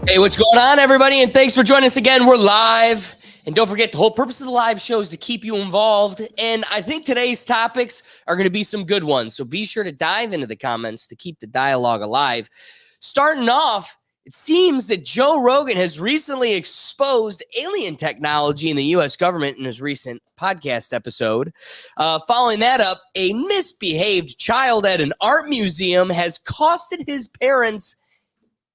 Hey, what's going on, everybody? And thanks for joining us again. We're live. And don't forget, the whole purpose of the live show is to keep you involved. And I think today's topics are going to be some good ones. So be sure to dive into the comments to keep the dialogue alive. Starting off, it seems that Joe Rogan has recently exposed alien technology in the U.S. government in his recent podcast episode. Following that up, a misbehaved child at an art museum has costed his parents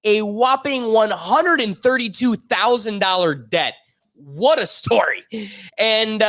a whopping $132,000 debt. What a story. And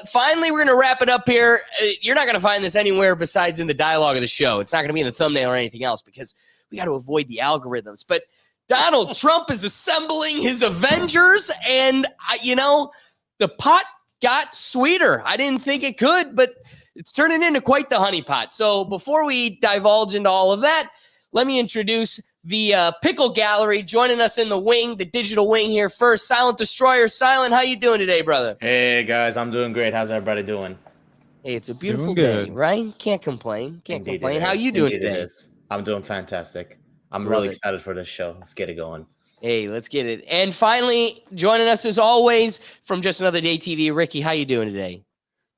finally, we're going to wrap it up here. You're not going to find this anywhere besides in the dialogue of the show. It's not going to be in the thumbnail or anything else because we got to avoid the algorithms. But Donald Trump is assembling his Avengers, and, the pot got sweeter. I didn't think it could, but it's turning into quite the honeypot. So before we divulge into all of that, let me introduce the Pickle Gallery. Joining us in the wing, the digital wing here first, Silent Destroyer. Silent, how you doing today, brother? Hey, guys, I'm doing great. How's everybody doing? Hey, it's a beautiful day, right? Can't complain. Can't complain. How you doing today? I'm doing fantastic. I'm really excited for this show. Let's get it going. Hey, let's get it. And finally, joining us as always from Just Another Day TV, Ricky, how you doing today?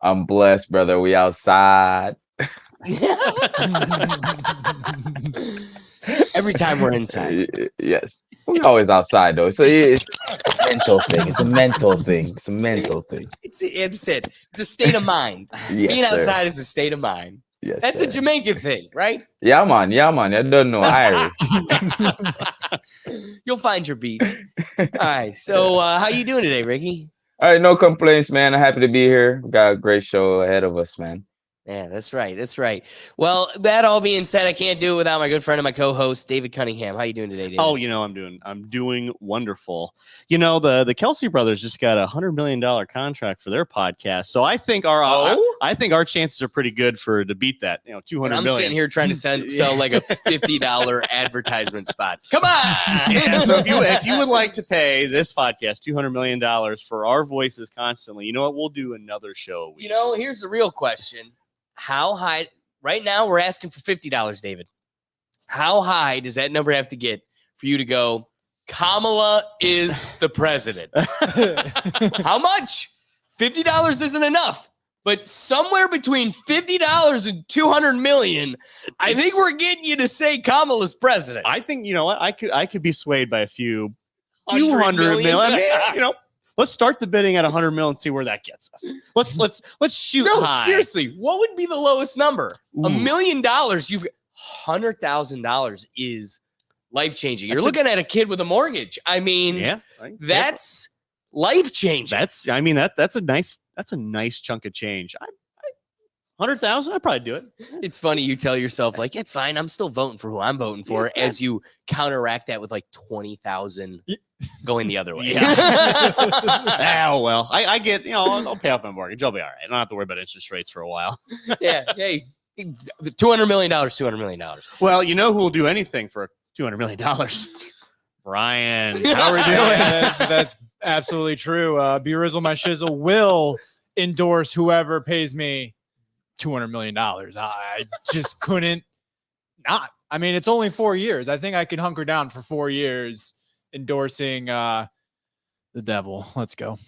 I'm blessed, brother. We outside. Every time we're inside. Yes. We're always outside, though. So it's a mental thing. It's a mental thing. It's a mental thing. It's it. It's a state of mind. Yes, Being outside sir. is a state of mind. Yes, That's sir. a Jamaican thing, right? Yeah, man. I don't know Irish. You'll find your beach. All right. So how you doing today, Ricky? All right, no complaints, man. I'm happy to be here. We got a great show ahead of us, man. Yeah, that's right. That's right. Well, that all being said, I can't do it without my good friend and my co-host, David Cunningham. How you doing today, David? Oh, I'm doing wonderful. The Kelsey brothers just got $100 million contract for their podcast. So I think our chances are pretty good to beat that, $200 million. I'm sitting here trying to sell like a $50 advertisement spot. Come on. Yeah, so if you would like to pay this podcast $200 million for our voices constantly, you know what? We'll do another show. Here's the real question. How high? Right now, we're asking for $50, David. How high does that number have to get for you to go, Kamala is the president? How much? $50 isn't enough. But somewhere between $50 and $200 million, I think we're getting you to say Kamala's president. I think, you know what? I could be swayed by a few $100 million. I mean, let's start the bidding at $100 million and see where that gets us. Let's shoot high. Seriously, what would be the lowest number? Ooh. $1 million. You've $100,000 is life-changing. You're looking at a kid with a mortgage. I mean, that's life-changing. That's a nice chunk of change. 100,000, I'd probably do it. It's funny you tell yourself like it's fine. I'm still voting for who I'm voting for, as you counteract that with like 20,000 going the other way. Yeah. Oh well, I get. I'll pay off my mortgage. I'll be all right. I don't have to worry about interest rates for a while. Yeah. Hey, $200 million. $200 million. Well, you know who will do anything for $200 million? Brian, how are we doing? That's absolutely true. Be Rizzle My Shizzle will endorse whoever pays me $200 million. I just couldn't not. I mean, it's only 4 years. I think I could hunker down for 4 years endorsing the devil. Let's go.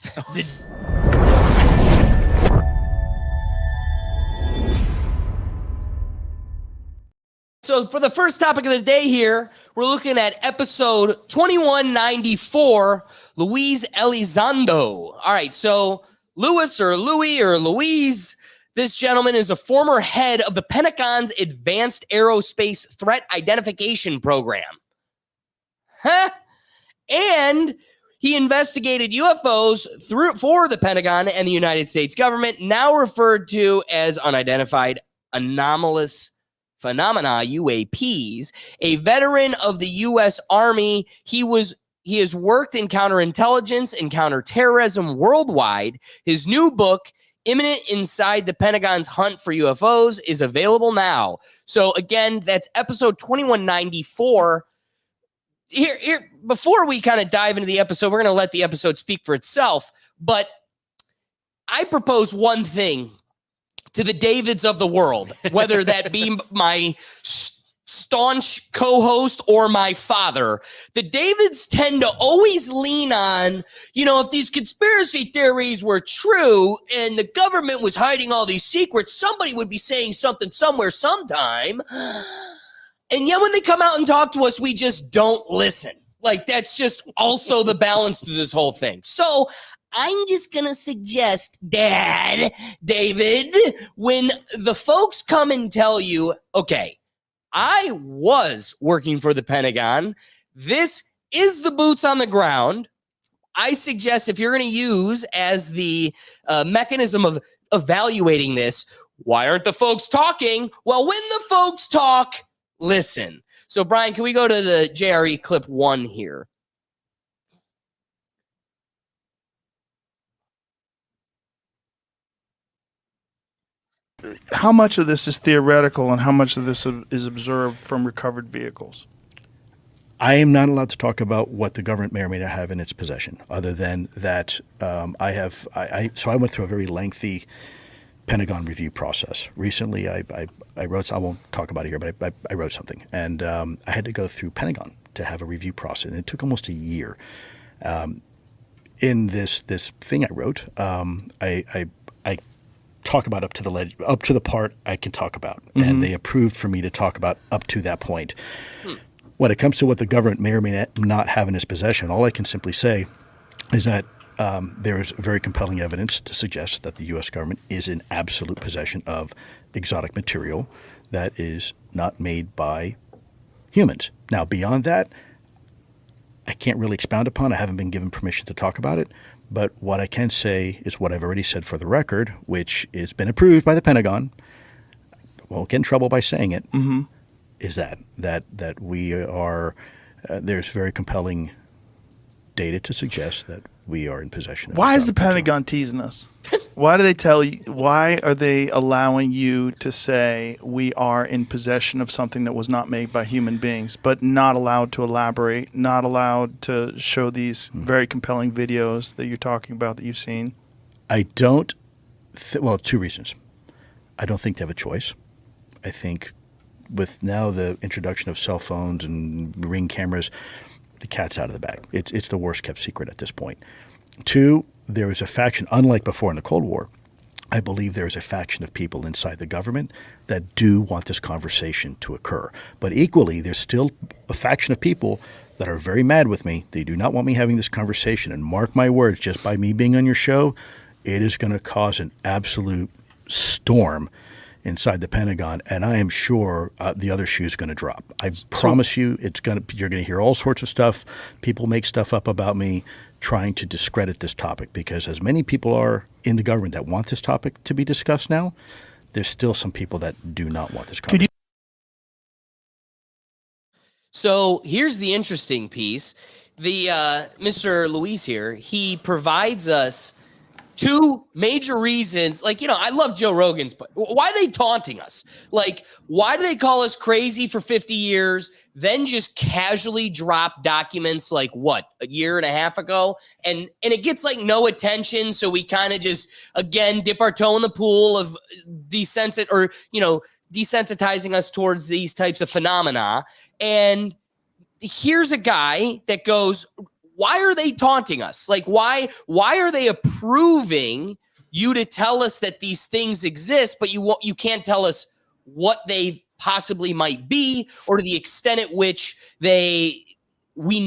So for the first topic of the day here, we're looking at episode 2194, Luis Elizondo. All right, so Louis or Louise, this gentleman is a former head of the Pentagon's Advanced Aerospace Threat Identification Program. And he investigated UFOs for the Pentagon and the United States government, now referred to as unidentified anomalous phenomena, UAPs. A veteran of the U.S. Army, he has worked in counterintelligence and counterterrorism worldwide. His new book, Imminent Inside the Pentagon's Hunt for UFOs, is available now. So again, that's episode 2194. Here, before we kind of dive into the episode, we're going to let the episode speak for itself. But I propose one thing to the Davids of the world, whether that be my staunch co-host or my father, the Davids tend to always lean on, if these conspiracy theories were true and the government was hiding all these secrets, somebody would be saying something somewhere sometime. And yet when they come out and talk to us, we just don't listen. Like, that's just also the balance to this whole thing. So I'm just going to suggest, David, when the folks come and tell you, okay, I was working for the Pentagon, this is the boots on the ground, I suggest if you're going to use as the mechanism of evaluating this, why aren't the folks talking? Well, when the folks talk, listen. So, Brian, can we go to the JRE clip 1 here? How much of this is theoretical and how much of this is observed from recovered vehicles? I am not allowed to talk about what the government may or may not have in its possession, other than that so I went through a very lengthy Pentagon review process. Recently, I wrote, I won't talk about it here, but I wrote something, and I had to go through Pentagon to have a review process, and it took almost a year. In this thing I wrote, I talk about up to the part I can talk about, and they approved for me to talk about up to that point. When it comes to what the government may or may not have in its possession, all I can simply say is that there is very compelling evidence to suggest that the U.S. government is in absolute possession of exotic material that is not made by humans. Now, beyond that, I can't really expound upon. I haven't been given permission to talk about it. But what I can say is what I've already said for the record, which has been approved by the Pentagon. I won't get in trouble by saying it. Is that we are there's very compelling data to suggest that we are in possession of. Why is the Pentagon teasing us? Why do they tell you? Why are they allowing you to say we are in possession of something that was not made by human beings, but not allowed to elaborate, not allowed to show these very compelling videos that you're talking about that you've seen? I don't. Well, 2 reasons. I don't think they have a choice. I think with now the introduction of cell phones and Ring cameras, the cat's out of the bag. It's the worst kept secret at this point. 2, there is a faction, unlike before in the Cold War, I believe there is a faction of people inside the government that do want this conversation to occur. But equally, there's still a faction of people that are very mad with me. They do not want me having this conversation. And mark my words, just by me being on your show, it is going to cause an absolute storm inside the Pentagon, and I am sure the other shoe is going to drop. I promise you, you're going to hear all sorts of stuff. People make stuff up about me trying to discredit this topic, because as many people are in the government that want this topic to be discussed now, there's still some people that do not want this conversation. So here's the interesting piece. The Mr. Luis here, he provides us 2 major reasons. Like, I love Joe Rogan's, but why are they taunting us? Like, why do they call us crazy for 50 years, then just casually drop documents like what, a year and a half ago? And it gets like no attention. So we kind of just, again, dip our toe in the pool of desensitizing us towards these types of phenomena. And here's a guy that goes, why are they taunting us? Like, why are they approving you to tell us that these things exist, but you can't tell us what they possibly might be or to the extent at which we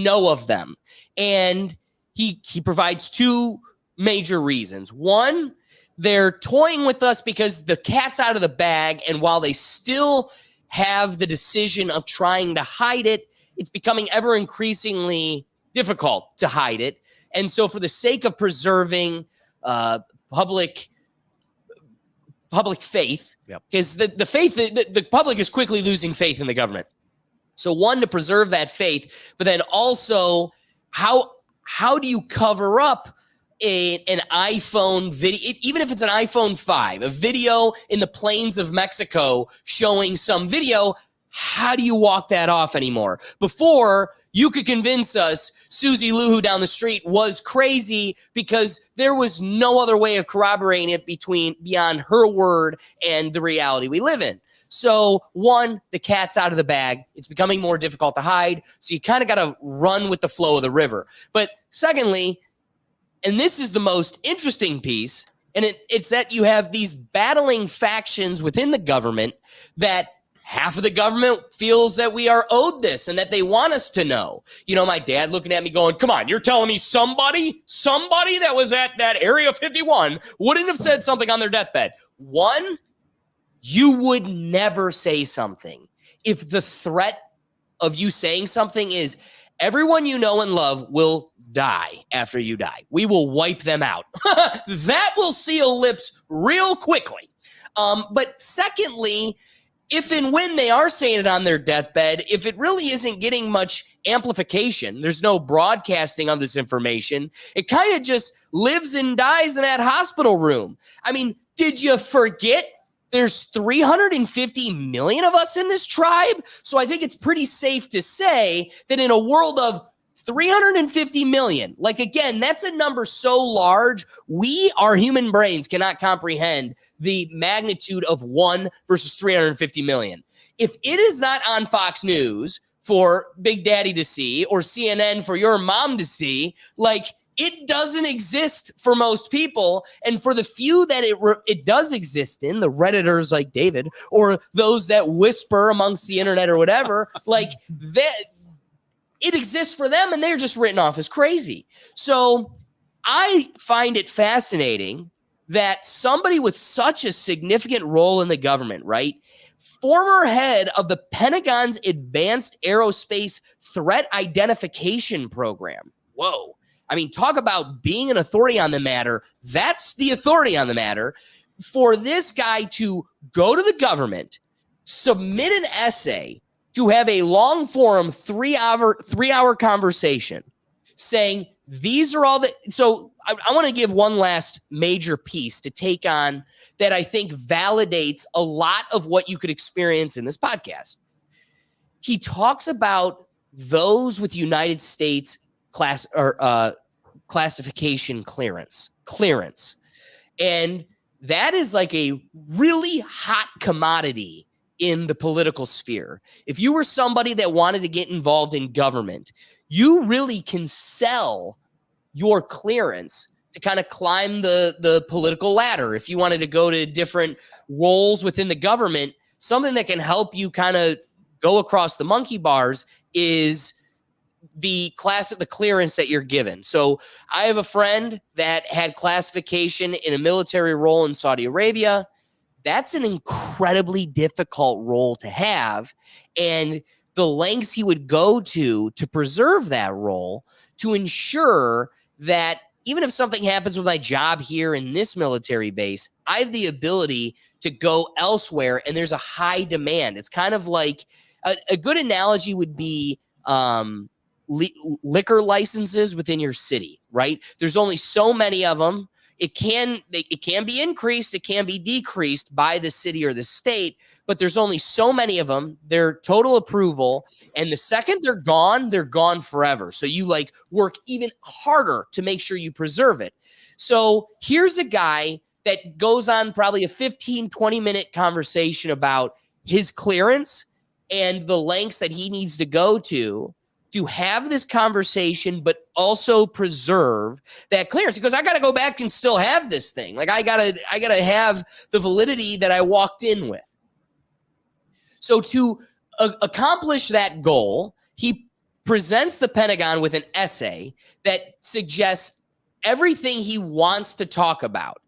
know of them? And he provides 2 major reasons. 1, they're toying with us because the cat's out of the bag, and while they still have the decision of trying to hide it, it's becoming ever increasingly difficult to hide it. And so for the sake of preserving public faith, because the faith, the public is quickly losing faith in the government. So 1, to preserve that faith, but then also how do you cover up an iPhone video, even if it's an iPhone 5, a video in the plains of Mexico showing some video? How do you walk that off anymore? Before, you could convince us Susie Luhu down the street was crazy because there was no other way of corroborating it beyond her word and the reality we live in. So one, the cat's out of the bag. It's becoming more difficult to hide. So you kind of got to run with the flow of the river. But secondly, and this is the most interesting piece, and it's that you have these battling factions within the government that half of the government feels that we are owed this and that they want us to know. You know, my dad looking at me going, come on, you're telling me somebody that was at that Area 51 wouldn't have said something on their deathbed. One, you would never say something if the threat of you saying something is everyone you know and love will die after you die. We will wipe them out. That will seal lips real quickly. But secondly, if and when they are saying it on their deathbed, if it really isn't getting much amplification, there's no broadcasting of this information, it kind of just lives and dies in that hospital room. I mean, did you forget there's 350 million of us in this tribe? So I think it's pretty safe to say that in a world of 350 million, like, again, that's a number so large, our human brains cannot comprehend the magnitude of 1 versus 350 million. If it is not on Fox News for Big Daddy to see or CNN for your mom to see, like, it doesn't exist for most people. And for the few that it does exist in, the Redditors like David, or those that whisper amongst the internet or whatever, like, that it exists for them and they're just written off as crazy. So I find it fascinating that somebody with such a significant role in the government, right? Former head of the Pentagon's Advanced Aerospace Threat Identification Program. Whoa. I mean, talk about being an authority on the matter. That's the authority on the matter. For this guy to go to the government, submit an essay, to have a long form 3-hour conversation saying these are all the. So I want to give one last major piece to take on that I think validates a lot of what you could experience in this podcast. He talks about those with United States classification clearance. And that is like a really hot commodity in the political sphere. If you were somebody that wanted to get involved in government, you really can sell your clearance to kind of climb the political ladder. If you wanted to go to different roles within the government, something that can help you kind of go across the monkey bars is the clearance that you're given. So I have a friend that had classification in a military role in Saudi Arabia. That's an incredibly difficult role to have. And the lengths he would go to preserve that role, to ensure that even if something happens with my job here in this military base, I have the ability to go elsewhere and there's a high demand. It's kind of like a good analogy would be liquor licenses within your city, right? There's only so many of them. It can be increased, it can be decreased by the city or the state, but there's only so many of them. They're total approval, and the second they're gone forever. So you like work even harder to make sure you preserve it. So here's a guy that goes on probably a 15, 20-minute conversation about his clearance and the lengths that he needs to go to have this conversation, but also preserve that clearance. Because I got to go back and still have this thing. Like I gotta have the validity that I walked in with. So to accomplish that goal, he presents the Pentagon with an essay that suggests everything he wants to talk about.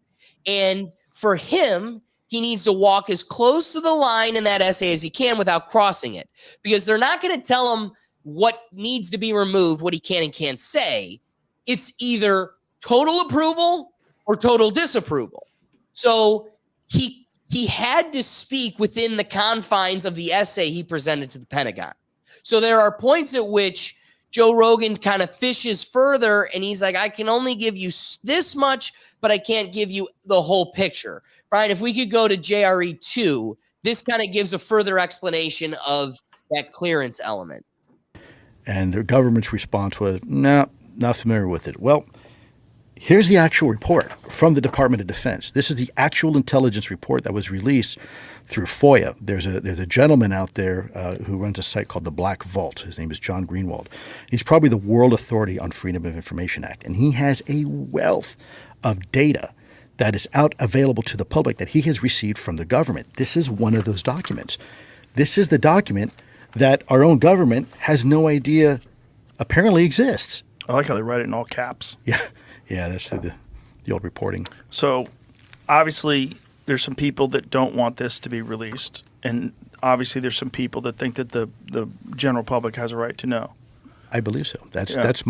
And for him, he needs to walk as close to the line in that essay as he can without crossing it, because they're not going to tell him what needs to be removed, what he can and can't say. It's either total approval or total disapproval. So he had to speak within the confines of the essay he presented to the Pentagon. So there are points at which Joe Rogan kind of fishes further and he's like, I can only give you this much, but I can't give you the whole picture. Brian, if we could go to JRE 2, this kind of gives a further explanation of that clearance element. And the government's response was, no, not familiar with it. Well, Here's the actual report from the Department of Defense. This is the actual intelligence report that was released through FOIA. There's a gentleman out there who runs a site called the Black Vault. His name is John Greenwald. He's probably the world authority on Freedom of Information Act, and he has a wealth of data that is out available to the public that he has received from the government. This is one of those documents. This is the document that our own government has no idea apparently exists. I like how they write it in all caps. Yeah, that's through the old reporting. So obviously there's some people that don't want this to be released. And obviously there's some people that think that the general public has a right to know. I believe so. That's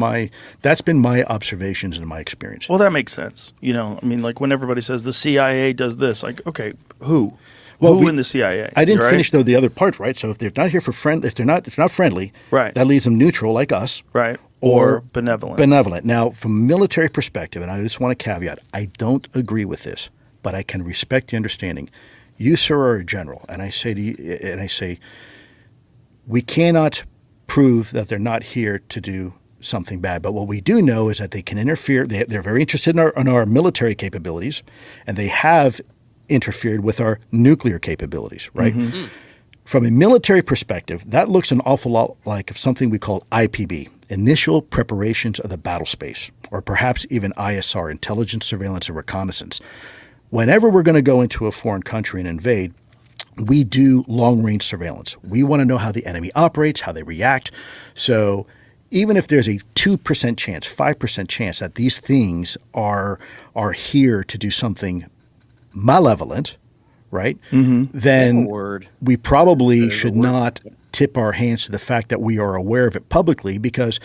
been my observations and my experience. Well, that makes sense. You know, I mean, like when everybody says the CIA does this, like, okay, who? Well, who in the CIA? I didn't right? finish though the other part, right? So if they're not here for if they're not friendly, right, that leaves them neutral like us, right, or benevolent. Benevolent. Now, from a military perspective, and I just want to caveat, I don't agree with this, but I can respect the understanding. You, sir, are a general, and I say to you, we cannot prove that they're not here to do something bad. But what we do know is that they can interfere. They're very interested in our military capabilities, and they have interfered with our nuclear capabilities, right? Mm-hmm. From a military perspective, that looks an awful lot like something we call IPB, Initial Preparations of the Battle Space, or perhaps even ISR, Intelligence, Surveillance, and Reconnaissance. Whenever we're going to go into a foreign country and invade, we do long-range surveillance. We want to know how the enemy operates, how they react. So even if there's a 2% chance, 5% chance that these things are here to do something malevolent, right? Mm-hmm. Then we probably should not tip our hands to the fact that we are aware of it publicly, because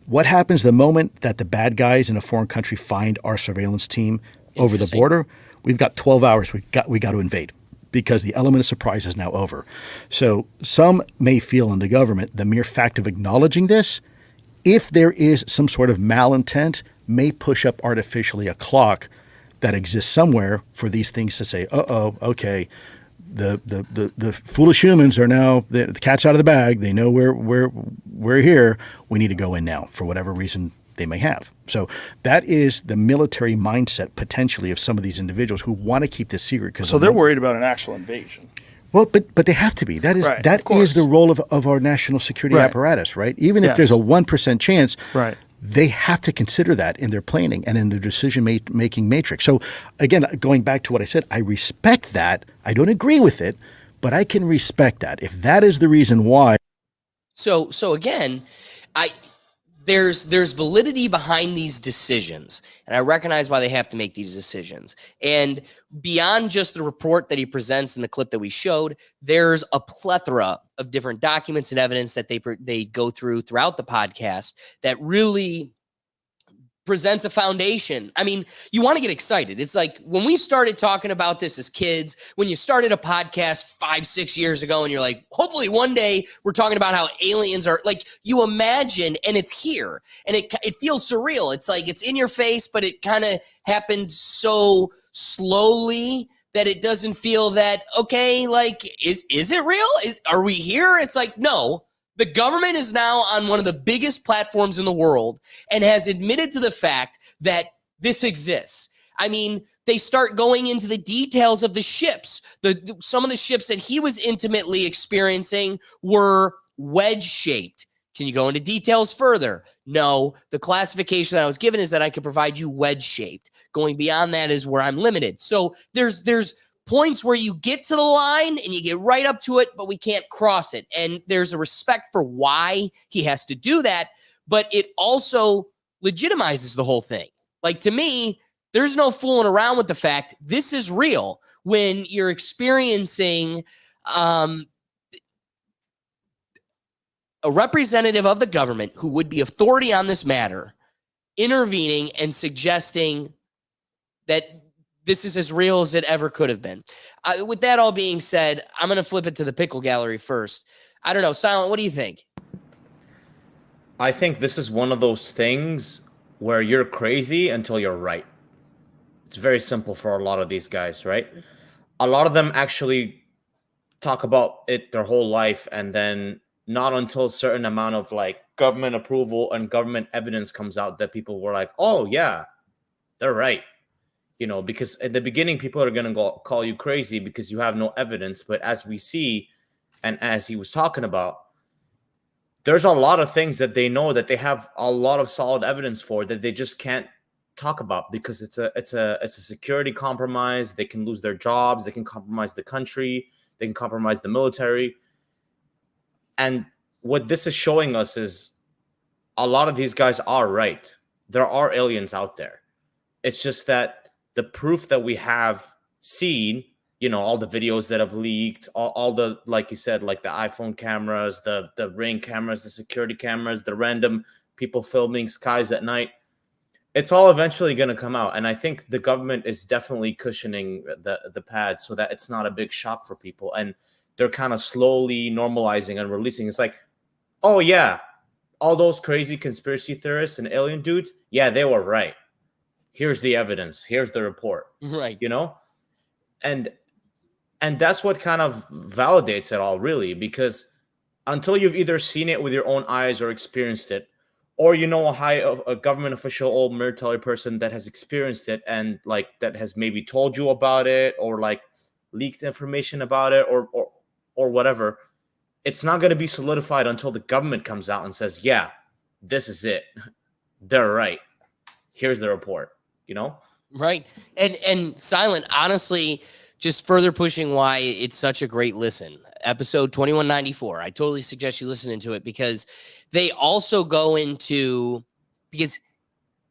what happens the moment that the bad guys in a foreign country find our surveillance team over the border? We've got 12 hours. We got to invade, because the element of surprise is now over. So some may feel in the government the mere fact of acknowledging this, if there is some sort of malintent, may push up artificially a clock that exists somewhere for these things to say, okay, the foolish humans are now, the cat's out of the bag. They know we're here. We need to go in now for whatever reason they may have. So that is the military mindset potentially of some of these individuals who want to keep this secret. So they're worried about an actual invasion. Well, but they have to be. That is right, that is the role of our national security apparatus, right? Even if there's a 1% chance, right, they have to consider that in their planning and in their decision-making matrix. So, again, going back to what I said, I respect that. I don't agree with it, but I can respect that. If that is the reason why. So again, there's validity behind these decisions, and I recognize why they have to make these decisions. And beyond just the report that he presents in the clip that we showed, there's a plethora of different documents and evidence that they go through throughout the podcast that really presents a foundation. I mean, you want to get excited. It's like when we started talking about this as kids, when you started a podcast 5-6 years ago, and you're like, hopefully one day we're talking about how aliens are, like, you imagine, and it's here, and it feels surreal. It's like it's in your face, but it kind of happened so slowly that it doesn't feel that, okay, like, is it real? Are we here? It's like, no. The government is now on one of the biggest platforms in the world and has admitted to the fact that this exists. I mean, they start going into the details of the ships. Some of the ships that he was intimately experiencing were wedge-shaped. Can you go into details further? No. The classification that I was given is that I could provide you wedge-shaped. Going beyond that is where I'm limited. So there's points where you get to the line and you get right up to it, but we can't cross it. And there's a respect for why he has to do that, but it also legitimizes the whole thing. Like, to me, there's no fooling around with the fact this is real when you're experiencing a representative of the government who would be authority on this matter intervening and suggesting that this is as real as it ever could have been. With that all being said, I'm going to flip it to the pickle gallery first. I don't know. Silent, what do you think? I think this is one of those things where you're crazy until you're right. It's very simple for a lot of these guys, right? A lot of them actually talk about it their whole life, and then not until a certain amount of like government approval and government evidence comes out that people were like, oh yeah, they're right. You know, because at the beginning, people are going to call you crazy because you have no evidence. But as we see, and as he was talking about, there's a lot of things that they know that they have a lot of solid evidence for that they just can't talk about because it's a security compromise. They can lose their jobs. They can compromise the country. They can compromise the military. And what this is showing us is a lot of these guys are right. There are aliens out there. It's just that the proof that we have seen, you know, all the videos that have leaked, all the, like you said, like the iPhone cameras, the Ring cameras, the security cameras, the random people filming skies at night, it's all eventually going to come out. And I think the government is definitely cushioning the pad so that it's not a big shock for people. And they're kind of slowly normalizing and releasing. It's like, oh yeah, all those crazy conspiracy theorists and alien dudes, yeah, they were right. Here's the evidence. Here's the report. Right. You know? And that's what kind of validates it all, really, because until you've either seen it with your own eyes or experienced it, or you know a government official or military person that has experienced it and like that has maybe told you about it or like leaked information about it or whatever, it's not going to be solidified until the government comes out and says, yeah, this is it. They're right. Here's the report, you know? Right. And Silent, honestly, just further pushing why it's such a great listen. Episode 2194. I totally suggest you listening to it because they also go into, because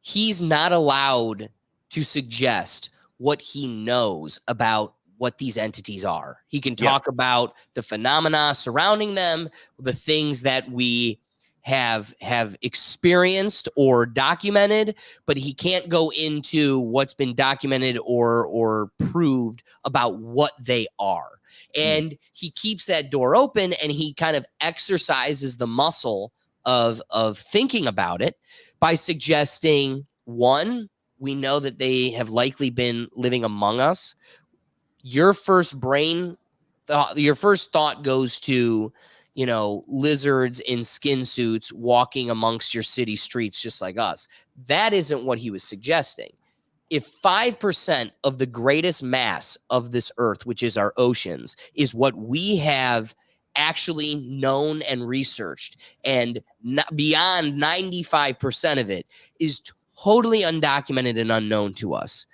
he's not allowed to suggest what he knows about what these entities are. He can talk about the phenomena surrounding them, the things that we have experienced or documented, but he can't go into what's been documented or proved about what they are. And he keeps that door open and he kind of exercises the muscle of thinking about it by suggesting, one, we know that they have likely been living among us. Your first thought goes to, you know, lizards in skin suits walking amongst your city streets just like us. That isn't what he was suggesting. If 5% of the greatest mass of this earth, which is our oceans, is what we have actually known and researched, and beyond 95% of it is totally undocumented and unknown to us.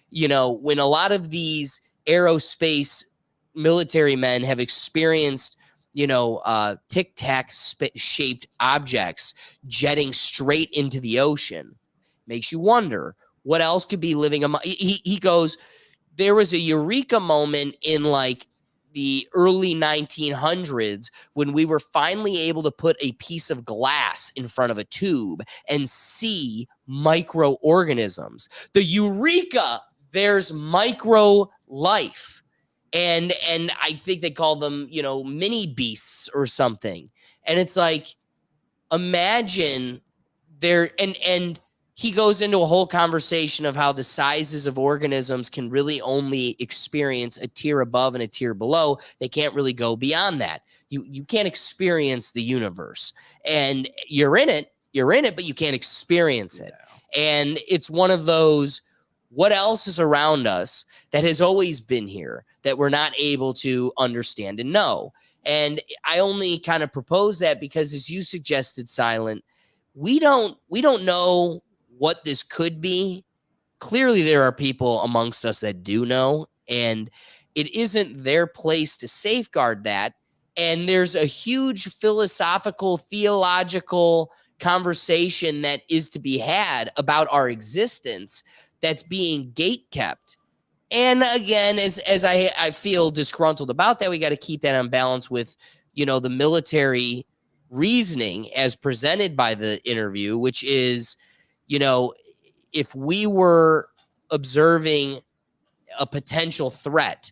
You know, when a lot of these aerospace military men have experienced, you know, tic-tac shaped objects jetting straight into the ocean, makes you wonder what else could be living among. He goes, there was a eureka moment in like the early 1900s when we were finally able to put a piece of glass in front of a tube and see microorganisms. The eureka, there's micro life. And I think they call them, you know, mini beasts or something. And it's like, imagine there, and he goes into a whole conversation of how the sizes of organisms can really only experience a tier above and a tier below. They can't really go beyond that. You can't experience the universe, and you're in it, but you can't experience it. And it's one of those, what else is around us that has always been here that we're not able to understand and know? And I only kind of propose that because, as you suggested, Silent, we don't know what this could be. Clearly, there are people amongst us that do know, and it isn't their place to safeguard that. And there's a huge philosophical, theological conversation that is to be had about our existence that's being gate-kept. And again, as I feel disgruntled about that, we got to keep that on balance with, you know, the military reasoning as presented by the interview, which is, you know, if we were observing a potential threat,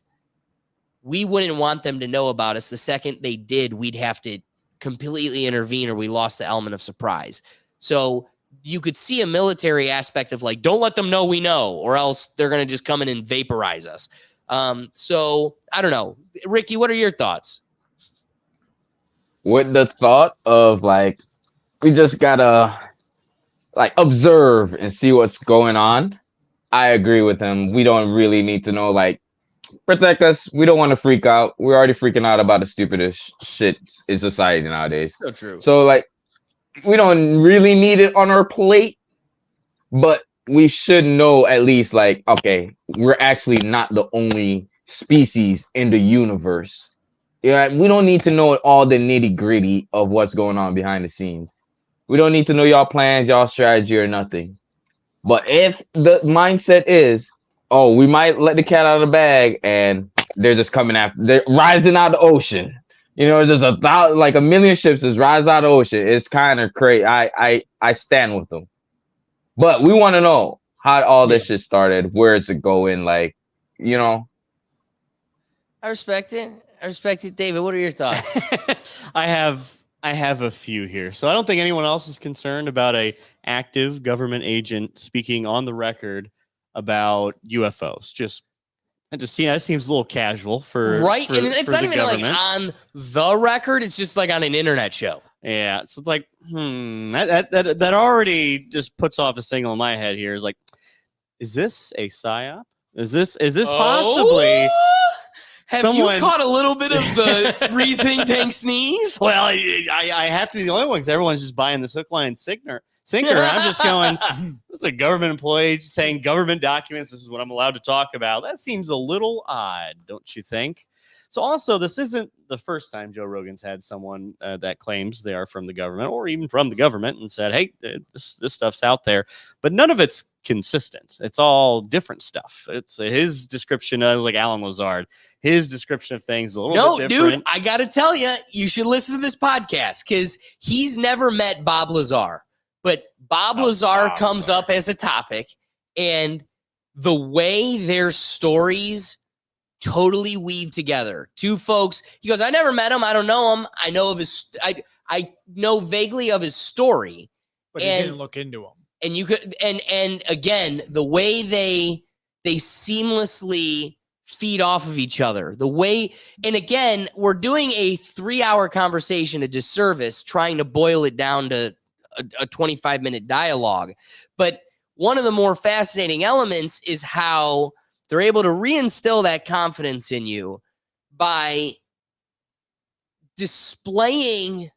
we wouldn't want them to know about us. The second they did, we'd have to completely intervene or we lost the element of surprise. So you could see a military aspect of like, don't let them know we know, or else they're going to just come in and vaporize us. So I don't know. Ricky, what are your thoughts? With the thought of like, we just gotta like observe and see what's going on. I agree with him. We don't really need to know, like, protect us. We don't want to freak out. We're already freaking out about the stupidest shit in society nowadays. So true. So, like, we don't really need it on our plate, but we should know at least, like, okay, we're actually not the only species in the universe. Yeah, we don't need to know all the nitty gritty of what's going on behind the scenes. We don't need to know y'all plans, y'all strategy, or nothing. But if the mindset is, oh, we might let the cat out of the bag, and they're just coming after, they're rising out of the ocean. You know, there's like a million ships just rise out of the ocean. It's kind of crazy. I stand with them. But we want to know how all this shit started, where it's going, like, you know. I respect it. David, what are your thoughts? I have a few here. So I don't think anyone else is concerned about a active government agent speaking on the record about UFOs. That seems a little casual for right. And for it's the not even like government. on the record. It's just like on an internet show. Yeah, so it's like, that already just puts off a signal in my head here. Is like, is this a psyop? Is this possibly Have someone... you caught a little bit of the rethink tank sneeze? Well, I have to be the only one because everyone's just buying this hook, line, sinker. I'm just going, this is a government employee saying government documents. This is what I'm allowed to talk about. That seems a little odd, don't you think? So also, this isn't the first time Joe Rogan's had someone that claims they are from the government or even from the government and said, hey, this stuff's out there. But none of it's consistent. It's all different stuff. It's his description of, like Alan Lazard, his description of things a little bit different. Dude, I got to tell you, you should listen to this podcast because he's never met Bob Lazar. But Bob Lazar comes up as a topic, and the way their stories totally weave together. Two folks, he goes, I never met him. I don't know him. I know of his, I know vaguely of his story. But he didn't look into him. And you could, and again, the way they seamlessly feed off of each other. The way, and again, we're doing a 3-hour conversation, a disservice, trying to boil it down to a 25-minute dialogue. But one of the more fascinating elements is how they're able to reinstill that confidence in you by displaying,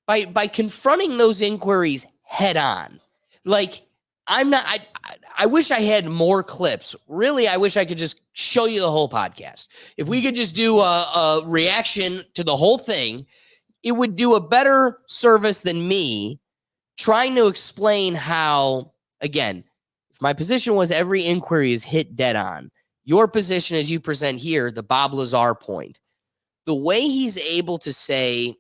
by confronting those inquiries head on. Like, I wish I had more clips. Really, I wish I could just show you the whole podcast. If we could just do a reaction to the whole thing, it would do a better service than me trying to explain how, again, if my position was every inquiry is hit dead on, your position as you present here, the Bob Lazar point, the way he's able to say,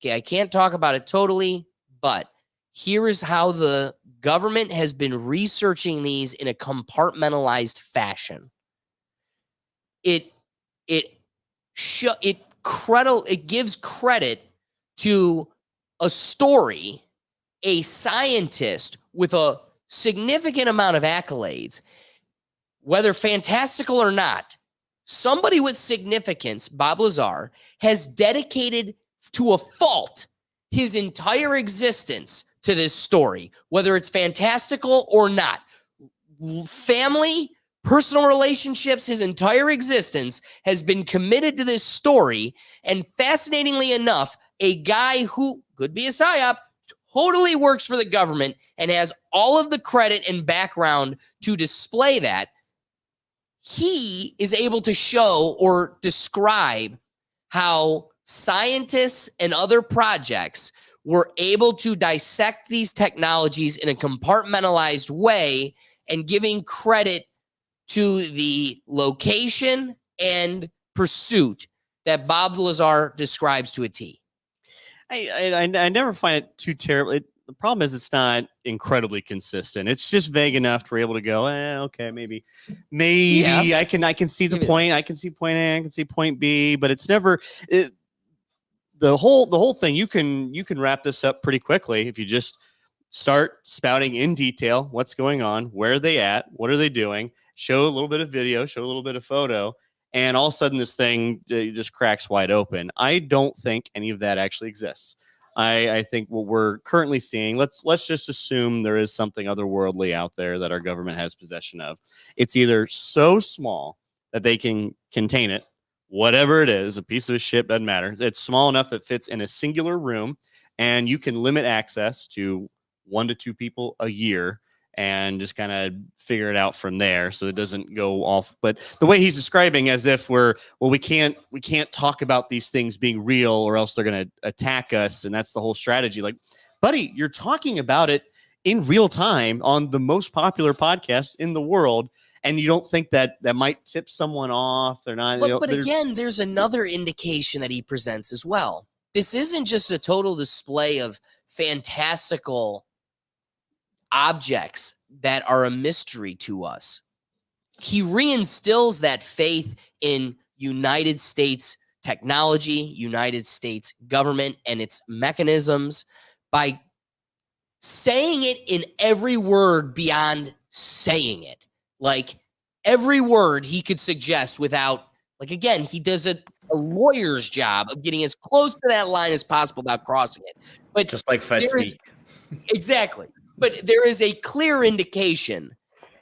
okay, I can't talk about it totally, but here is how the government has been researching these in a compartmentalized fashion. It gives credit to a story, a scientist with a significant amount of accolades, whether fantastical or not. Somebody with significance, Bob Lazar, has dedicated to a fault his entire existence to this story, whether it's fantastical or not. Family, personal relationships, his entire existence has been committed to this story. And fascinatingly enough, a guy who could be a psyop totally works for the government and has all of the credit and background to display that. He is able to show or describe how scientists and other projects were able to dissect these technologies in a compartmentalized way and giving credit to the location and pursuit that Bob Lazar describes to a T. I never find it too terrible. The problem is it's not incredibly consistent. It's just vague enough to be able to go, okay, maybe yeah. I can see the point. I can see point A, I can see point B, but it's never the whole thing. You can wrap this up pretty quickly if you just start spouting in detail what's going on, where are they at, what are they doing, show a little bit of video, show a little bit of photo, and all of a sudden this thing just cracks wide open. I don't think any of that actually exists. I think what we're currently seeing, let's just assume there is something otherworldly out there that our government has possession of. It's either so small that they can contain it, whatever it is, a piece of shit, doesn't matter. It's small enough that fits in a singular room, and you can limit access to 1 to 2 people a year and just kind of figure it out from there so it doesn't go off. But the way he's describing, as if we can't talk about these things being real or else they're going to attack us, and that's the whole strategy. Like, buddy, you're talking about it in real time on the most popular podcast in the world, and you don't think that might tip someone off? They're not. But again, there's another indication that he presents as well. This isn't just a total display of fantastical objects that are a mystery to us. He reinstills that faith in United States technology, United States government, and its mechanisms by saying it in every word beyond saying it. Like, every word he could suggest without, like, again, he does a lawyer's job of getting as close to that line as possible without crossing it. But Just like Fed speak. Exactly. But there is a clear indication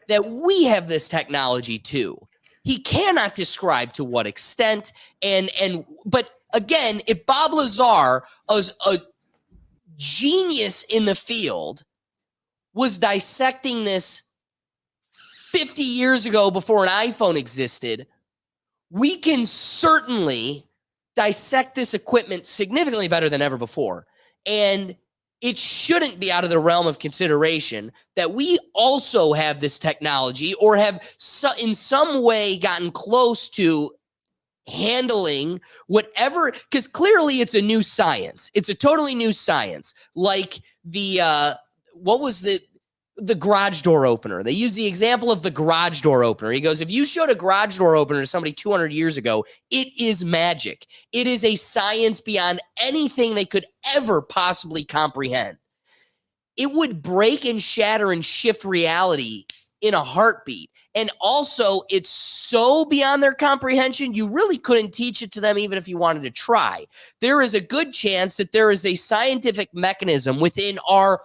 that we have this technology too. He cannot describe to what extent. But again, if Bob Lazar, a genius in the field, was dissecting this 50 years ago before an iPhone existed, we can certainly dissect this equipment significantly better than ever before. And it shouldn't be out of the realm of consideration that we also have this technology or have in some way gotten close to handling whatever, because clearly it's a new science. It's a totally new science. Like what was the garage door opener? They use the example of the garage door opener. He goes, if you showed a garage door opener to somebody 200 years ago, it is magic. It is a science beyond anything they could ever possibly comprehend. It would break and shatter and shift reality in a heartbeat. And also, it's so beyond their comprehension, you really couldn't teach it to them even if you wanted to try. There is a good chance that there is a scientific mechanism within our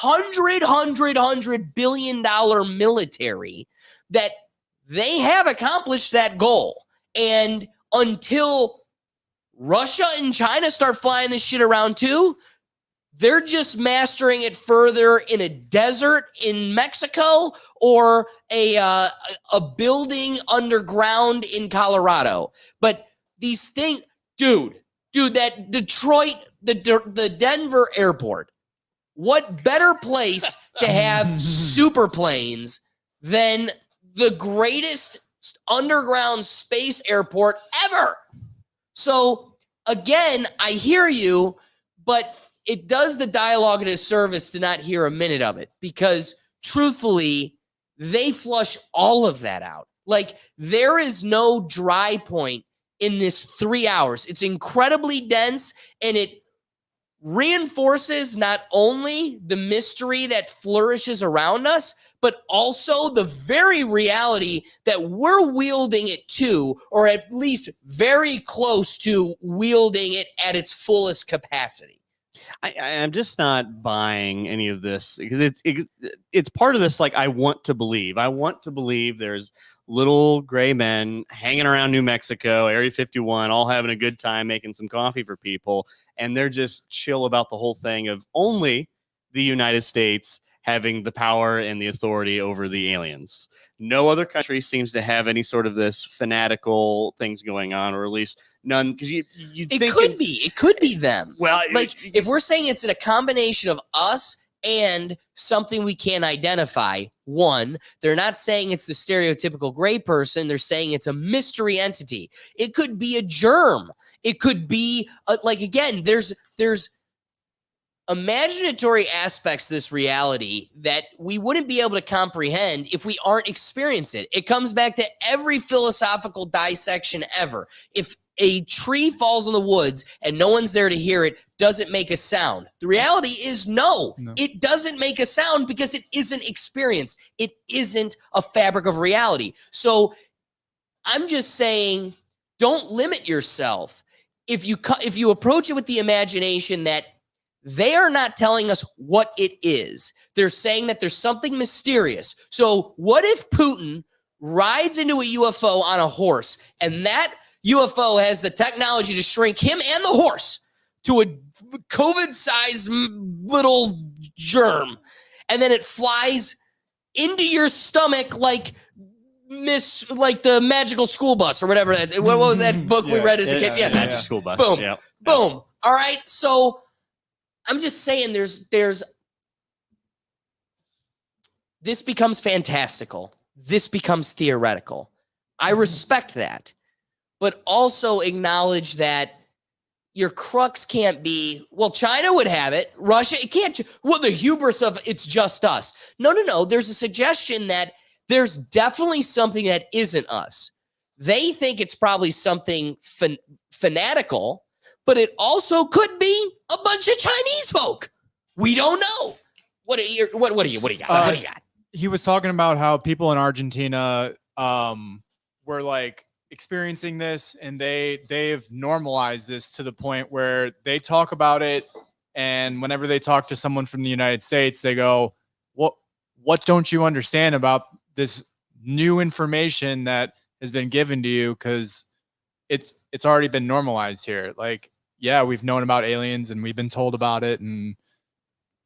$100 billion military that they have accomplished that goal. And until Russia and China start flying this shit around too, they're just mastering it further in a desert in Mexico or a building underground in Colorado. But these things, dude, that Detroit, the Denver airport, what better place to have super planes than the greatest underground space airport ever? So again, I hear you, but it does the dialogue a disservice to not hear a minute of it, because truthfully, they flush all of that out. Like, there is no dry point in this 3 hours. It's incredibly dense, and it reinforces not only the mystery that flourishes around us, but also the very reality that we're wielding it to, or at least very close to wielding it at its fullest capacity. I'm just not buying any of this, because it's part of this. Like, I want to believe there's little gray men hanging around New Mexico, Area 51, all having a good time, making some coffee for people. And they're just chill about the whole thing of only the United States having the power and the authority over the aliens. No other country seems to have any sort of this fanatical things going on, or at least none. Because it could be them. Well, like, if we're saying it's in a combination of us and something we can't identify, one, they're not saying it's the stereotypical gray person. They're saying it's a mystery entity. It could be a germ. It could be again, there's imaginatory aspects to this reality that we wouldn't be able to comprehend if we aren't experiencing it. It comes back to every philosophical dissection ever. If a tree falls in the woods and no one's there to hear it, does it make a sound? The reality is no, it doesn't make a sound, because it isn't experienced. It isn't a fabric of reality. So I'm just saying, don't limit yourself. if you approach it with the imagination that they are not telling us what it is, they're saying that there's something mysterious. So what if Putin rides into a UFO on a horse, and that UFO has the technology to shrink him and the horse to a COVID-sized little germ, and then it flies into your stomach like the Magical School Bus or whatever that. What was that book we read as a kid? Yeah, Yeah, Magic School Bus. Boom. Yep. boom. All right, so I'm just saying, there's this becomes fantastical. This becomes theoretical. I respect that, but also acknowledge that your crux can't be, well, China would have it. Russia, it can't. Well, the hubris of it's just us. No. There's a suggestion that there's definitely something that isn't us. They think it's probably something fanatical, but it also could be a bunch of Chinese folk. We don't know. What do you got? What do you got? He was talking about how people in Argentina were like experiencing this, and they've normalized this to the point where they talk about it, and whenever they talk to someone from the United States, they go, what don't you understand about this new information that has been given to you? Because it's already been normalized here. Like, yeah, we've known about aliens and we've been told about it, and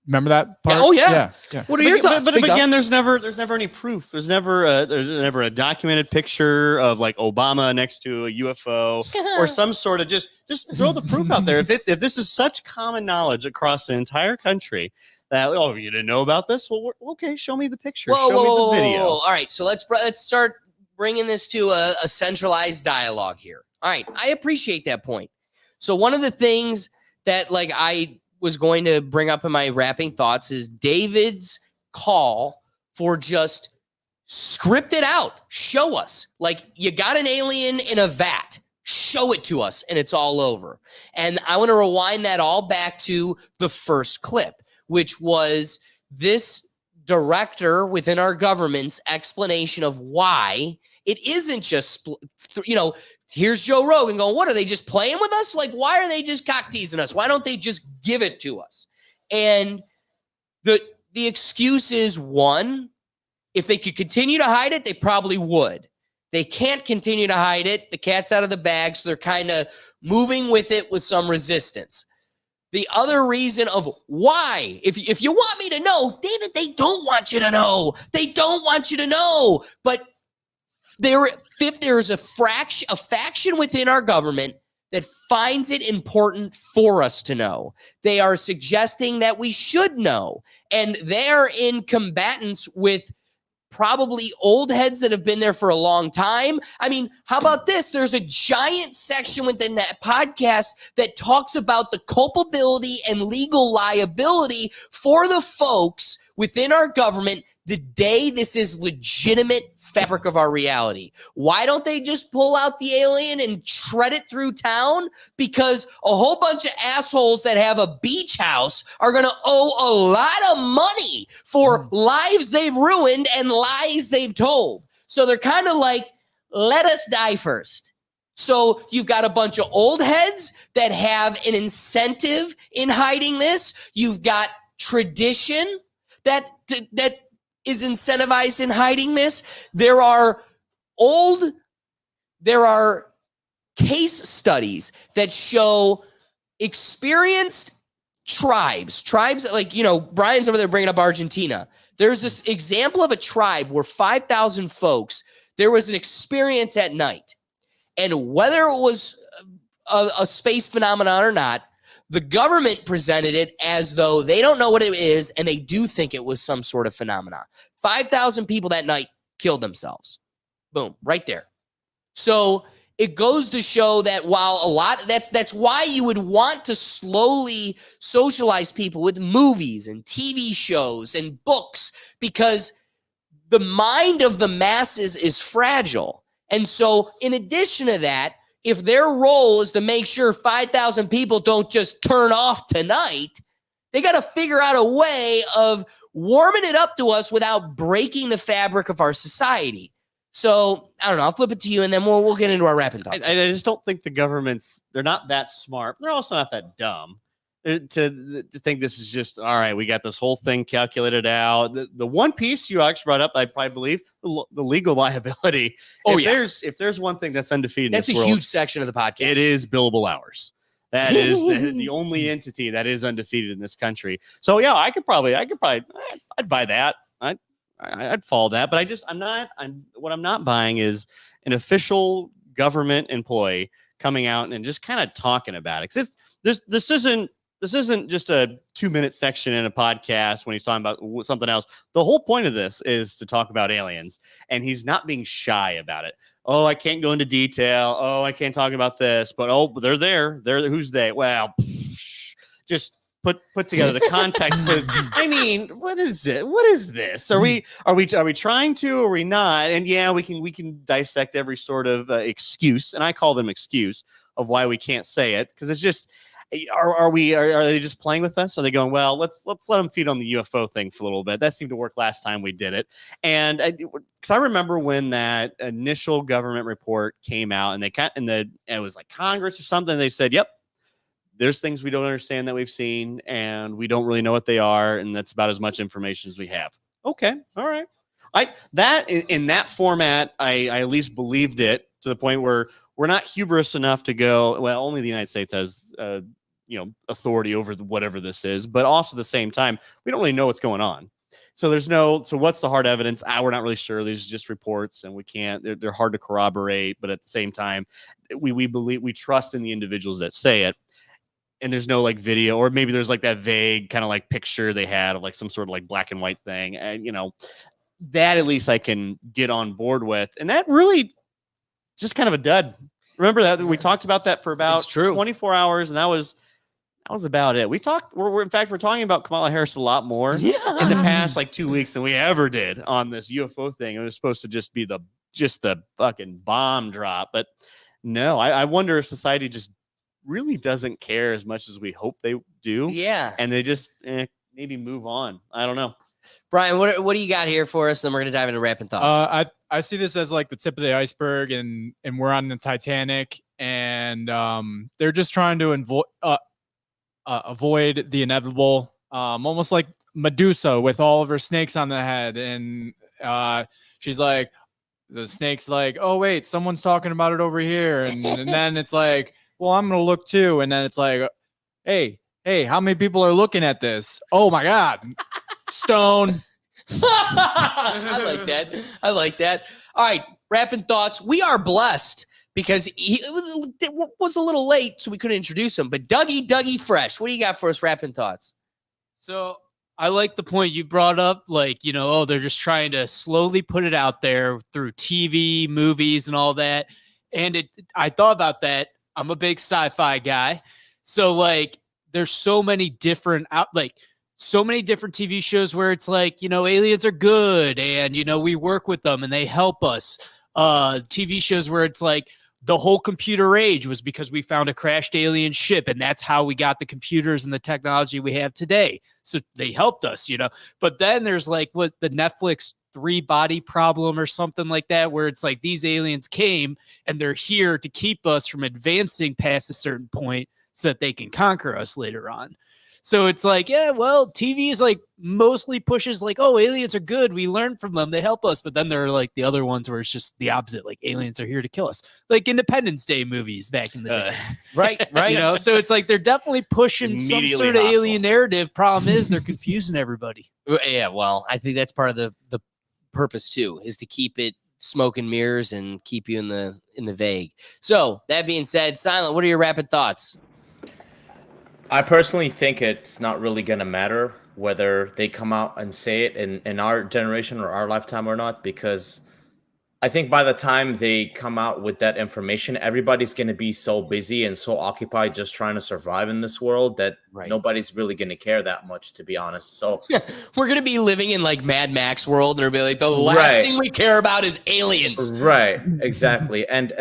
remember that part? Yeah, oh yeah. What are your thoughts? But again, there's never any proof. There's never a documented picture of like Obama next to a UFO or some sort of just throw the proof out there. If this is such common knowledge across the entire country that you didn't know about this, well, okay, show me the picture. Show me the video. All right, so let's start bringing this to a centralized dialogue here. All right, I appreciate that point. So one of the things that like I was going to bring up in my wrapping thoughts is David's call for just script it out. Show us. Like, you got an alien in a vat. Show it to us, and it's all over. And I want to rewind that all back to the first clip, which was this director within our government's explanation of why it isn't just, here's Joe Rogan going, what are they just playing with us? Like, why are they just cock teasing us? Why don't they just give it to us? And the excuse is, one, if they could continue to hide it, they probably would. They can't continue to hide it. The cat's out of the bag, so they're kind of moving with it with some resistance. The other reason of why, if you want me to know, David, they don't want you to know. They don't want you to know. But there is a faction within our government that finds it important for us to know. They are suggesting that we should know. And they're in combatants with probably old heads that have been there for a long time. I mean, how about this? There's a giant section within that podcast that talks about the culpability and legal liability for the folks within our government the day this is legitimate fabric of our reality. Why don't they just pull out the alien and shred it through town? Because a whole bunch of assholes that have a beach house are going to owe a lot of money for lives they've ruined and lies they've told. So they're kind of like, let us die first. So you've got a bunch of old heads that have an incentive in hiding this. You've got tradition that is incentivized in hiding this. There are case studies that show experienced tribes like, Brian's over there bringing up Argentina. There's this example of a tribe where 5,000 folks, there was an experience at night. And whether it was a space phenomenon or not, the government presented it as though they don't know what it is, and they do think it was some sort of phenomenon. 5,000 people that night killed themselves. Boom, right there. So it goes to show that while that's why you would want to slowly socialize people with movies and TV shows and books, because the mind of the masses is fragile. And so in addition to that, if their role is to make sure 5,000 people don't just turn off tonight, they got to figure out a way of warming it up to us without breaking the fabric of our society. So I don't know. I'll flip it to you, and then we'll get into our rapid thoughts. I just don't think the government's, they're not that smart. They're also not that dumb to think this is just, all right, we got this whole thing calculated out. The one piece you actually brought up, I probably believe, the legal liability. Oh, if there's one thing that's undefeated That's in a this world, huge section of the podcast. it is billable hours. That is the only entity that is undefeated in this country. So yeah, I'd buy that. I'd follow that, but what I'm not buying is an official government employee coming out and just kind of talking about it. 'Cause this isn't just a 2-minute section in a podcast when he's talking about something else. The whole point of this is to talk about aliens, and he's not being shy about it. Oh, I can't go into detail. Oh, I can't talk about this, but they're there. Who's they? Well, just put together the context, because I mean, what is it? What is this? Are we trying to? Or are we not? And yeah, we can dissect every sort of excuse, and I call them excuse of why we can't say it, because it's just. Are they just playing with us? Are they going, well, let's let them feed on the UFO thing for a little bit? That seemed to work last time we did it. And because I remember when that initial government report came out, and it was like Congress or something. They said, yep, there's things we don't understand that we've seen, and we don't really know what they are, and that's about as much information as we have. Okay, all right. In that format, I at least believed it, to the point where we're not hubris enough to go, well, only the United States has authority over whatever this is, but also at the same time, we don't really know what's going on. So what's the hard evidence? We're not really sure. These are just reports, and we can't, they're hard to corroborate, but at the same time, we trust in the individuals that say it. And there's no like video, or maybe there's like that vague kind of like picture they had of like some sort of like black and white thing. And that at least I can get on board with. And that really just kind of a dud. Remember that we talked about that for about 24 hours, and that was about it. We're talking about Kamala Harris a lot more in the past like 2 weeks than we ever did on this UFO thing. It was supposed to just be the fucking bomb drop, but no. I wonder if society just really doesn't care as much as we hope they do. Yeah, and they just maybe move on. I don't know. Brian, what do you got here for us? Then we're gonna dive into rapid thoughts. I see this as like the tip of the iceberg, and we're on the Titanic, and they're just trying to avoid the inevitable, almost like Medusa with all of her snakes on the head, and she's like, the snake's like, oh wait, someone's talking about it over here, and then it's like, well, I'm gonna look too, and then it's like, hey, how many people are looking at this? Oh my God. Stone. I like that. All right, rapid thoughts. We are blessed because it was a little late, so we couldn't introduce him. But Dougie Fresh, what do you got for us? Rapid thoughts. So I like the point you brought up, like, they're just trying to slowly put it out there through TV, movies, and all that. And I thought about that. I'm a big sci-fi guy, so like, there's so many different so many different TV shows where it's like, aliens are good, and, we work with them and they help us. TV shows where it's like the whole computer age was because we found a crashed alien ship, and that's how we got the computers and the technology we have today. So they helped us, But then there's like what the Netflix 3-body problem or something like that, where it's like these aliens came and they're here to keep us from advancing past a certain point so that they can conquer us later on. So it's like, yeah, well, TV is like mostly pushes like, oh, aliens are good. We learn from them. They help us. But then there are like the other ones where it's just the opposite. Like aliens are here to kill us. Like Independence Day movies back in the day. Right. So it's like they're definitely pushing some sort of alien narrative. Problem is they're confusing everybody. Yeah, well, I think that's part of the purpose too, is to keep it smoke and mirrors and keep you in the vague. So that being said, Silent, what are your rapid thoughts? I personally think it's not really going to matter whether they come out and say it in our generation or our lifetime or not, because I think by the time they come out with that information, everybody's going to be so busy and so occupied just trying to survive in this world that nobody's really going to care that much, to be honest. So we're going to be living in like Mad Max world, and it'll be like the last thing we care about is aliens. Right, exactly. And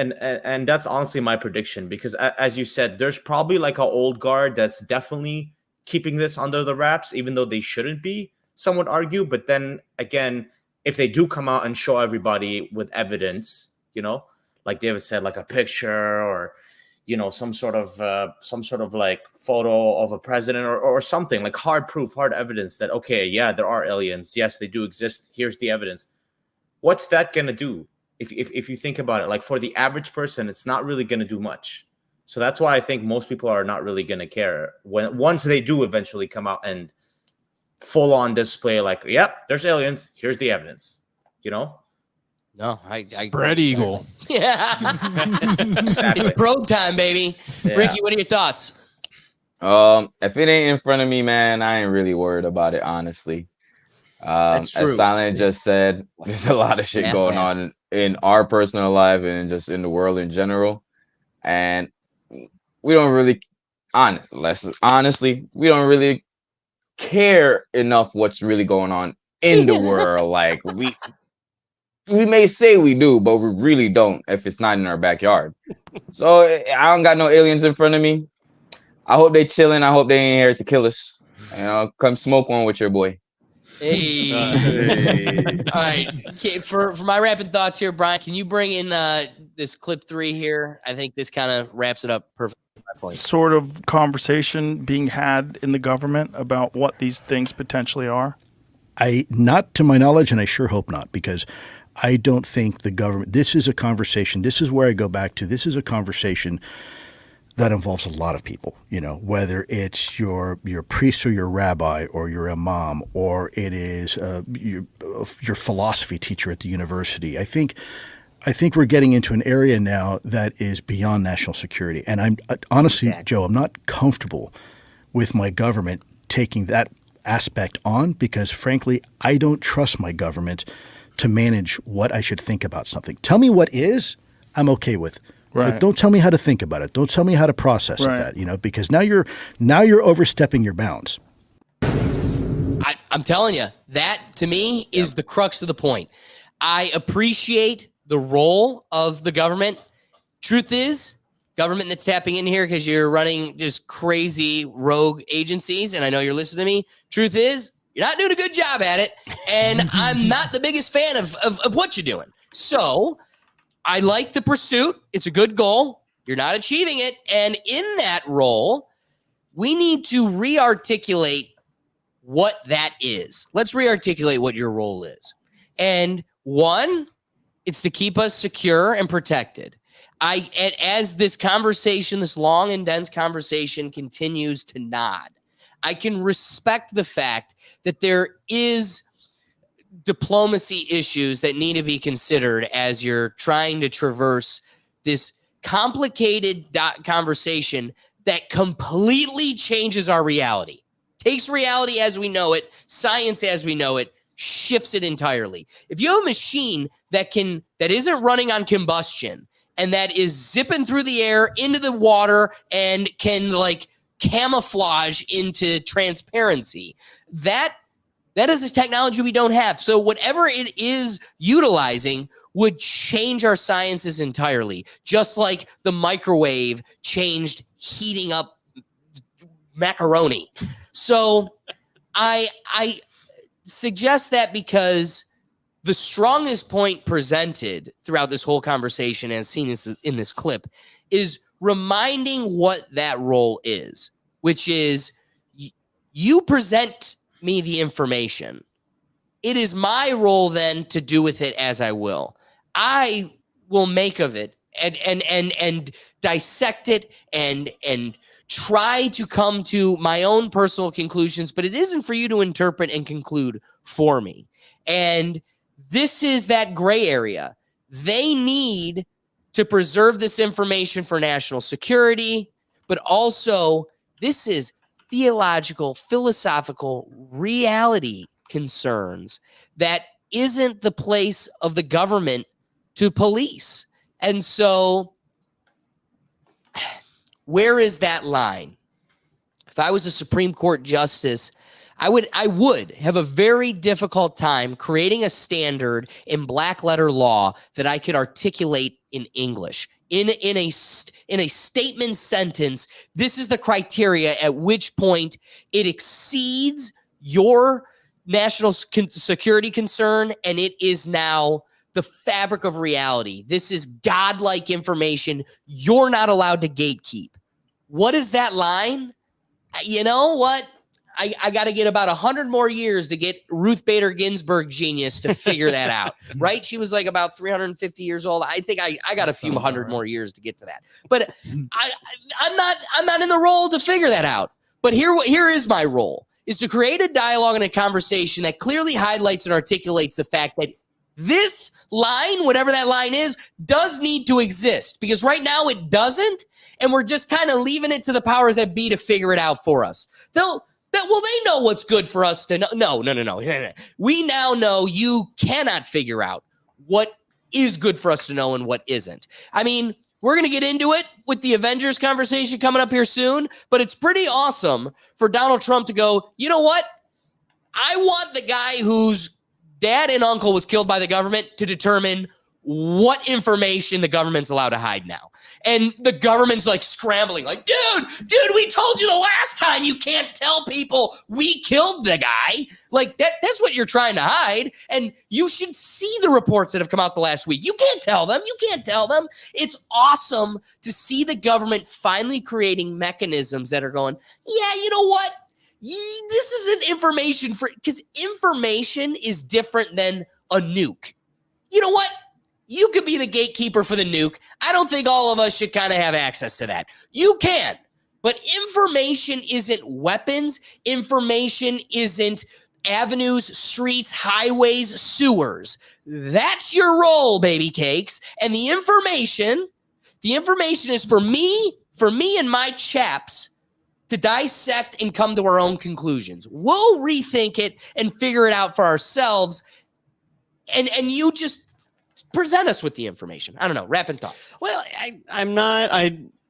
that's honestly my prediction, because as you said, there's probably like an old guard that's definitely keeping this under the wraps, even though they shouldn't be, some would argue. But then again, if they do come out and show everybody with evidence, like David said, like a picture or some sort of like photo of a president or something, like hard proof, hard evidence that, okay, yeah, there are aliens, yes, they do exist, here's the evidence. What's that gonna do? If you think about it, like for the average person, it's not really gonna do much. So that's why I think most people are not really gonna care once they do eventually come out and full on display, like, yep, there's aliens, here's the evidence. No, I Spread eagle. Yeah. It's probe time, baby. Yeah. Ricky, what are your thoughts? If it ain't in front of me, man, I ain't really worried about it, honestly. That's true. As Silent just said, there's a lot of shit going on in our personal life and just in the world in general. And we don't really, honestly, we don't really care enough what's really going on in the world. Like we may say we do, but we really don't if it's not in our backyard. So I don't got no aliens in front of me. I hope they chilling. I hope they ain't here to kill us. Come smoke one with your boy. Hey. All right. Okay, for my rapid thoughts here, Brian, can you bring in this clip 3 here? I think this kind of wraps it up perfectly. My point. Sort of conversation being had in the government about what these things potentially are? Not to my knowledge, and I sure hope not, because I don't think the government, this is a conversation, this is where I go back to, this is a conversation that involves a lot of people, whether it's your priest or your rabbi or your imam, or it is your philosophy teacher at the university. I think we're getting into an area now that is beyond national security. And I'm honestly, Joe, I'm not comfortable with my government taking that aspect on because, frankly, I don't trust my government to manage what I should think about something. Tell me what is, I'm okay with. Right. But don't tell me how to think about it. Don't tell me how to process that, because now you're overstepping your bounds. I'm telling you, that to me is the crux of the point. I appreciate the role of the government. Truth is, government that's tapping in here because you're running just crazy rogue agencies, and I know you're listening to me. Truth is, you're not doing a good job at it, and I'm not the biggest fan of what you're doing. So I like the pursuit. It's a good goal. You're not achieving it. And in that role, we need to re-articulate what that is. Let's re-articulate what your role is. And one, it's to keep us secure and protected. As this conversation, this long and dense conversation continues to nod, I can respect the fact that there is diplomacy issues that need to be considered as you're trying to traverse this complicated conversation that completely changes our reality, takes reality as we know it, science as we know it, shifts it entirely. If you have a machine that isn't running on combustion and that is zipping through the air into the water and can like camouflage into transparency, that is a technology we don't have. So whatever it is utilizing would change our sciences entirely, just like the microwave changed heating up macaroni. So I suggest that because the strongest point presented throughout this whole conversation, as seen in this clip, is reminding what that role is, which is you present me the information. It is my role then to do with it as I will. I will make of it and dissect it and try to come to my own personal conclusions, but it isn't for you to interpret and conclude for me. And this is that gray area. They need to preserve this information for national security, but also this is theological, philosophical reality concerns that isn't the place of the government to police. And so where is that line? If I was a Supreme Court justice, I would have a very difficult time creating a standard in black letter law that I could articulate in English. In a statement sentence, this is the criteria at which point it exceeds your national security concern, and it is now the fabric of reality. This is godlike information. You're not allowed to gatekeep. What is that line? You know what? I got to get about 100 more years to get Ruth Bader Ginsburg genius to figure that out, right? She was like about 350 years old. I think I got a few hundred more years to get to that. But I'm not in the role to figure that out. But here is my role, is to create a dialogue and a conversation that clearly highlights and articulates the fact that this line, whatever that line is, does need to exist, because right now it doesn't, and we're just kind of leaving it to the powers that be to figure it out for us. They know what's good for us to know. No. We now know you cannot figure out what is good for us to know and what isn't. I mean, we're going to get into it with the Avengers conversation coming up here soon, but it's pretty awesome for Donald Trump to go, you know what? I want the guy whose dad and uncle was killed by the government to determine what information the government's allowed to hide now. And the government's like scrambling, like, dude, we told you the last time you can't tell people we killed the guy. Like that's what you're trying to hide. And you should see the reports that have come out the last week. You can't tell them. It's awesome to see the government finally creating mechanisms that are going, yeah, you know what? This isn't information because information is different than a nuke. You know what? You could be the gatekeeper for the nuke. I don't think all of us should kind of have access to that. You can, but information isn't weapons. Information isn't avenues, streets, highways, sewers. That's your role, baby cakes. And the information is for me and my chaps to dissect and come to our own conclusions. We'll rethink it and figure it out for ourselves. And you just present us with the information. I don't know. Rapid thoughts. Well,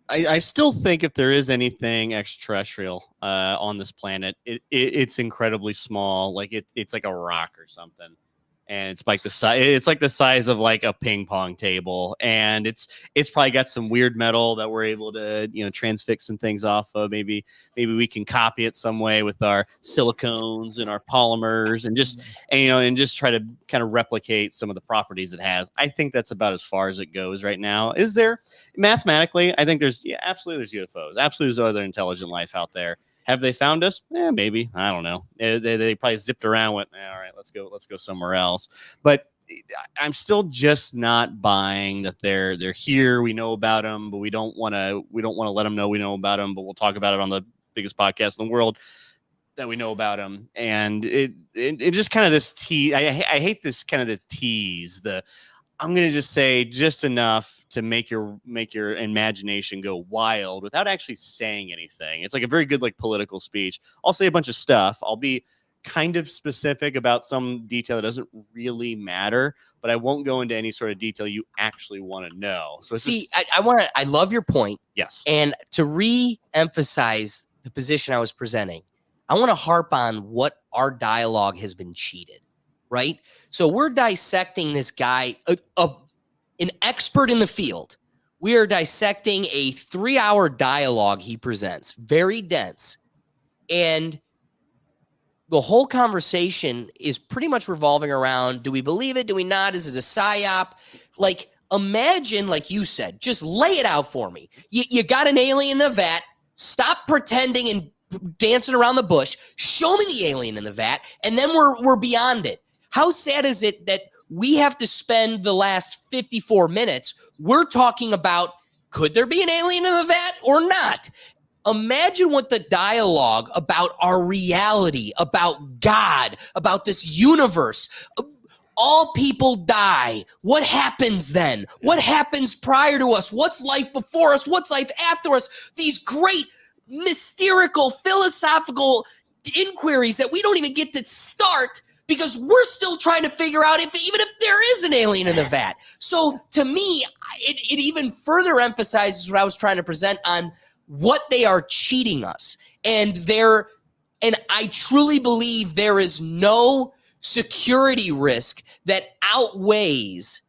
I still think if there is anything extraterrestrial on this planet, it's incredibly small. Like it's like a rock or something. And it's like the size of like a ping pong table, and it's probably got some weird metal that we're able to transfix some things off of. Maybe we can copy it some way with our silicones and our polymers, and just try to kind of replicate some of the properties it has. I think that's about as far as it goes right now. Is there mathematically? I think there's absolutely there's UFOs. Absolutely, there's other intelligent life out there. Have they found us? Maybe. I don't know. They probably zipped around, went, all right, let's go somewhere else. But I'm still just not buying that they're here. We know about them, but we don't want to let them know we know about them. But we'll talk about it on the biggest podcast in the world that we know about them. And it just kind of this tease. I hate this kind of the tease. I'm going to just say just enough to make your imagination go wild without actually saying anything. It's like a very good like political speech. I'll say a bunch of stuff. I'll be kind of specific about some detail that doesn't really matter, but I won't go into any sort of detail you actually want to know. So I love your point. Yes. And to re-emphasize the position I was presenting, I want to harp on what our dialogue has been cheated. Right? So we're dissecting this guy, an expert in the field. We are dissecting a 3-hour dialogue he presents, very dense. And the whole conversation is pretty much revolving around, do we believe it? Do we not? Is it a psyop? Like, imagine, like you said, just lay it out for me. You got an alien in a vat. Stop pretending and dancing around the bush. Show me the alien in the vat, and then we're beyond it. How sad is it that we have to spend the last 54 minutes, we're talking about, could there be an alien in the vat or not? Imagine what the dialogue about our reality, about God, about this universe, all people die. What happens then? What happens prior to us? What's life before us? What's life after us? These great mystical, philosophical inquiries that we don't even get to start because we're still trying to figure out even if there is an alien in the vat. So to me, it even further emphasizes what I was trying to present on what they are cheating us. And I truly believe there is no security risk that outweighs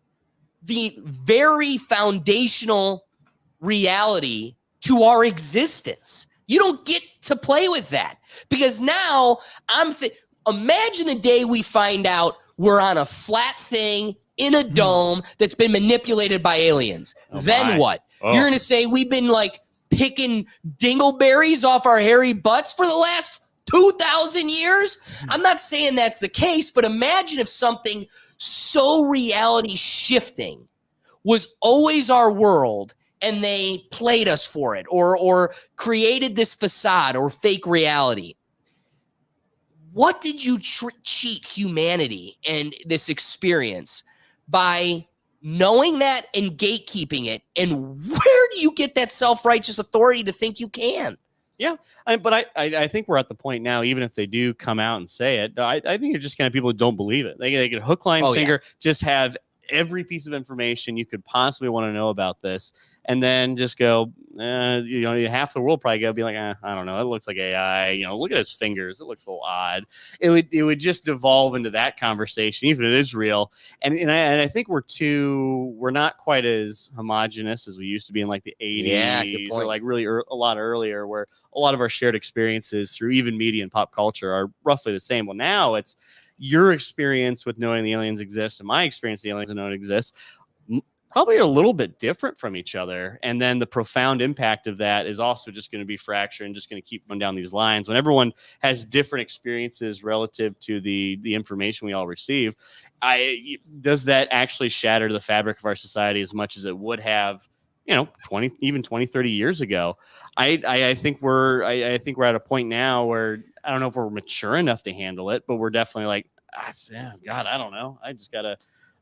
the very foundational reality to our existence. You don't get to play with that because now Imagine the day we find out we're on a flat thing in a dome that's been manipulated by aliens. Oh, Then my. what? Oh. You're going to say we've been like picking dingleberries off our hairy butts for the last 2,000 years? I'm not saying that's the case, but imagine if something so reality shifting was always our world and they played us for it or created this facade or fake reality. What did you cheat humanity and this experience by knowing that and gatekeeping it? And where do you get that self-righteous authority to think you can? But I think we're at the point now, even if they do come out and say it, I think you're just kind of people who don't believe it. They get hook, line, sinker, just have every piece of information you could possibly want to know about this, and then just go, half the world probably go be like, I don't know, it looks like AI. Look at his fingers, it looks a little odd. It would just devolve into that conversation, even if it is real. And I think we're not quite as homogenous as we used to be in like the 80s or like really a lot earlier, where a lot of our shared experiences through even media and pop culture are roughly the same. Well, now it's your experience with knowing the aliens exist and my experience the aliens don't exist probably a little bit different from each other. And then the profound impact of that is also just going to be fractured and just going to keep going down these lines. When everyone has different experiences relative to the information we all receive, does that actually shatter the fabric of our society as much as it would have 20, 30 years ago? I think we're at a point now where I don't know if we're mature enough to handle it, but we're definitely like, God, I don't know. I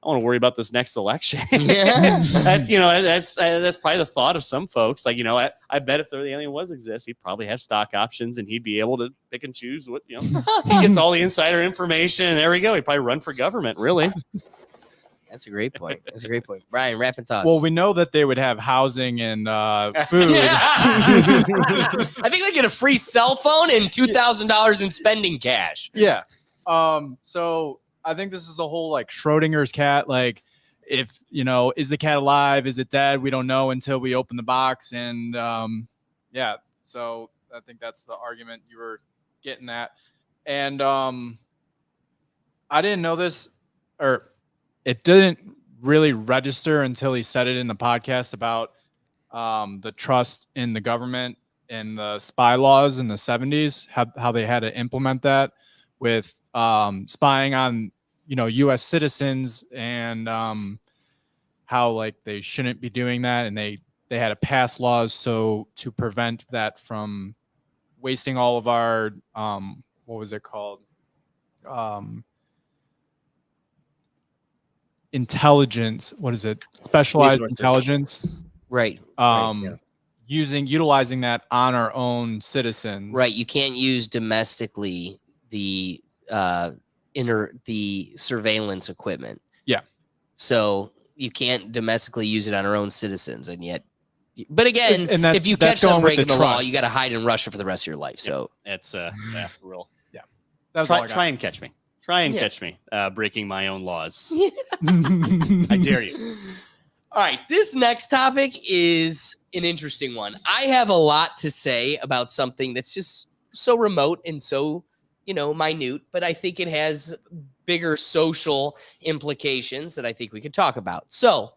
want to worry about this next election. That's probably the thought of some folks. Like, I bet if the alien exists, he'd probably have stock options and he'd be able to pick and choose what, he gets all the insider information and there we go. He'd probably run for government, really. That's a great point. Brian, rapid thoughts. Well, we know that they would have housing and food. I think they get a free cell phone and $2,000 in spending cash. Yeah. So I think this is the whole like Schrodinger's cat. Like, if is the cat alive? Is it dead? We don't know until we open the box. And so I think that's the argument you were getting at. And I didn't know this, or it didn't really register until he said it in the podcast about the trust in the government and the spy laws in the 70s, how they had to implement that with spying on U.S. citizens and how like they shouldn't be doing that, and they had to pass laws so to prevent that from wasting all of our what was it called, intelligence. What is it? Specialized Resources. Intelligence. Right. Utilizing that on our own citizens. Right. You can't use domestically the surveillance equipment. Yeah. So you can't domestically use it on our own citizens, and yet. But again, And that's- if you that's catch them going with breaking the the law, trust. you got to hide in Russia for the rest of your life. So It's real. That's all I got. Try and catch me. Catch me breaking my own laws. I dare you. All right, this next topic is an interesting one. I have a lot to say about something that's just so remote and so, minute, but I think it has bigger social implications that I think we could talk about. So,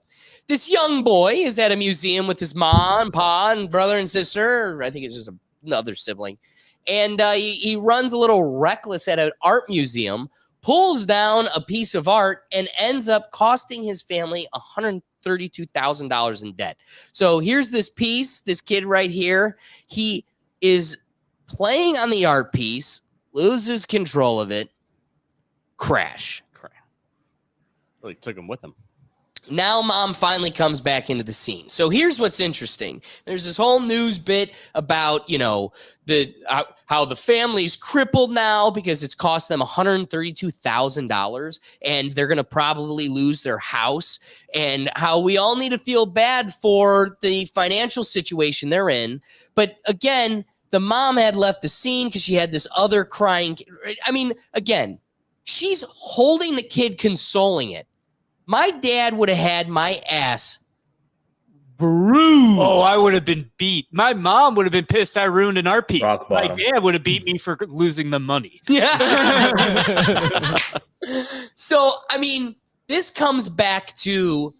this young boy is at a museum with his mom and pa and brother and sister. I think it's just another sibling. And he runs a little reckless at an art museum, pulls down a piece of art, and ends up costing his family $132,000 in debt. So here's this piece, this kid right here. He is playing on the art piece, loses control of it, crash. Really took him with him. Now mom finally comes back into the scene. So here's what's interesting. There's this whole news bit about, how the family's crippled now because it's cost them $132,000 and they're going to probably lose their house, and how we all need to feel bad for the financial situation they're in. But again, the mom had left the scene because she had this other crying. I mean, again, she's holding the kid, consoling it. My dad would have had my ass bruised. Oh, I would have been beat. My mom would have been pissed I ruined an art piece. Rock My bottom. dad would have beat me for losing the money. Yeah. So, I mean, this comes back to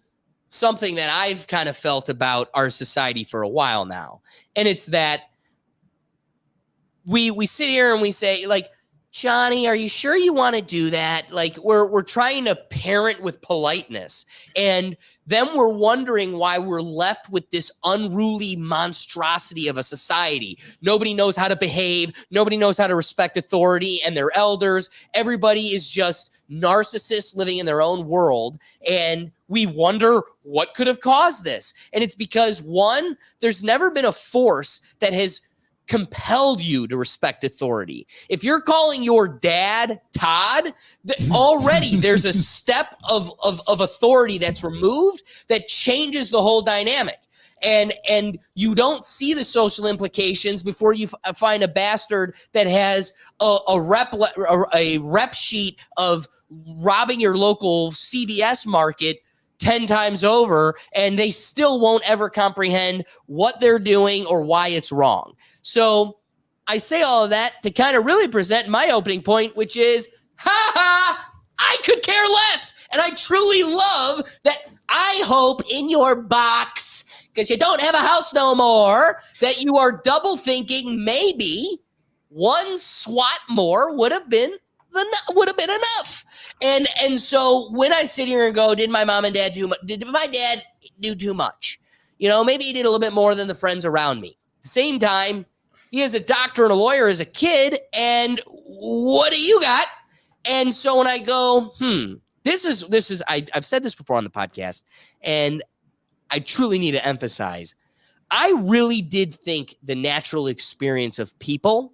something that I've kind of felt about our society for a while now. And it's that we sit here and we say, like, Johnny, are you sure you want to do that? Like, we're trying to parent with politeness. And then we're wondering why we're left with this unruly monstrosity of a society. Nobody knows how to behave. Nobody knows how to respect authority and their elders. Everybody is just narcissists living in their own world. And we wonder what could have caused this. And it's because, one, there's never been a force that has compelled you to respect authority. If you're calling your dad Todd, already there's a step of authority that's removed that changes the whole dynamic. And you don't see the social implications before you find a bastard that has a rep sheet of robbing your local CVS market 10 times over, and they still won't ever comprehend what they're doing or why it's wrong. So I say all of that to kind of really present my opening point, which is, I could care less. And I truly love that. I hope in your box, because you don't have a house no more, that you are double thinking maybe one SWAT more would have been enough. And so when I sit here and go, did my mom and dad did my dad do too much? You know, maybe he did a little bit more than the friends around me. At the same time, he is a doctor and a lawyer as a kid, and what do you got? And so when I go, this is I've said this before on the podcast, and I truly need to emphasize, I really did think the natural experience of people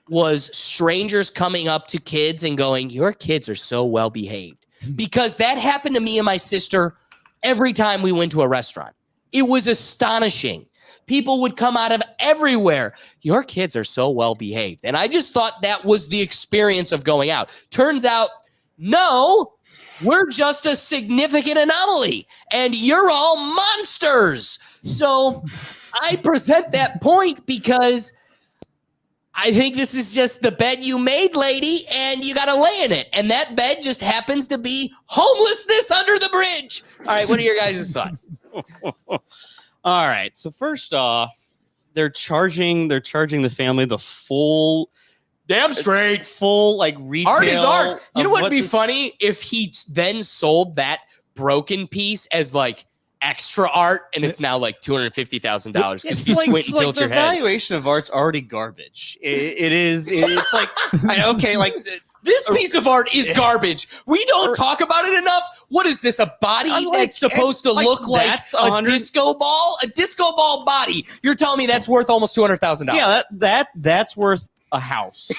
was strangers coming up to kids and going, your kids are so well behaved. Because that happened to me and my sister every time we went to a restaurant. It was astonishing. People would come out of everywhere. Your kids are so well behaved. And I just thought that was the experience of going out. Turns out, no, we're just a significant anomaly. And you're all monsters. So I present that point because I think this is just the bed you made, lady, and you got to lay in it. And that bed just happens to be homelessness under the bridge. All right, what are your guys' thoughts? All right. So first off, they're charging the family the full, Damn straight. full like retail. Art is art. You know of what would what be this- funny if he then sold that broken piece as like extra art, and it's now like $250,000 because if It's you like, squint and tilt the your head. valuation of art's already garbage. It's like okay, like This piece of art is garbage. We don't talk about it enough. What is this? A body I'm like, that's supposed to like, look like that's a 100 disco ball? A disco ball body. You're telling me that's worth almost $200,000? yeah, that's worth a house,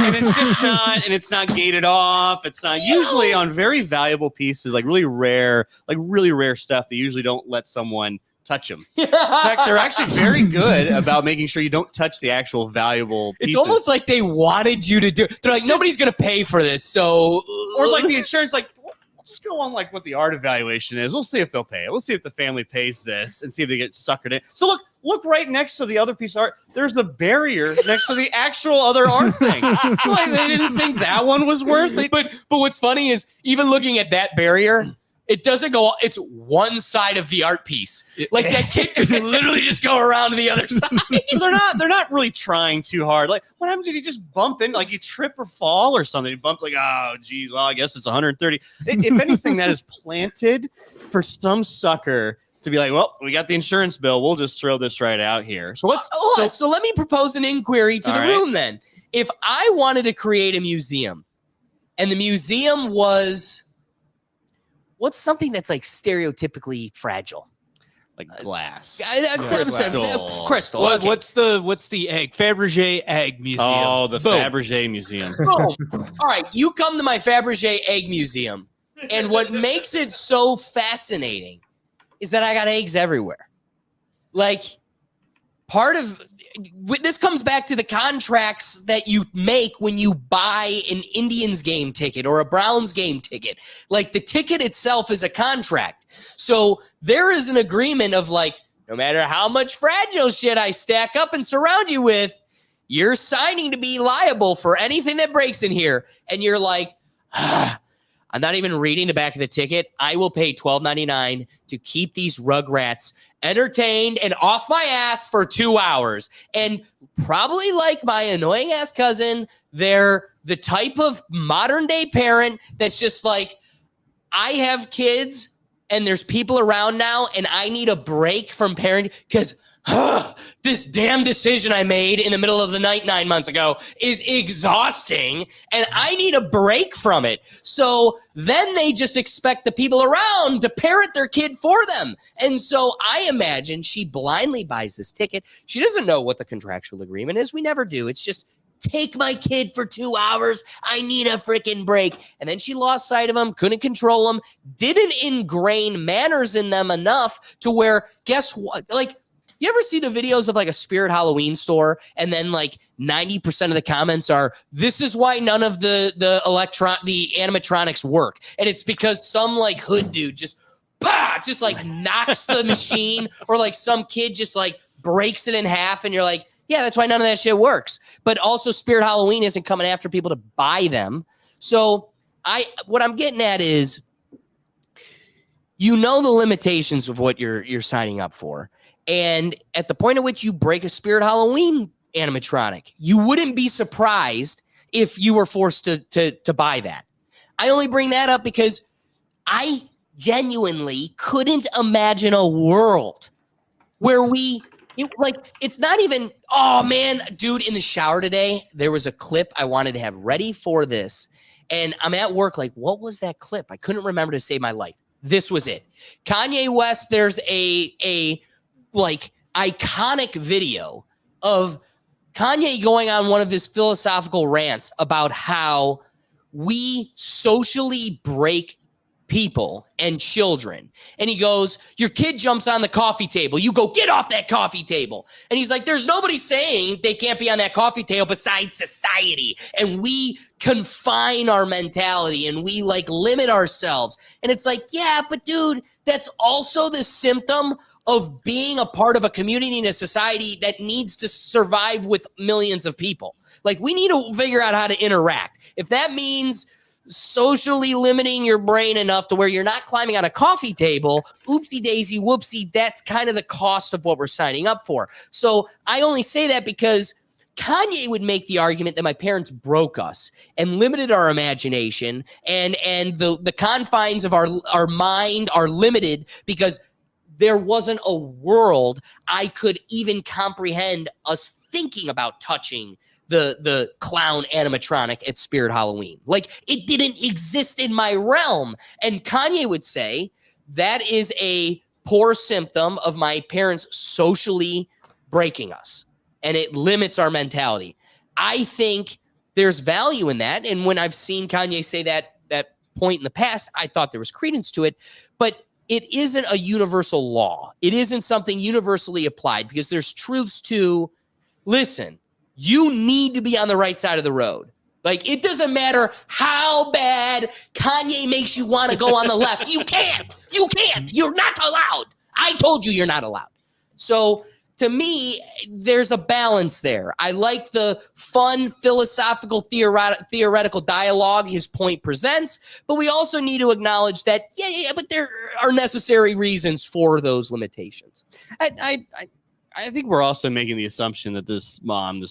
and it's just not, and it's not gated off. It's not usually on very valuable pieces, like really rare stuff. They usually don't let someone touch them. In fact, they're actually very good about making sure you don't touch the actual valuable pieces. It's almost like they wanted you to do. They're like, nobody's gonna pay for this, so or like the insurance, like let's go on like what the art evaluation is. We'll see if they'll pay it. We'll see if the family pays this and see if they get suckered in. So look right next to the other piece of art. There's a barrier next to the actual other art thing. Like they didn't think that one was worth it. But what's funny is even looking at that barrier, it doesn't go. It's one side of the art piece. Like that kid could literally just go around to the other side. They're not really trying too hard. Like what happens if you just bump in, like you trip or fall or something? You bump like, oh geez, well I guess it's 130. If anything, that is planted for some sucker to be like, well, we got the insurance bill. We'll just throw this right out here. So So let me propose an inquiry to the room then. If I wanted to create a museum, and the museum was, what's something that's like stereotypically fragile? like glass. Crystal. What, Okay. What's the egg? Fabergé egg museum. Oh, the Boom. Fabergé Museum. Boom. All right, you come to my Fabergé egg museum, and what makes it so fascinating is that I got eggs everywhere. Like, part of this comes back to the contracts that you make when you buy an Indians game ticket or a Browns game ticket. Like the ticket itself is a contract. So there is an agreement of like, no matter how much fragile shit I stack up and surround you with, you're signing to be liable for anything that breaks in here. And you're like, I'm not even reading the back of the ticket. I will pay $12.99 to keep these rugrats entertained and off my ass for 2 hours. And probably like my annoying ass cousin, they're the type of modern day parent that's just like, I have kids and there's people around now and I need a break from parenting because this damn decision I made in the middle of the night 9 months ago is exhausting and I need a break from it. So then they just expect the people around to parent their kid for them. And so I imagine she blindly buys this ticket. She doesn't know what the contractual agreement is. We never do. It's just take my kid for 2 hours. I need a freaking break. And then she lost sight of him, couldn't control him, didn't ingrain manners in them enough to where, guess what? Like, you ever see the videos of like a Spirit Halloween store and then like 90% of the comments are, this is why none of the animatronics work. And it's because some like hood dude just like knocks the machine or like some kid just like breaks it in half. And you're like, yeah, that's why none of that shit works. But also Spirit Halloween isn't coming after people to buy them. So what I'm getting at is, you know, the limitations of what you're signing up for. And at the point at which you break a Spirit Halloween animatronic, you wouldn't be surprised if you were forced to buy that. I only bring that up because I genuinely couldn't imagine a world where it's not even, oh man, dude, in the shower today, there was a clip I wanted to have ready for this. And I'm at work like, what was that clip? I couldn't remember to save my life. This was it. Kanye West, there's a like iconic video of Kanye going on one of his philosophical rants about how we socially break people and children. And he goes, your kid jumps on the coffee table. You go, get off that coffee table. And he's like, there's nobody saying they can't be on that coffee table besides society. And we confine our mentality and we like limit ourselves. And it's like, yeah, but dude, that's also the symptom of being a part of a community and a society that needs to survive with millions of people. Like, we need to figure out how to interact. If that means socially limiting your brain enough to where you're not climbing on a coffee table, oopsie daisy whoopsie, that's kind of the cost of what we're signing up for. So I only say that because Kanye would make the argument that my parents broke us and limited our imagination, and the confines of our mind are limited because there wasn't a world I could even comprehend us thinking about touching the clown animatronic at Spirit Halloween. Like, it didn't exist in my realm. And Kanye would say that is a poor symptom of my parents socially breaking us, and it limits our mentality. I think there's value in that. And when I've seen Kanye say that point in the past, I thought there was credence to it. But it isn't a universal law. It isn't something universally applied because there's truths to, listen, you need to be on the right side of the road. Like, it doesn't matter how bad Kanye makes you want to go on the left. You can't. You're not allowed. I told you you're not allowed. So to me, there's a balance there. I like the fun, philosophical, theoretical dialogue his point presents, but we also need to acknowledge that, but there are necessary reasons for those limitations. I think we're also making the assumption that this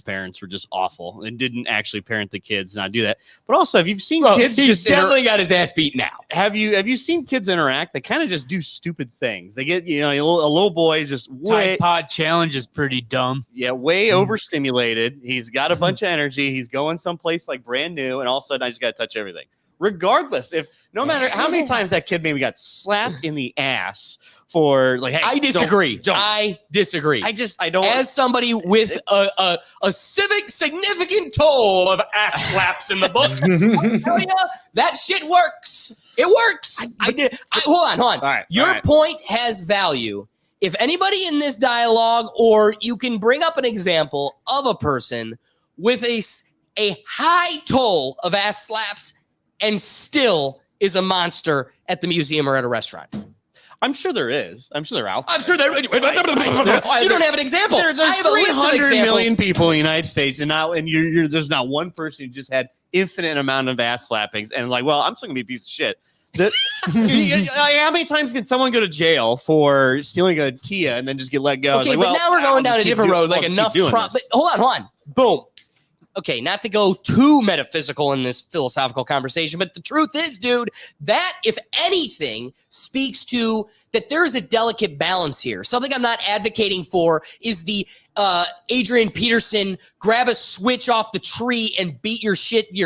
parents were just awful and didn't actually parent the kids, not do that. But also, if you've seen kids just definitely got his ass beat now. Have you seen kids interact? They kind of just do stupid things. They get, a little boy just Tide Pod challenge is pretty dumb. Yeah, way overstimulated. He's got a bunch of energy. He's going someplace like brand new, and all of a sudden I just got to touch everything. Regardless, no matter how many times that kid maybe got slapped in the ass for like, hey, I disagree. Don't. I disagree. I don't. As somebody with a significant toll of ass slaps in the book, I'll tell you, that shit works. It works. Hold on. All right, Your point has value if anybody in this dialogue, or you can bring up an example of a person with a high toll of ass slaps and still is a monster at the museum or at a restaurant. I'm sure there is. I'm sure they're out there. I'm sure there. You don't have an example. There's I have a list of 300 million examples. people in the United States, and there's not one person who just had infinite amount of ass slappings, and like, well, I'm still gonna be a piece of shit. How many times can someone go to jail for stealing a Kia and then just get let go? Okay, but now we're going down a different road. Like enough trauma. But hold on. Boom. Okay, not to go too metaphysical in this philosophical conversation, but the truth is, dude, that if anything speaks to that there is a delicate balance here. Something I'm not advocating for is the Adrian Peterson grab a switch off the tree and beat your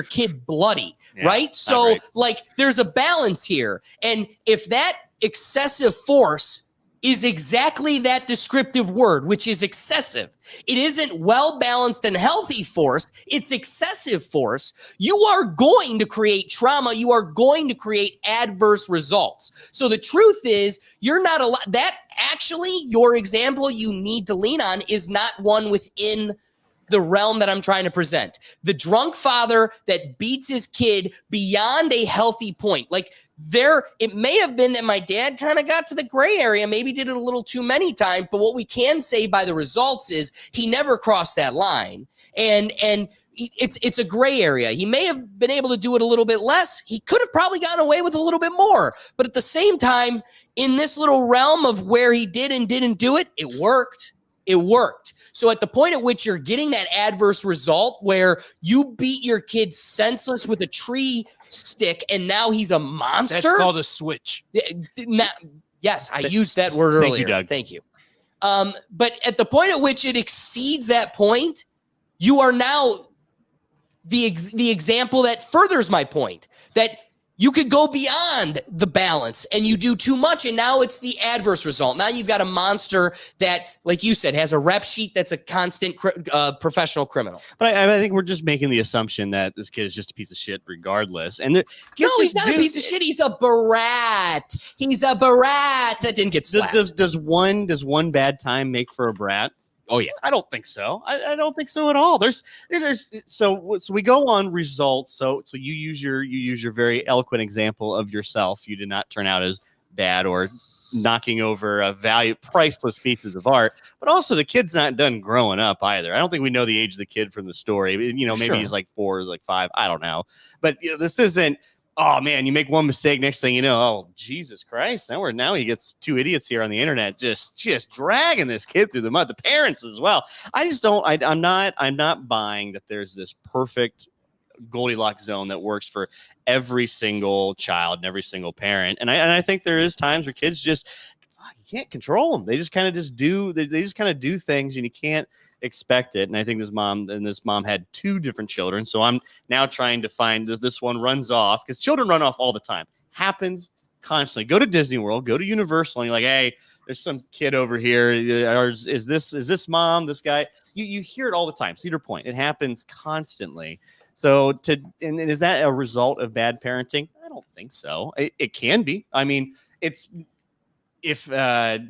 kid bloody, right? So like there's a balance here. And if that excessive force is exactly that descriptive word, which is excessive. It isn't well-balanced and healthy force. It's excessive force. You are going to create trauma. You are going to create adverse results. So the truth is, you're not allowed. That actually, your example you need to lean on is not one within the realm that I'm trying to present. The drunk father that beats his kid beyond a healthy point. Like, it may have been that my dad kind of got to the gray area, maybe did it a little too many times, but what we can say by the results is he never crossed that line. And it's a gray area. He may have been able to do it a little bit less. He could have probably gotten away with a little bit more. But at the same time, in this little realm of where he did and didn't do it, it worked. It worked. So at the point at which you're getting that adverse result where you beat your kid senseless with a tree stick and now he's a monster. That's called a switch. Yes, I used that word earlier. Thank you, Doug. Thank you. But at the point at which it exceeds that point, you are now the example that furthers my point, that you could go beyond the balance and you do too much, and now it's the adverse result. Now you've got a monster that, like you said, has a rep sheet that's a constant professional criminal. But I think we're just making the assumption that this kid is just a piece of shit regardless. And no, he's not a piece of shit. He's a brat. He's a brat that didn't get slapped. Does one bad time make for a brat? Oh yeah, I don't think so. I don't think so at all. So we go on results. So you use your very eloquent example of yourself. You did not turn out as bad or knocking over priceless pieces of art. But also the kid's not done growing up either. I don't think we know the age of the kid from the story. Maybe he's like 4 or like 5. I don't know. But this isn't. Oh man, you make one mistake, next thing you know, oh Jesus Christ! Now he gets 2 idiots here on the internet just dragging this kid through the mud. The parents as well. I just don't. I'm not buying that there's this perfect Goldilocks zone that works for every single child and every single parent. And I think there is times where kids just you can't control them. They just kind of do. They just kind of do things, and you can't expect it. And I think this mom had 2 different children, so I'm now trying to find this one runs off, because children run off all the time. Happens constantly. Go to Disney World, go to Universal, and you're like, hey, there's some kid over here, or is this mom, this guy? You hear it all the time. Cedar Point, it happens constantly. So and is that a result of bad parenting? I don't think so. It can be. I mean, it's not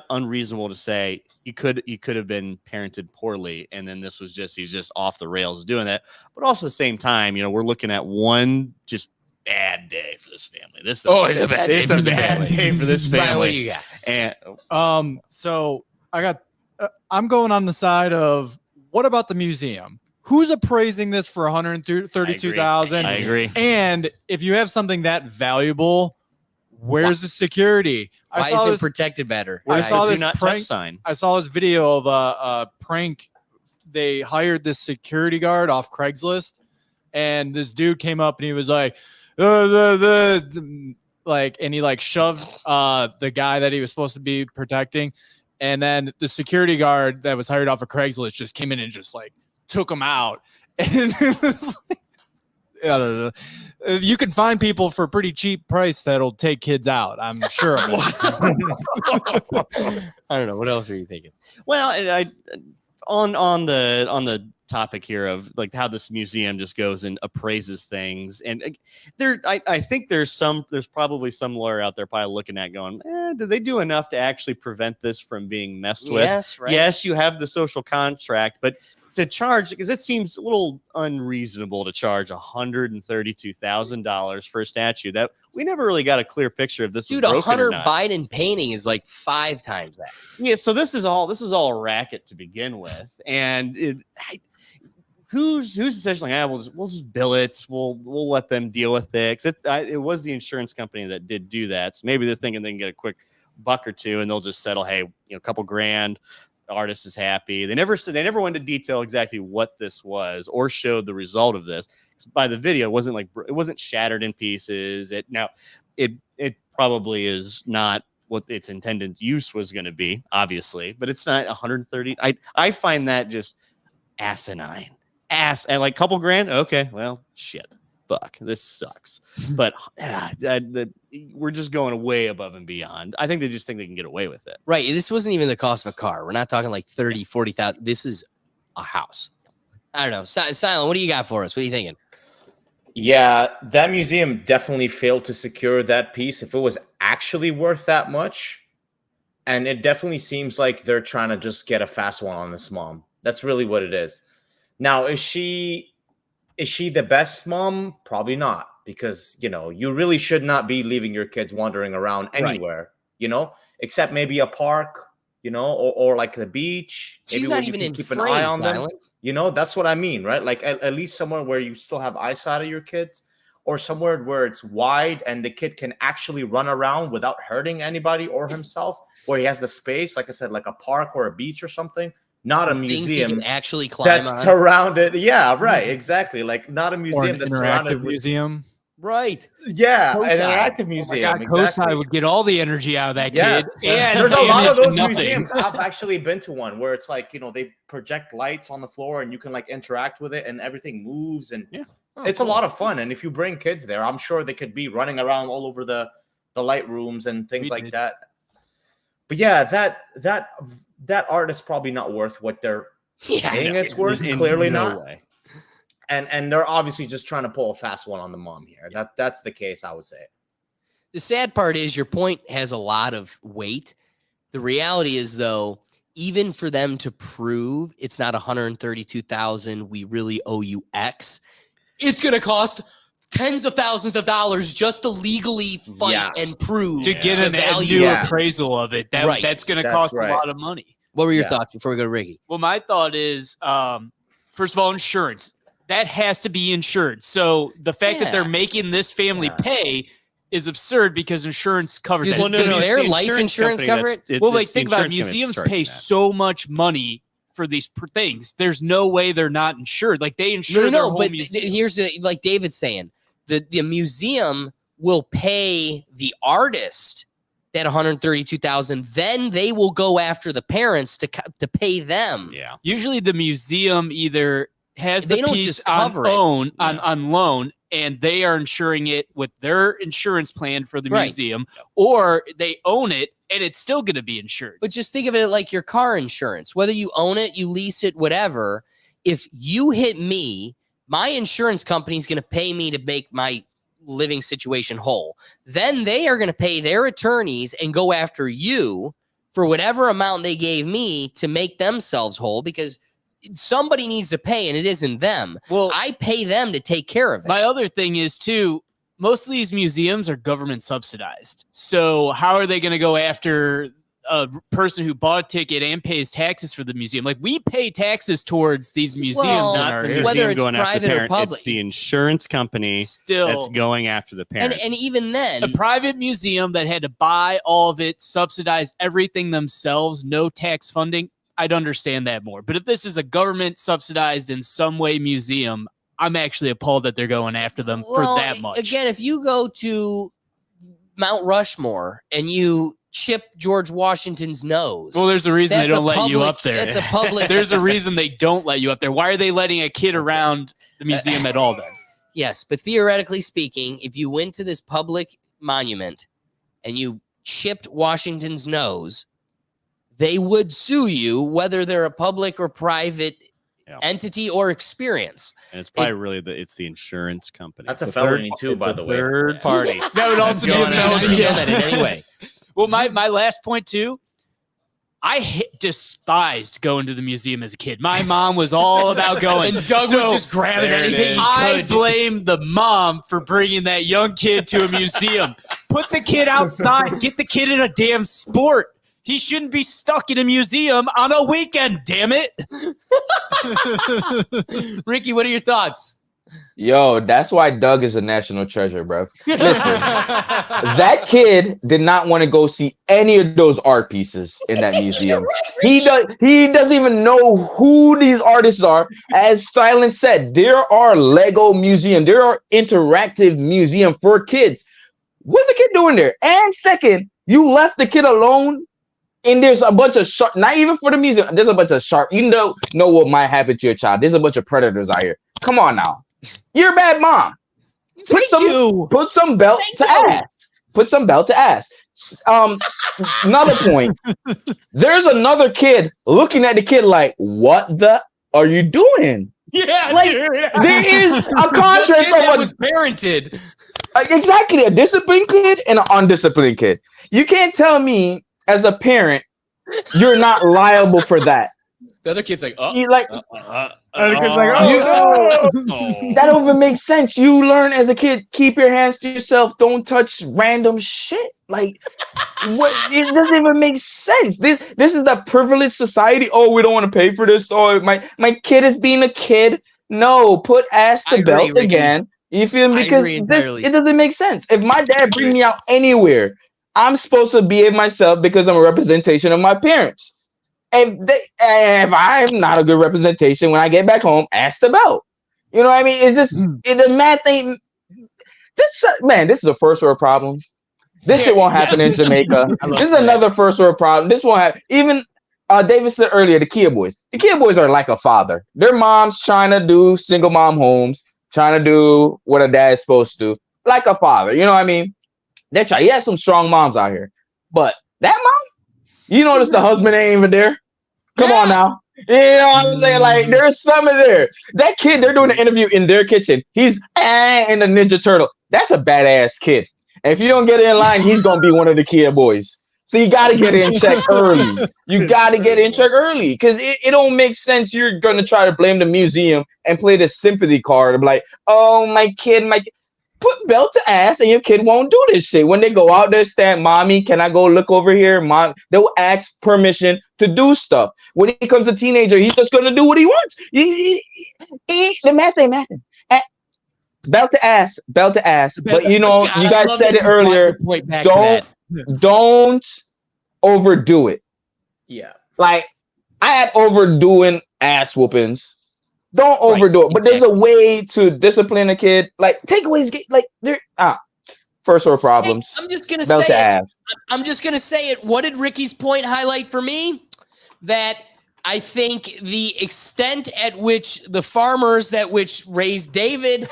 unreasonable to say you could have been parented poorly, and then he's just off the rails doing that. But also at the same time, we're looking at one just bad day for this family. It's a bad day for this family. Ryan, what do you got? And so I got. I'm going on the side of what about the museum? Who's appraising this for $132,000? I agree. And if you have something that valuable, where's the security? Why is it protected better? I saw this prank sign. I saw this video of a prank. They hired this security guard off Craigslist, and this dude came up and he was like, and he shoved the guy that he was supposed to be protecting, and then the security guard that was hired off of Craigslist just came in and just took him out. And it was I don't know. You can find people for a pretty cheap price that'll take kids out, I'm sure. I don't know. What else are you thinking? Well, on the topic here of like how this museum just goes and appraises things, and I think there's probably some lawyer out there probably looking at going, did they do enough to actually prevent this from being messed with? Yes, right. Yes, you have the social contract, but to charge, because it seems a little unreasonable to charge $132,000 for a statue that we never really got a clear picture of this. Dude, was a broken or Hunter not. Biden painting is like 5 times that. Yeah, so this is all a racket to begin with, and who's essentially like, we'll just bill it, we'll let them deal with it. 'Cause it was the insurance company that did do that, so maybe they're thinking they can get a quick buck or two, and they'll just settle. Hey, a couple grand. The artist is happy. They never went into detail exactly what this was or showed the result of this. By the video, it wasn't shattered in pieces. It probably is not what its intended use was going to be, obviously, but it's not 130. I find that just asinine. And like couple grand. Okay, well, shit. Fuck, this sucks. But we're just going way above and beyond. I think they just think they can get away with it. Right. This wasn't even the cost of a car. We're not talking like 30, 40,000. This is a house. I don't know. Silent, what do you got for us? What are you thinking? Yeah, that museum definitely failed to secure that piece if it was actually worth that much. And it definitely seems like they're trying to just get a fast one on this mom. That's really what it is. Now, is she the best mom? Probably not, because, you really should not be leaving your kids wandering around anywhere, except maybe a park, or like the beach. She's maybe not where you even can in keep frame, an eye on them. Silent. That's what I mean, right? Like at least somewhere where you still have eyesight of your kids, or somewhere where it's wide and the kid can actually run around without hurting anybody or himself, where he has the space, like I said, like a park or a beach or something. Not a Things museum he can actually climb that's on. surrounded. Yeah, right. Exactly. Like not a Or museum an that's interactive surrounded with. museum. Right. Yeah, an Kosai. interactive museum. God, Exactly. Kosai would get all the energy out of that Yes. kid. And There's a lot of damage those nothing. museums. I've actually been to one where it's like, they project lights on the floor and you can like interact with it and everything moves, and it's a lot of fun. And if you bring kids there, I'm sure they could be running around all over the light rooms and things like that. But yeah, that art is probably not worth what they're saying it's worth. Clearly not. Way. And they're obviously just trying to pull a fast one on the mom here. That's the case, I would say. The sad part is your point has a lot of weight. The reality is, though, even for them to prove it's not 132,000, we really owe you X, it's going to cost tens of thousands of dollars just to legally fight and prove to get the a value. new appraisal of it. Right. That's going to That's cost right. a lot of money. What were your thoughts before we go to Ricky? Well, my thought is, first of all, insurance. That has to be insured. So the fact that they're making this family pay is absurd because insurance covers that. Well, does their life insurance cover it? Well, like think about it. Museums pay so much money for these things. There's no way they're not insured. Like they insure their whole but museum. here's like David's saying, the museum will pay the artist that 132,000. Then they will go after the parents to pay them. Yeah. Usually the museum either has They the don't piece just on cover it. on loan, and they are insuring it with their insurance plan for the Right. museum, or they own it and it's still going to be insured. But just think of it like your car insurance. Whether you own it, you lease it, whatever. If you hit me, my insurance company is going to pay me to make my living situation whole. Then they are going to pay their attorneys and go after you for whatever amount they gave me to make themselves whole, because somebody needs to pay and it isn't them. Well, I pay them to take care of it. my other thing is too, most of these museums are government subsidized. So how are they going to go after a person who bought a ticket and pays taxes for the museum? Like we pay taxes towards these museums Well, in Not our the area. whether museum it's going after the private or parent. public. It's the insurance company Still, that's going after the parent. and even then, a private museum that had to buy all of it, subsidize everything themselves, no tax funding, I'd understand that more. But if this is a government subsidized in some way museum, I'm actually appalled that they're going after them for that much. Again, if you go to Mount Rushmore and you chip George Washington's nose, Well, there's a reason they that's a don't let you public- up there. That's a public. There's a reason they don't let you up there. Why are they letting a kid around the museum at all then? Yes, but theoretically speaking, if you went to this public monument and you chipped Washington's nose, they would sue you, whether they're a public or private entity or experience. And it's probably really it's the insurance company. That's a The felony third- too, by it's the a way. Third party. That would also be a Going in, felony. I Yeah. feel that in any way. Well, my last point too. I despised going to the museum as a kid. My mom was all about going. And Doug was just grabbing there it anything is. he I could. blame the mom for bringing that young kid to a museum. Put the kid outside. Get the kid in a damn sport. He shouldn't be stuck in a museum on a weekend, damn it. Ricky, what are your thoughts? Yo, that's why Doug is a national treasure, bro. Listen, that kid did not want to go see any of those art pieces in that museum. He doesn't even know who these artists are. As Silent said, there are Lego museum, there are interactive museum for kids. What's the kid doing there? And second, you left the kid alone. And there's a bunch of sharp, not even for the museum. There's a bunch of sharp. You know what might happen to your child. There's a bunch of predators out here. Come on now. You're a bad mom. Put some belt to ass. Put some belt to ass. Another point. There's another kid looking at the kid like, what the are you doing? Yeah, Like, there is a contrast that of was parented. exactly a disciplined kid and an undisciplined kid. You can't tell me as a parent you're not liable for that. The other kid's like, oh. You like oh, that don't even make sense. You learn as a kid, keep your hands to yourself. Don't touch random shit. Like, what? It doesn't even make sense. This is the privileged society. Oh, we don't want to pay for this. Oh, my kid is being a kid. No, put ass to belt Ricky. again. You feel me? Because it doesn't make sense. If my dad bring me out anywhere, I'm supposed to behave myself because I'm a representation of my parents. And if I'm not a good representation when I get back home, ask the belt. You know what I mean? It's just the math thing. This is a first world problem. This shit won't happen in Jamaica. This is another first world problem. This won't happen. Even David said earlier, the Kia boys. The Kia boys are like a father. Their mom's trying to do single mom homes, trying to do what a dad's supposed to, like a father. You know what I mean? They're trying. He has some strong moms out here, but that mom. You notice the husband ain't even there? Come on now. You know what I'm saying? Like, there's something there. That kid, they're doing an interview in their kitchen. He's in the Ninja Turtle. That's a badass kid. And if you don't get in line, he's going to be one of the Kia boys. So you got to get in check early. You got to get in check early because it don't make sense. You're going to try to blame the museum and play the sympathy card and be like, oh, my kid. Put belt to ass and your kid won't do this shit. When they go out there, stand, mommy, can I go look over here? Mom, they'll ask permission to do stuff. When he becomes a teenager, he's just gonna do what he wants. The math ain't mathing. Belt to ass. But you know, God, you I guys love said that it you brought earlier. the point back to that. Don't overdo it. Yeah. Like, I had overdoing ass whoopings. Don't overdo it, but there's a way to discipline a kid. Like, take away his like there. First world problems. Hey, I'm just gonna Belt say to it. ass. I'm just gonna say it. What did Ricky's point highlight for me? That I think the extent at which the farmers that which raised David,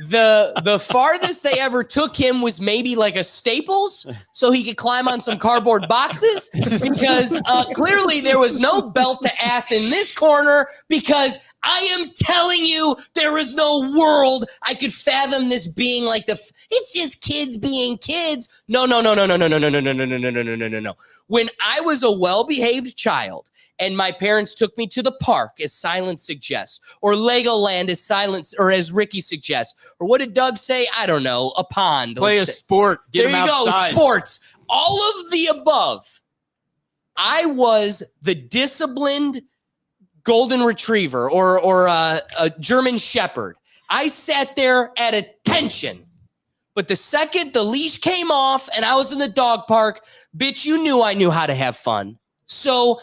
the farthest they ever took him was maybe like a Staples, so he could climb on some cardboard boxes. Because clearly there was no belt to ass in this corner. Because I am telling you, there is no world I could fathom this being like it's just kids being kids. No. When I was a well-behaved child and my parents took me to the park, as Silence suggests, or Legoland, as Silence, or as Ricky suggests, or what did Doug say? I don't know, a pond. Play a sport. Get There them you outside. go, sports. All of the above. I was the disciplined golden retriever or a German shepherd. I sat there at attention. But the second the leash came off and I was in the dog park, bitch, you knew I knew how to have fun. So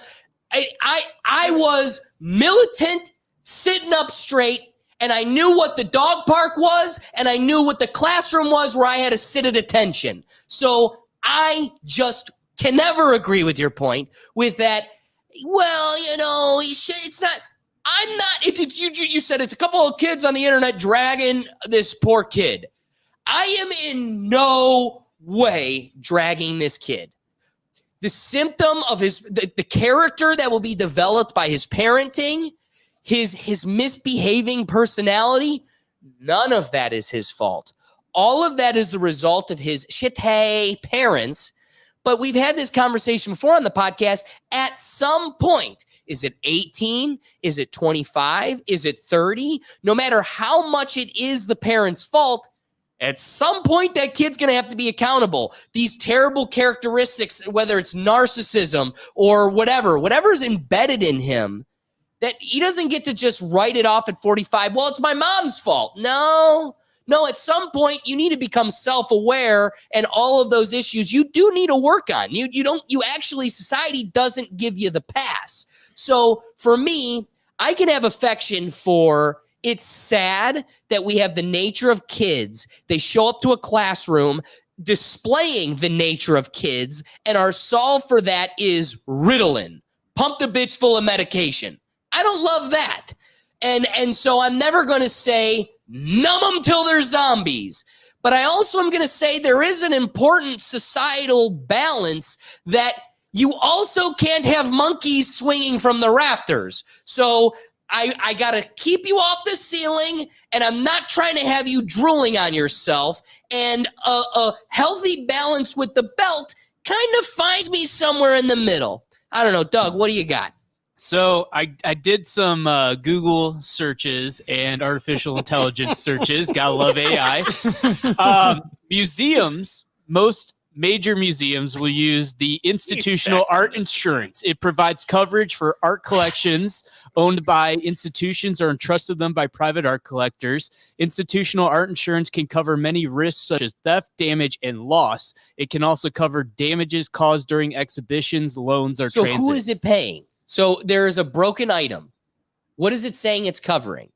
I was militant, sitting up straight, and I knew what the dog park was, and I knew what the classroom was where I had to sit at attention. So I just can never agree with your point with that. Well, you know, it's not. I'm not. You said it's a couple of kids on the internet dragging this poor kid. I am in no way dragging this kid. The symptom of the character that will be developed by his parenting, his misbehaving personality, none of that is his fault. All of that is the result of his shitty parents. But we've had this conversation before on the podcast. At some point, is it 18? Is it 25? Is it 30? No matter how much it is the parents' fault, at some point that kid's going to have to be accountable. These terrible characteristics, whether it's narcissism or whatever's embedded in him, that he doesn't get to just write it off at 45. Well, it's my mom's fault. No, at some point you need to become self-aware, and all of those issues you do need to work on. Society doesn't give you the pass. So for me, I can have affection for, it's sad that we have the nature of kids. They show up to a classroom displaying the nature of kids, and our solve for that is Ritalin. Pump the bitch full of medication. I don't love that. And so I'm never going to say numb them till they're zombies. But I also am going to say there is an important societal balance that you also can't have monkeys swinging from the rafters. So I got to keep you off the ceiling, and I'm not trying to have you drooling on yourself. And a healthy balance with the belt kind of finds me somewhere in the middle. I don't know. Doug, what do you got? So I did some Google searches and artificial intelligence searches. Gotta love AI. Museums, most major museums will use the institutional art insurance. It provides coverage for art collections owned by institutions or entrusted them by private art collectors. Institutional art insurance can cover many risks such as theft, damage, and loss. It can also cover damages caused during exhibitions, loans, or transit. So who is it paying? So there is a broken item. What is it saying it's covering?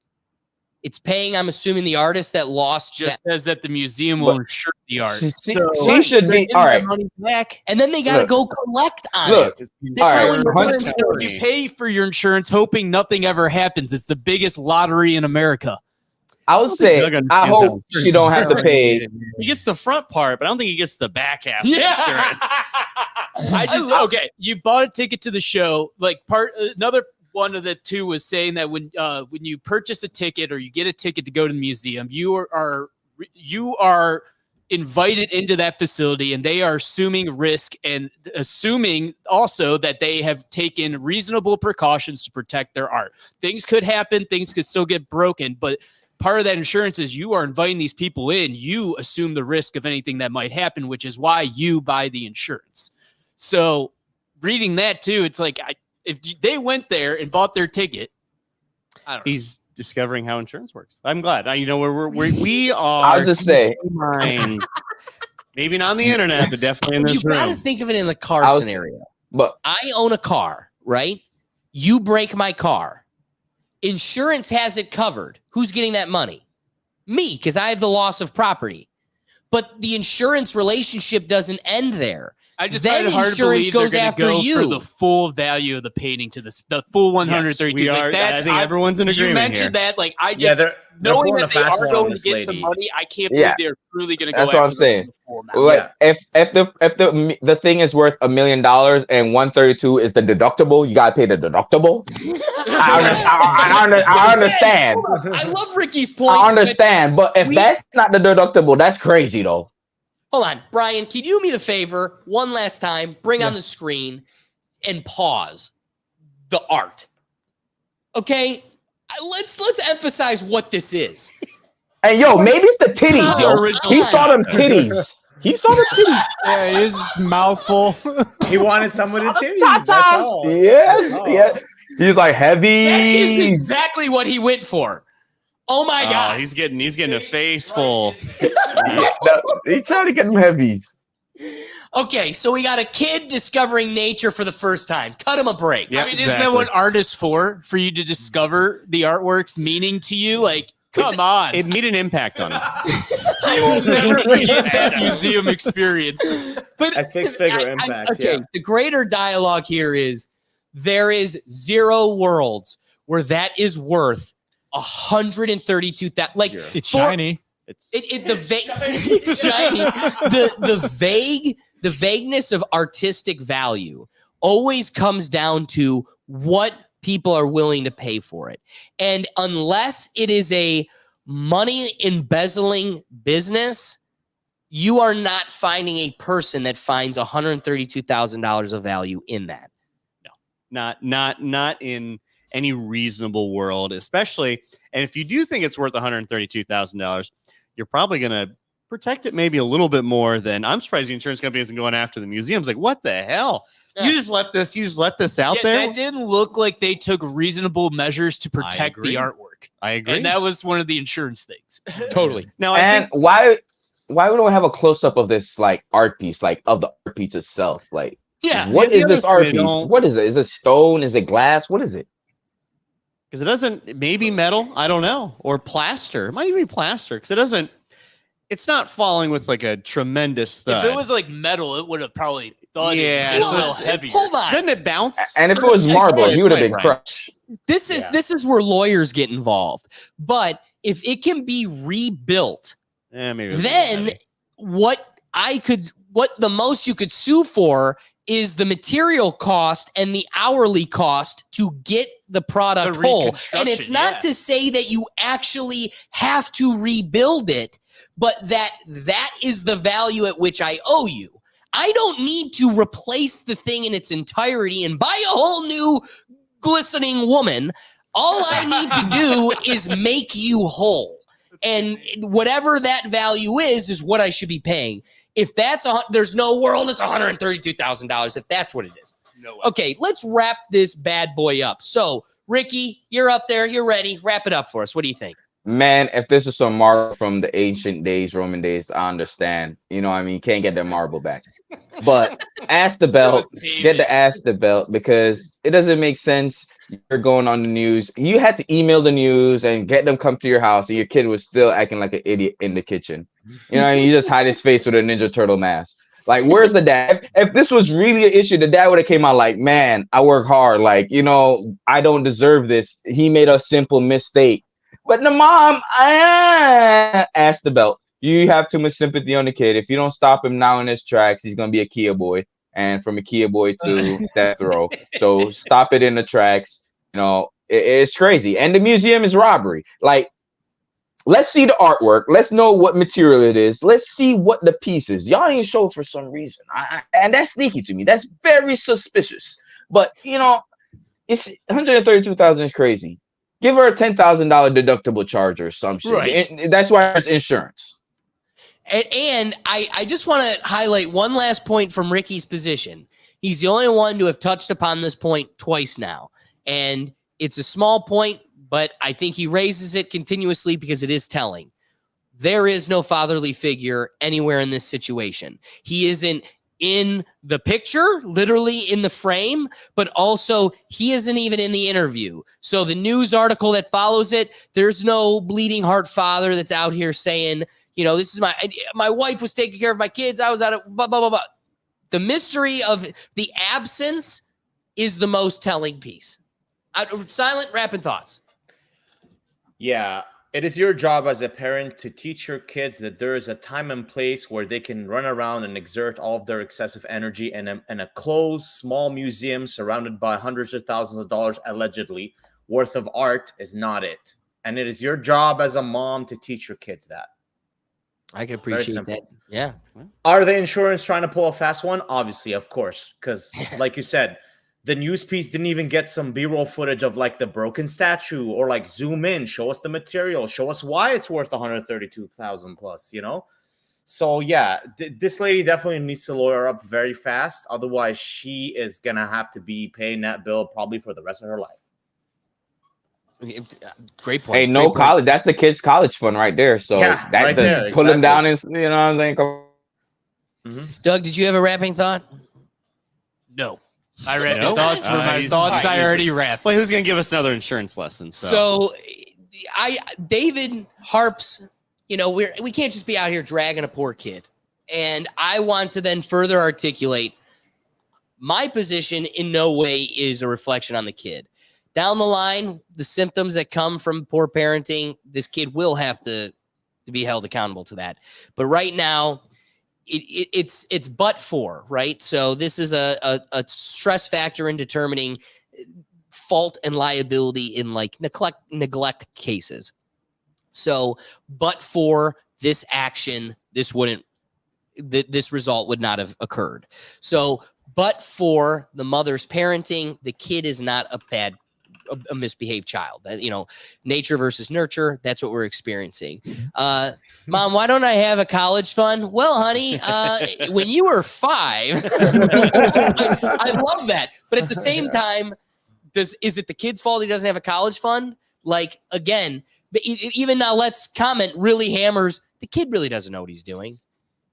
It's paying, I'm assuming, the artist that lost. Just says that the museum will insure the art. She should be all right. Money back. And then they got to go collect on Look, it. all That's right, how insurance You works. pay for your insurance hoping nothing ever happens. It's the biggest lottery in America. I would say, Doug I understands how hope she don't have to pay. He gets the front part, but I don't think he gets the back half. Yeah. Of insurance. Okay, you bought a ticket to the show. Like another one of the two was saying that when you purchase a ticket or you get a ticket to go to the museum, you are invited into that facility, and they are assuming risk and assuming also that they have taken reasonable precautions to protect their art. Things could happen, things could still get broken, but part of that insurance is you are inviting these people in. You assume the risk of anything that might happen, which is why you buy the insurance. So reading that too, it's like if they went there and bought their ticket, I don't know. He's discovering how insurance works. I'm glad. We are. I'll just say, minds. Maybe not on the internet, but definitely in You this got to room. think of it in the car scenario. but I own a car, right? You break my car. Insurance has it covered. Who's getting that money? Me, because I have the loss of property. But the insurance relationship doesn't end there. I just Then find it hard to insurance believe they're goes going to after go you. for the full value of the painting to the full 132. Yes, we Like, are. that's, I think everyone's in You agreement mentioned here. that, like I Yeah, just they're knowing pulling that a they fast are one on going to this get some lady. money, I can't Yeah. believe they're truly going to go. that's what I'm after saying. the full amount. Like, if the thing is worth $1 million and 132 is the deductible, you gotta pay the deductible. I understand. I love Ricky's point. I understand, but if that's not the deductible, that's crazy though. Hold on, Brian, can you do me the favor one last time? Bring on the screen and pause the art. Okay? Let's emphasize what this is. And yo, maybe it's the titties, yo. Original. He saw them titties. He saw the titties. Yeah, his mouthful. He wanted someone to titties. That's Tatas. all. Yes, That's all. yeah. He's like heavy. That is exactly what he went for. Oh my God. He's getting a face full. He trying to get them heavies. Okay, so we got a kid discovering nature for the first time. Cut him a break. Yeah, I mean, isn't that what art is for? For you to discover the artwork's meaning to you? Like, come on. It made an impact on him. I will never forget that museum experience. But A six-figure impact, Okay, yeah. the greater dialogue here is there is zero worlds where that is worth 132,000. Like It's for- shiny. It's It's shiny. The vagueness of artistic value always comes down to what people are willing to pay for it. And unless it is a money embezzling business, you are not finding a person that finds $132,000 of value in that. Not in any reasonable world, especially. And if you do think it's worth $132,000, you're probably going to protect it maybe a little bit more than. I'm surprised the insurance company isn't going after the museums. Like, what the hell? Yeah. You just let this out there. That didn't look like they took reasonable measures to protect the agree. artwork. I agree. And that was one of the insurance things. Totally. Now, I And think why we don't have a close up of this like art piece, like of the art piece itself? Like, Yeah. what the is other this art thing they piece? don't- What is it? Is it stone? Is it glass? What is it? because it doesn't, maybe metal, I don't know, or plaster. It might even be plaster because it doesn't. It's not falling with like a tremendous thud. If it was like metal, it would have probably thought Yeah, it was so a little it's- heavier. Hold on. Doesn't it bounce? And if it was marble, he would have been Right. crushed. This is where lawyers get involved. But if it can be rebuilt, Yeah, maybe. it's then heavy. what the most you could sue for is the material cost and the hourly cost to get the product The whole. And it's reconstruction, not yeah. to say that you actually have to rebuild it, but that is the value at which I owe you. I don't need to replace the thing in its entirety and buy a whole new glistening woman. All I need to do is make you whole. And whatever that value is what I should be paying. If that's there's no world, it's $132,000 if that's what it is. No way. Okay, let's wrap this bad boy up. So, Ricky, you're up there. You're ready. Wrap it up for us. What do you think? Man, if this is some marble from the ancient days, Roman days, I understand. You know what I mean? Can't get that marble back. But ask the belt, get the ask the belt, because it doesn't make sense. You're going on the news. You had to email the news and get them come to your house, and your kid was still acting like an idiot in the kitchen. You know what I mean? You just hide his face with a Ninja Turtle mask. Like, where's the dad? If this was really an issue, the dad would have came out like, man, I work hard. Like, you know, I don't deserve this. He made a simple mistake. But the mom, asked the belt. You have too much sympathy on the kid. If you don't stop him now in his tracks, he's gonna be a Kia boy, and from a Kia boy to death row. So stop it in the tracks. You know, it's crazy. And the museum is robbery. Like, let's see the artwork. Let's know what material it is. Let's see what the piece is. Y'all ain't show for some reason, and that's sneaky to me. That's very suspicious. But you know, it's 132,000 is crazy. Give her a $10,000 deductible charge or some shit. Right. That's why there's insurance. And I just want to highlight one last point from Ricky's position. He's the only one to have touched upon this point twice now. And it's a small point, but I think he raises it continuously because it is telling. There is no fatherly figure anywhere in this situation. He isn't in the picture, literally in the frame, but also he isn't even in the interview. So the news article that follows it, there's no bleeding heart father that's out here saying, you know, this is my wife was taking care of my kids. I was out of blah, blah, blah, blah. The mystery of the absence is the most telling piece. Silent, rapid thoughts. Yeah, it is your job as a parent to teach your kids that there is a time and place where they can run around and exert all of their excessive energy, and a closed, small museum surrounded by hundreds of thousands of dollars, allegedly, worth of art is not it. And it is your job as a mom to teach your kids that. I can appreciate simple. that. Yeah. Are the insurance trying to pull a fast one? Obviously, of course. Because, like you said, the news piece didn't even get some B-roll footage of like the broken statue, or like zoom in, show us the material, show us why it's worth 132,000 plus, you know? So yeah, this lady definitely needs to lawyer up very fast. Otherwise, she is going to have to be paying that bill probably for the rest of her life. Great point. Hey, no Great point. college. That's the kid's college fund right there. So Yeah, that right does there, pull him down. exactly. And you know what I'm saying? Doug, did you have a wrapping thought? No. I read No? the thoughts for my He's- thoughts. I already wrapped. Well, who's going to give us another insurance lesson? So David harps, you know, we can't just be out here dragging a poor kid. And I want to then further articulate my position in no way is a reflection on the kid. Down the line, the symptoms that come from poor parenting, this kid will have to be held accountable to that. But right now, it's but for, right? So this is a stress factor in determining fault and liability in like neglect cases. So, but for this action, this result would not have occurred. So, but for the mother's parenting, the kid is not a misbehaved child. Nature versus nurture. That's what we're experiencing. Mom, why don't I have a college fund? Well, honey, when you were 5, I love that. But at the same time, is it the kid's fault he doesn't have a college fund? Like, again, even now, let's comment really hammers. The kid really doesn't know what he's doing.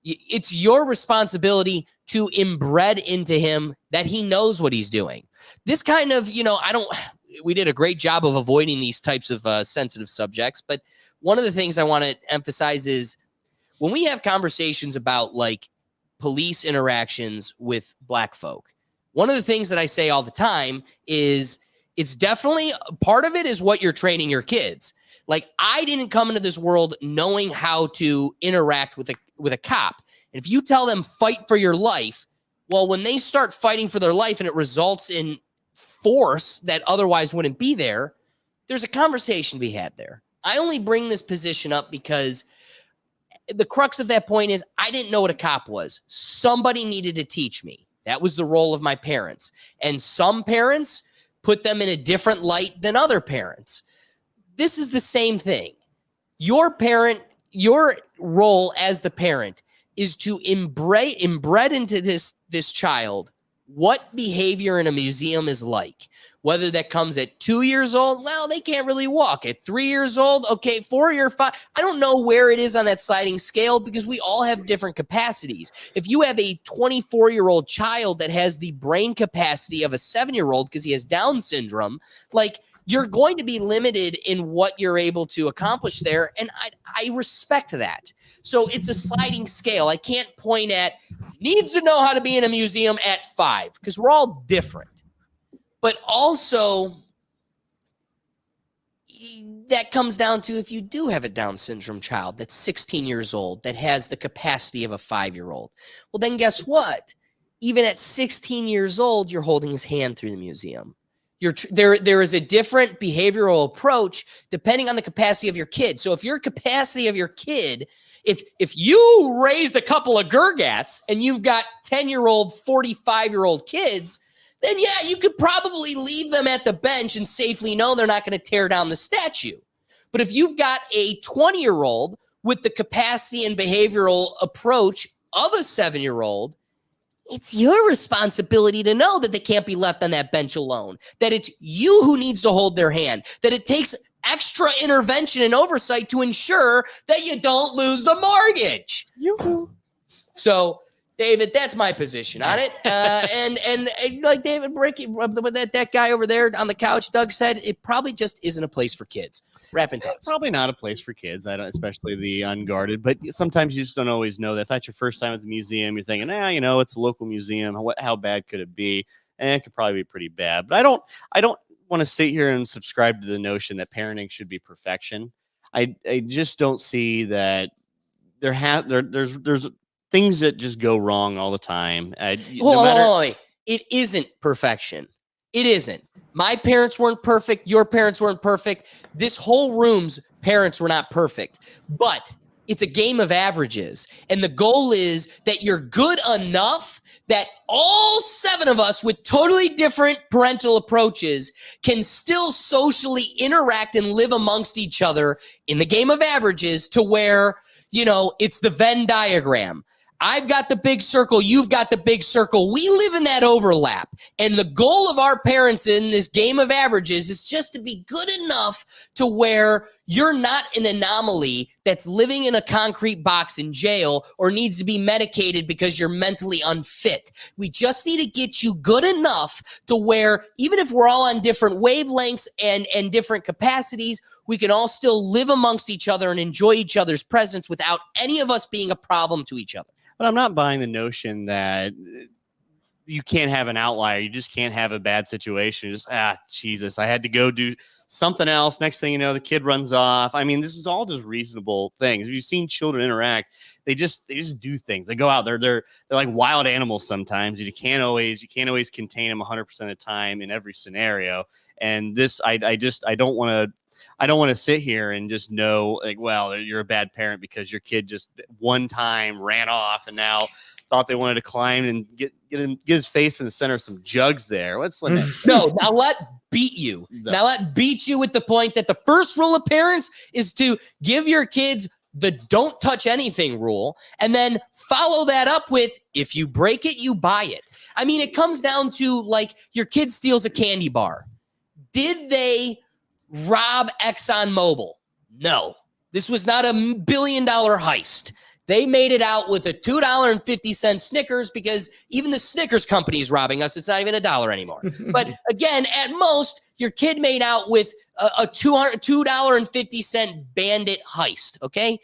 It's your responsibility to embed into him that he knows what he's doing. This kind of, we did a great job of avoiding these types of sensitive subjects. But one of the things I want to emphasize is when we have conversations about like police interactions with Black folk, one of the things that I say all the time is it's definitely part of it is what you're training your kids. Like, I didn't come into this world knowing how to interact with a cop. And if you tell them fight for your life, well, when they start fighting for their life and it results in force that otherwise wouldn't be there, there's a conversation to be had there. I only bring this position up because the crux of that point is I didn't know what a cop was. Somebody needed to teach me. That was the role of my parents. And some parents put them in a different light than other parents. This is the same thing. Your role as the parent is to embed into this child what behavior in a museum is like. Whether that comes at 2 years old, well, they can't really walk. At 3 years old, okay, 4 or 5. I don't know where it is on that sliding scale because we all have different capacities. If you have a 24-year-old child that has the brain capacity of a 7-year-old because he has Down syndrome, like, you're going to be limited in what you're able to accomplish there. And I respect that. So it's a sliding scale. I can't point at needs to know how to be in a museum at 5 because we're all different. But also, that comes down to if you do have a Down syndrome child that's 16 years old that has the capacity of a 5-year-old, well, then guess what? Even at 16 years old, you're holding his hand through the museum. There is a different behavioral approach depending on the capacity of your kid. So if your capacity of your kid, if you raised a couple of Gergats and you've got 10-year-old, 45-year-old kids, then yeah, you could probably leave them at the bench and safely know they're not going to tear down the statue. But if you've got a 20-year-old with the capacity and behavioral approach of a 7-year-old, it's your responsibility to know that they can't be left on that bench alone, that it's you who needs to hold their hand, that it takes extra intervention and oversight to ensure that you don't lose the mortgage. Yoo-hoo. So, David, that's my position on it. And like David Bricky, that guy over there on the couch, Doug said, it probably just isn't a place for kids. Rapping thoughts. It's probably not a place for kids, especially the unguarded. But sometimes you just don't always know that. If that's your first time at the museum, you're thinking, it's a local museum. How bad could it be? And it could probably be pretty bad. But I don't want to sit here and subscribe to the notion that parenting should be perfection. I just don't see that there's things that just go wrong all the time. It isn't perfection. It isn't. My parents weren't perfect. Your parents weren't perfect. This whole room's parents were not perfect. But it's a game of averages. And the goal is that you're good enough that all 7 of us with totally different parental approaches can still socially interact and live amongst each other in the game of averages to where, it's the Venn diagram. I've got the big circle. You've got the big circle. We live in that overlap. And the goal of our parents in this game of averages is just to be good enough to where you're not an anomaly that's living in a concrete box in jail or needs to be medicated because you're mentally unfit. We just need to get you good enough to where even if we're all on different wavelengths and different capacities, we can all still live amongst each other and enjoy each other's presence without any of us being a problem to each other. But I'm not buying the notion that you can't have an outlier. You just can't have a bad situation. Just, Jesus, I had to go do something else. Next thing you know, the kid runs off. I mean, this is all just reasonable things. If you've seen children interact, they just do things. They go out. They're like wild animals sometimes. You can't always contain them 100% of the time in every scenario. And this, I don't want to sit here and just know, like, well, you're a bad parent because your kid just one time ran off and now thought they wanted to climb and get his face in the center of some jugs there. What's like No, now let beat you. Now let beat you with the point that the first rule of parents is to give your kids the don't touch anything rule, and then follow that up with, if you break it, you buy it. I mean, it comes down to, like, your kid steals a candy bar. Did they rob ExxonMobil? No. This was not $1 billion heist. They made it out with a $2.50 Snickers, because even the Snickers company is robbing us. It's not even $1 anymore. But again, at most, your kid made out with a $2.50 Bandit heist, okay?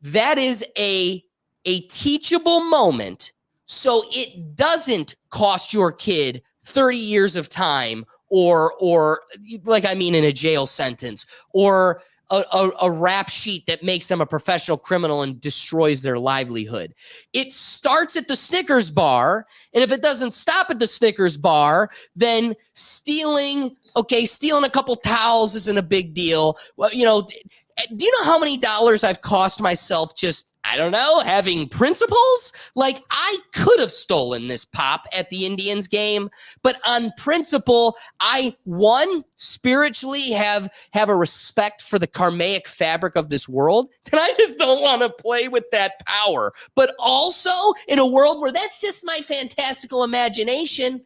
That is a teachable moment, so it doesn't cost your kid 30 years of time or like, I mean, in a jail sentence, or a rap sheet that makes them a professional criminal and destroys their livelihood. It starts at the Snickers bar, and if it doesn't stop at the Snickers bar, then stealing a couple towels isn't a big deal. Well, you know, do you know how many dollars I've cost myself just, I don't know, having principles? Like, I could have stolen this pop at the Indians game, but on principle, I, one, spiritually have a respect for the karmic fabric of this world, and I just don't want to play with that power. But also, in a world where that's just my fantastical imagination,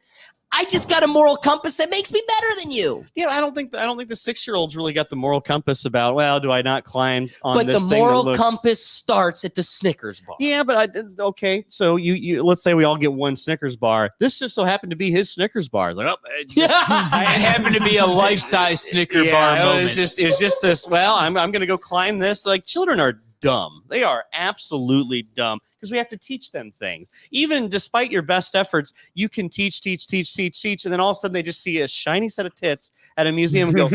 I just got a moral compass that makes me better than you. Yeah, I don't think the 6-year-olds really got the moral compass about, well, do I not climb on but this the thing? moral compass starts at the Snickers bar. Yeah, but okay. So you let's say we all get one Snickers bar. This just so happened to be his Snickers bar. Like, oh, it happened to be a life-size Snicker bar moment. It was just this. Well, I'm going to go climb this. Like, children are dumb. They are absolutely dumb, because we have to teach them things. Even despite your best efforts, you can teach, and then all of a sudden they just see a shiny set of tits at a museum and go,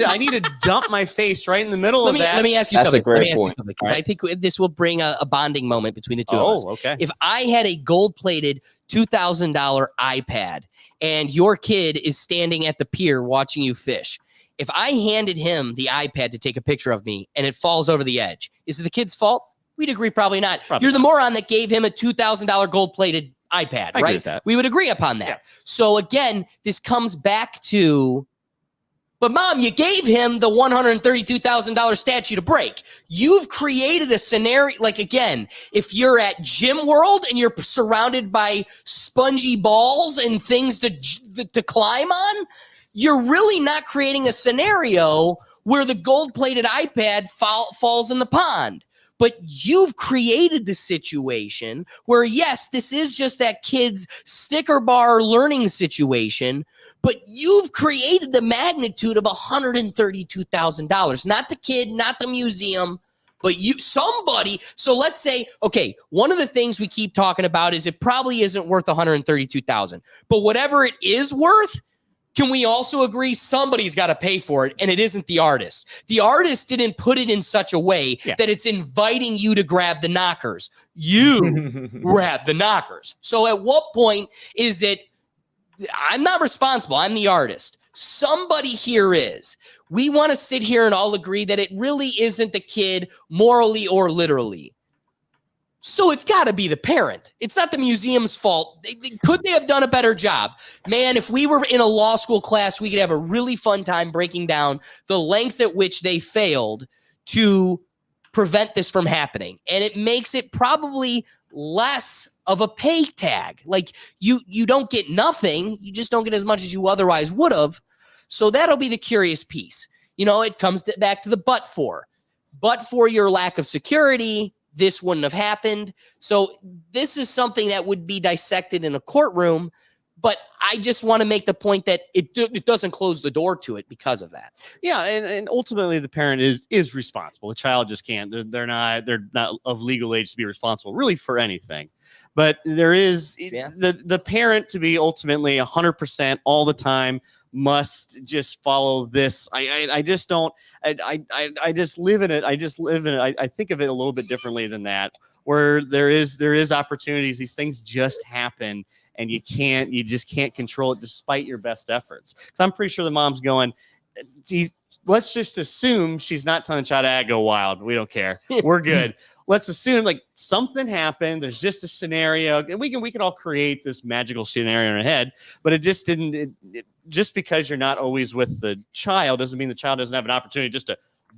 I need to dump my face right in the middle of that. Let me ask you That's something. a great Let me ask you point. something, because I think this will bring a bonding moment between the two of us. Okay. If I had a gold-plated $2,000 iPad and your kid is standing at the pier watching you fish, if I handed him the iPad to take a picture of me and it falls over the edge, is it the kid's fault? We'd agree probably not. You're the moron that gave him a $2,000 gold-plated iPad, I agree right? with that. We would agree upon that. Yeah. So again, this comes back to, but Mom, you gave him the $132,000 statue to break. You've created a scenario. Like, again, if you're at Gym World and you're surrounded by spongy balls and things to climb on, you're really not creating a scenario where the gold-plated iPad falls in the pond. But you've created the situation where, yes, this is just that kid's Snicker bar learning situation, but you've created the magnitude of $132,000. Not the kid, not the museum, but somebody. So let's say, okay, one of the things we keep talking about is it probably isn't worth $132,000. But whatever it is worth, can we also agree somebody's got to pay for it, and it isn't the artist? The artist didn't put it in such a way that it's inviting you to grab the knockers. You grab the knockers. So at what point is it, I'm not responsible, I'm the artist. Somebody here is. We want to sit here and all agree that it really isn't the kid morally or literally. So it's got to be the parent. It's not the museum's fault. Could they have done a better job? Man, if we were in a law school class, we could have a really fun time breaking down the lengths at which they failed to prevent this from happening. And it makes it probably less of a pay tag. Like, you don't get nothing. You just don't get as much as you otherwise would have. So that'll be the curious piece. You know, it comes back to the but for your lack of security, this wouldn't have happened. So this is something that would be dissected in a courtroom, But I just want to make the point that it doesn't close the door to it because of that. Yeah, and ultimately the parent is responsible. The child just can't. They're not of legal age to be responsible really for anything. But there is the parent to be ultimately 100% all the time must just follow this. I just don't. I just live in it. I think of it a little bit differently than that, where there is opportunities. These things just happen. And you just can't control it despite your best efforts. Because I'm pretty sure the mom's going, geez, let's just assume she's not telling the child to go wild. We don't care. We're good. Let's assume like something happened. There's just a scenario, and we can all create this magical scenario in our head. But it just didn't. Just because you're not always with the child doesn't mean the child doesn't have an opportunity just to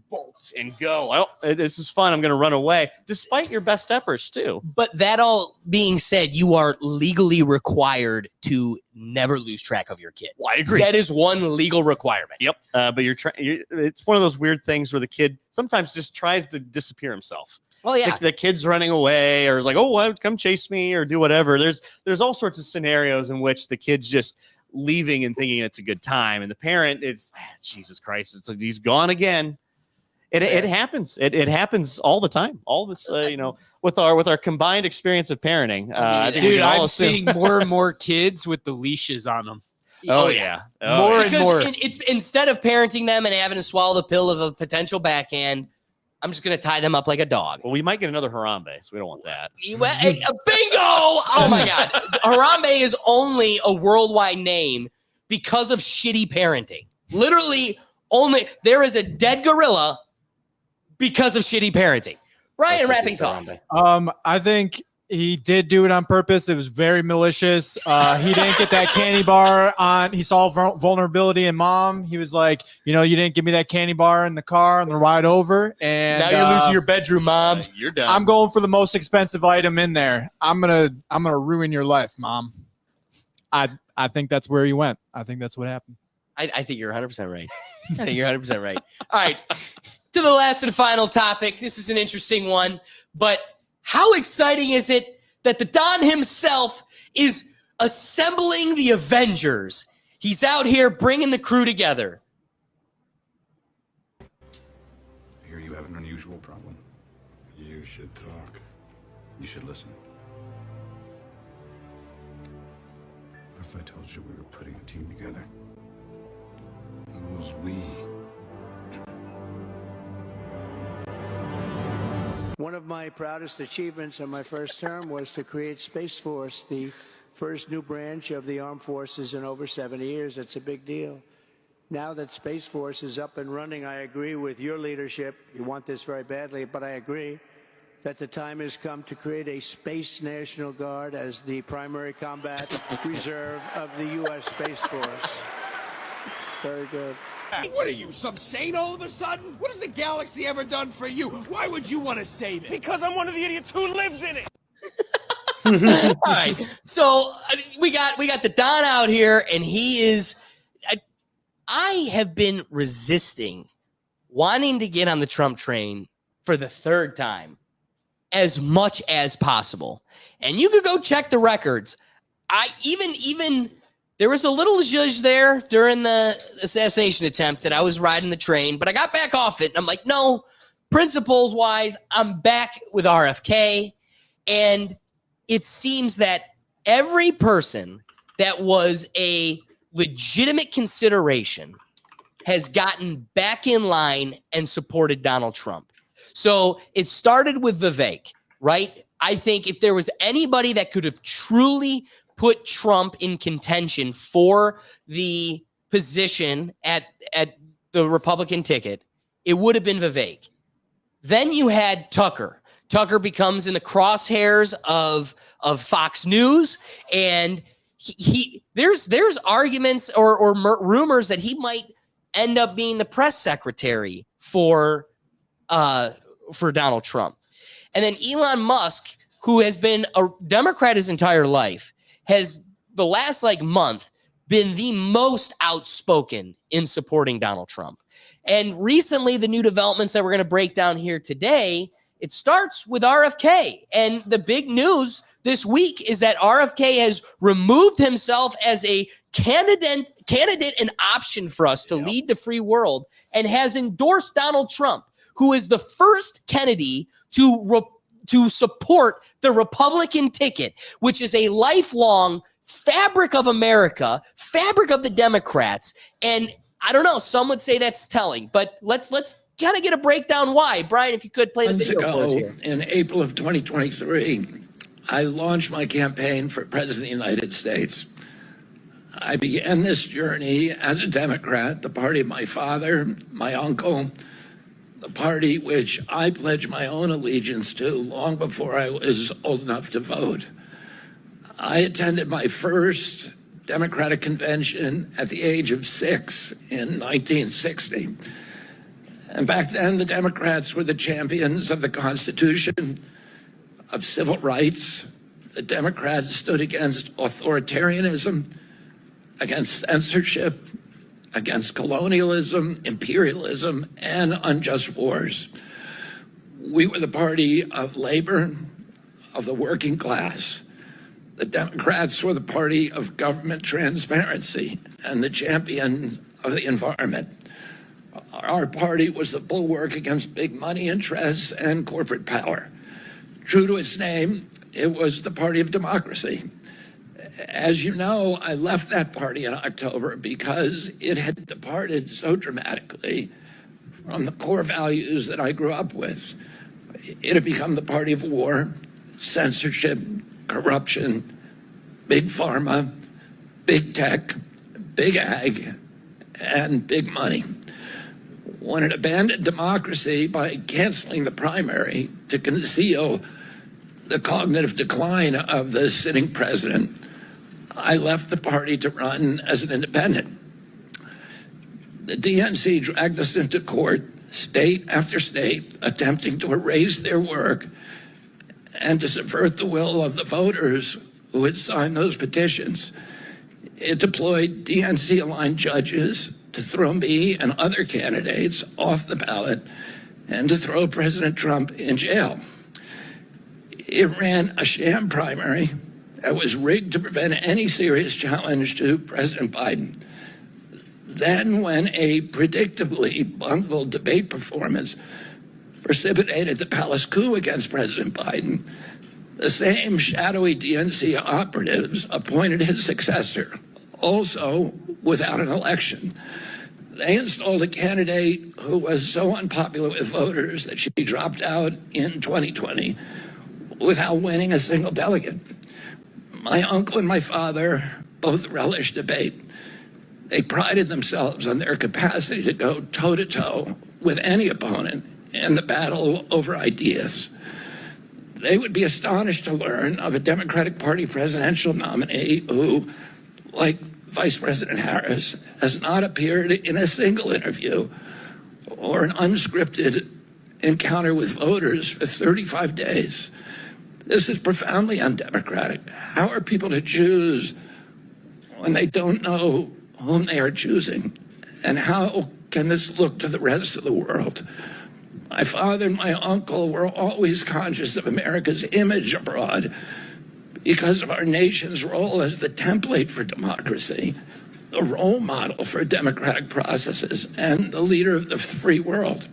bolt and go. Oh, this is fun. I'm going to run away, despite your best efforts too. But that all being said, you are legally required to never lose track of your kid. Well, I agree. That is one legal requirement. Yep. But it's one of those weird things where the kid sometimes just tries to disappear himself. Well, yeah. The kid's running away, or like, oh, come chase me, or do whatever. There's all sorts of scenarios in which the kid's just leaving and thinking it's a good time, and the parent is, Jesus Christ, it's like he's gone again. It happens. It happens all the time. All this, with our combined experience of parenting. I think Dude, I'm seeing more and more kids with the leashes on them. Oh yeah, More and more. It's instead of parenting them and having to swallow the pill of a potential backhand, I'm just going to tie them up like a dog. Well, we might get another Harambe, so we don't want that. Bingo! Oh my God. Harambe is only a worldwide name because of shitty parenting. Literally, there is a dead gorilla because of shitty parenting. Ryan, wrapping thoughts. I think he did do it on purpose. It was very malicious. He didn't get that candy bar on. He saw vulnerability in mom. He was like, you didn't give me that candy bar in the car on the ride over. And now you're losing your bedroom, mom. You're done. I'm going for the most expensive item in there. I'm gonna ruin your life, mom. I think that's where he went. I think that's what happened. I think you're 100% right. I think you're 100% right. All right. To the last and final topic. This is an interesting one, but how exciting is it that the Don himself is assembling the Avengers? He's out here bringing the crew together. I hear you have an unusual problem. You should talk. You should listen. What if I told you we were putting a team together? Who's we? One of my proudest achievements in my first term was to create Space Force, the first new branch of the armed forces in over 70 years. It's a big deal. Now that Space Force is up and running, I agree with your leadership. You want this very badly, but I agree that the time has come to create a Space National Guard as the primary combat reserve of the U.S. Space Force. Very good. What are you, some saint all of a sudden? What has the galaxy ever done for you? Why would you want to save it? Because I'm one of the idiots who lives in it. All right. So we got the Don out here, and he is. I have been resisting wanting to get on the Trump train for the third time as much as possible. And you could go check the records. I even there was a little zhuzh there during the assassination attempt that I was riding the train, but I got back off it. And I'm like, no, principles wise, I'm back with RFK. And it seems that every person that was a legitimate consideration has gotten back in line and supported Donald Trump. So it started with Vivek, right? I think if there was anybody that could have truly put Trump in contention for the position at the Republican ticket, it would have been Vivek. Then you had Tucker. Tucker becomes in the crosshairs of Fox News, and there's arguments or rumors that he might end up being the press secretary for Donald Trump. And then Elon Musk, who has been a Democrat his entire life, has the last month been the most outspoken in supporting Donald Trump. And recently, the new developments that we're going to break down here today, it starts with RFK. And the big news this week is that RFK has removed himself as a candidate and option for us to lead the free world, and has endorsed Donald Trump, who is the first Kennedy to support the Republican ticket, which is a lifelong fabric of America, fabric of the Democrats. And I don't know, some would say that's telling, but let's kind of get a breakdown why. Brian, if you could play the video for us here. In April of 2023, I launched my campaign for President of the United States. I began this journey as a Democrat, the party of my father, my uncle, the party which I pledged my own allegiance to long before I was old enough to vote. I attended my first Democratic convention at the age of 6 in 1960. And back then, the Democrats were the champions of the Constitution, of civil rights. The Democrats stood against authoritarianism, against censorship, against colonialism, imperialism, and unjust wars. We were the party of labor, of the working class. The Democrats were the party of government transparency and the champion of the environment. Our party was the bulwark against big money interests and corporate power. True to its name, it was the party of democracy. As you know, I left that party in October because it had departed so dramatically from the core values that I grew up with. It had become the party of war, censorship, corruption, big pharma, big tech, big ag, and big money. When it abandoned democracy by canceling the primary to conceal the cognitive decline of the sitting president, I left the party to run as an independent. The DNC dragged us into court, state after state, attempting to erase their work and to subvert the will of the voters who had signed those petitions. It deployed DNC-aligned judges to throw me and other candidates off the ballot and to throw President Trump in jail. It ran a sham primary that was rigged to prevent any serious challenge to President Biden. Then, when a predictably bungled debate performance precipitated the palace coup against President Biden, the same shadowy DNC operatives appointed his successor, also without an election. They installed a candidate who was so unpopular with voters that she dropped out in 2020 without winning a single delegate. My uncle and my father both relished debate. They prided themselves on their capacity to go toe-to-toe with any opponent in the battle over ideas. They would be astonished to learn of a Democratic Party presidential nominee who, like Vice President Harris, has not appeared in a single interview or an unscripted encounter with voters for 35 days. This is profoundly undemocratic. How are people to choose when they don't know whom they are choosing? And how can this look to the rest of the world? My father and my uncle were always conscious of America's image abroad because of our nation's role as the template for democracy, the role model for democratic processes, and the leader of the free world.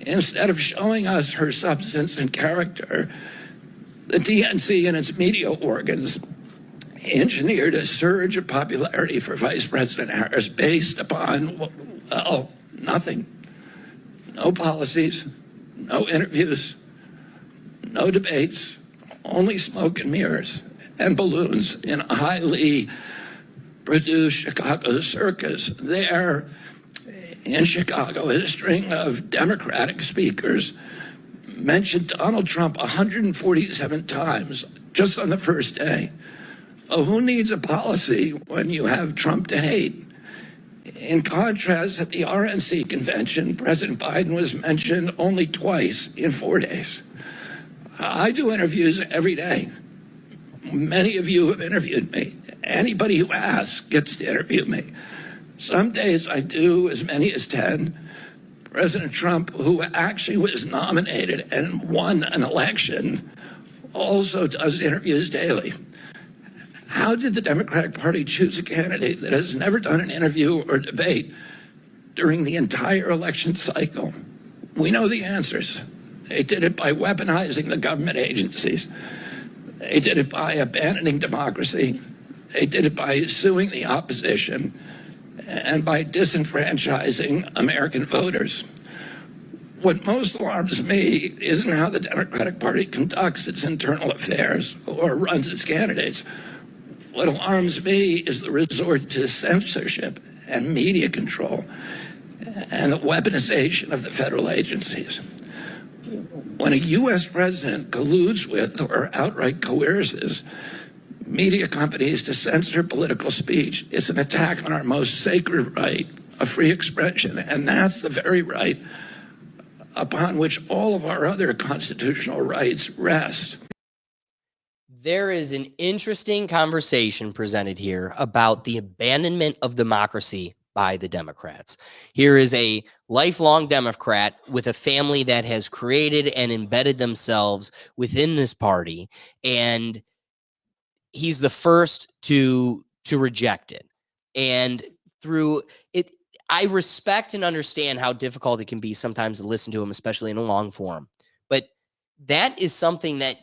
Instead of showing us her substance and character, the DNC and its media organs engineered a surge of popularity for Vice President Harris based upon, well, nothing. No policies, no interviews, no debates, only smoke and mirrors and balloons in a highly produced Chicago circus. There in Chicago, a string of Democratic speakers mentioned Donald Trump 147 times just on the first day. Oh, who needs a policy when you have Trump to hate? In contrast, at the RNC convention, President Biden was mentioned only twice in 4 days. I do interviews every day. Many of you have interviewed me. Anybody who asks gets to interview me. Some days I do as many as 10. President Trump, who actually was nominated and won an election, also does interviews daily. How did the Democratic Party choose a candidate that has never done an interview or debate during the entire election cycle? We know the answers. They did it by weaponizing the government agencies. They did it by abandoning democracy. They did it by suing the opposition and by disenfranchising American voters. What most alarms me isn't how the Democratic Party conducts its internal affairs or runs its candidates. What alarms me is the resort to censorship and media control and the weaponization of the federal agencies. When a U.S. president colludes with or outright coerces media companies to censor political speech, it's an attack on our most sacred right of free expression, and that's the very right upon which all of our other constitutional rights rest. There is an interesting conversation presented here about the abandonment of democracy by the Democrats. Here is a lifelong Democrat with a family that has created and embedded themselves within this party, and he's the first to reject it. And through it, I respect and understand how difficult it can be sometimes to listen to him, especially in a long form. But that is something that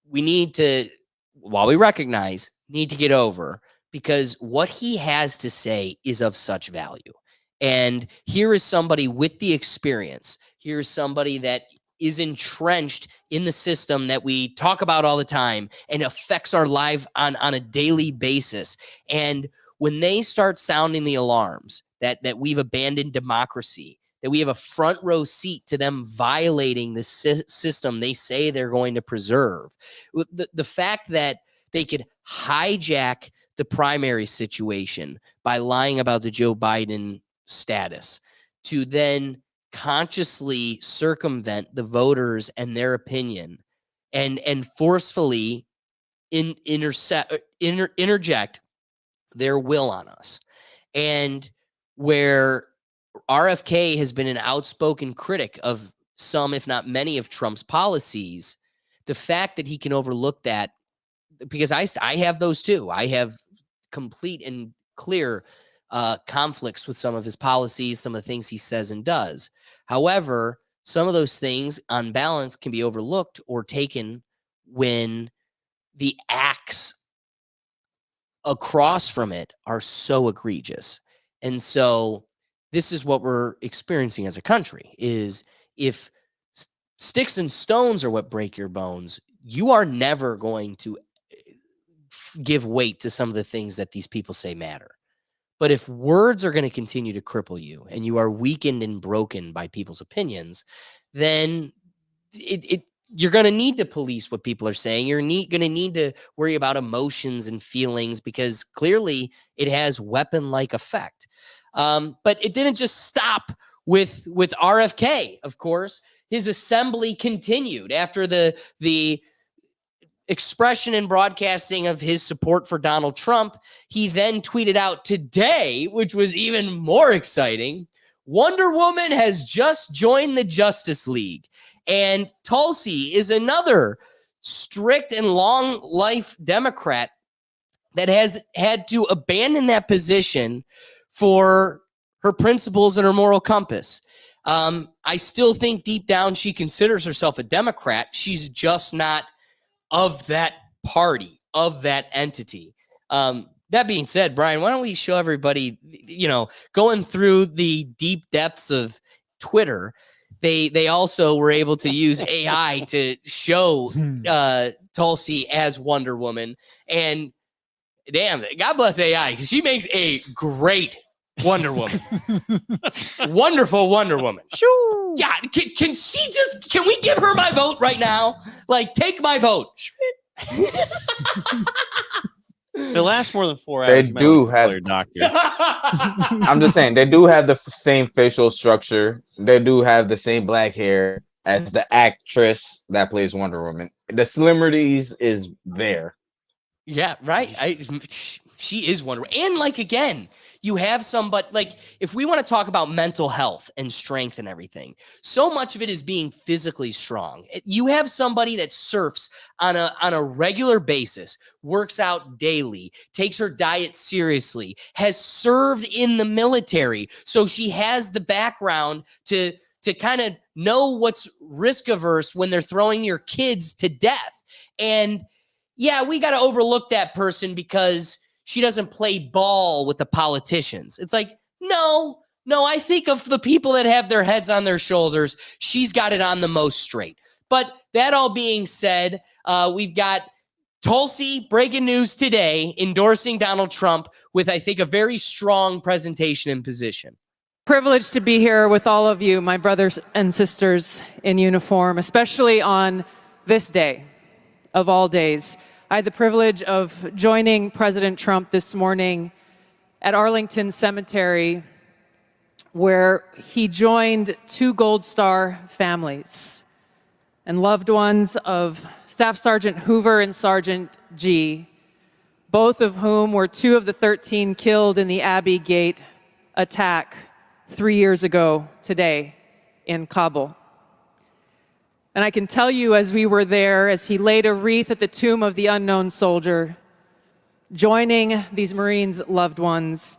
we need to, while we recognize, need to get over, because what he has to say is of such value. And here is somebody with the experience. Here's somebody that is entrenched in the system that we talk about all the time and affects our life on a daily basis. And when they start sounding the alarms that we've abandoned democracy, that we have a front row seat to them violating the system they say they're going to preserve, the fact that they could hijack the primary situation by lying about the Joe Biden status to then consciously circumvent the voters and their opinion and forcefully interject their will on us. And where RFK has been an outspoken critic of some, if not many, of Trump's policies, the fact that he can overlook that, because I have those too. I have complete and clear conflicts with some of his policies, some of the things he says and does. However, some of those things on balance can be overlooked or taken when the acts across from it are so egregious. And so this is what we're experiencing as a country, is if sticks and stones are what break your bones, you are never going to give weight to some of the things that these people say matter. But if words are going to continue to cripple you and you are weakened and broken by people's opinions, then you're going to need to police what people are saying. You're going to need to worry about emotions and feelings, because clearly it has weapon-like effect. But it didn't just stop with RFK, of course. His assembly continued after the expression and broadcasting of his support for Donald Trump. He then tweeted out today, which was even more exciting, Wonder Woman has just joined the Justice League. And Tulsi is another strict and long life Democrat that has had to abandon that position for her principles and her moral compass. I still think deep down she considers herself a Democrat. She's just not of that party, of that entity. That being said, Brian, why don't we show everybody, going through the deep depths of Twitter, they also were able to use AI to show Tulsi as Wonder Woman. And damn, God bless AI, because she makes a great Wonder Woman. Wonderful Wonder Woman. Shoo. Yeah, can we give her my vote right now? Like, take my vote. If it lasts more than 4 hours, They you might do wanna call have- your doctor. I'm just saying, they do have the same facial structure. They do have the same black hair as the actress that plays Wonder Woman. The similarities is there. Yeah, right. She is wonderful. And like, again, you have somebody like, if we want to talk about mental health and strength and everything, so much of it is being physically strong. You have somebody that surfs on a regular basis, works out daily, takes her diet seriously, has served in the military. So she has the background to kind of know what's risk averse when they're throwing your kids to death. And yeah, we got to overlook that person because she doesn't play ball with the politicians. It's like, no, I think of the people that have their heads on their shoulders, she's got it on the most straight. But that all being said, we've got Tulsi breaking news today, endorsing Donald Trump with, I think, a very strong presentation and position. Privileged to be here with all of you, my brothers and sisters in uniform, especially on this day of all days. I had the privilege of joining President Trump this morning at Arlington Cemetery, where he joined 2 Gold Star families and loved ones of Staff Sergeant Hoover and Sergeant G, both of whom were 2 of the 13 killed in the Abbey Gate attack 3 years ago today in Kabul. And I can tell you, as we were there, as he laid a wreath at the tomb of the unknown soldier, joining these Marines' loved ones,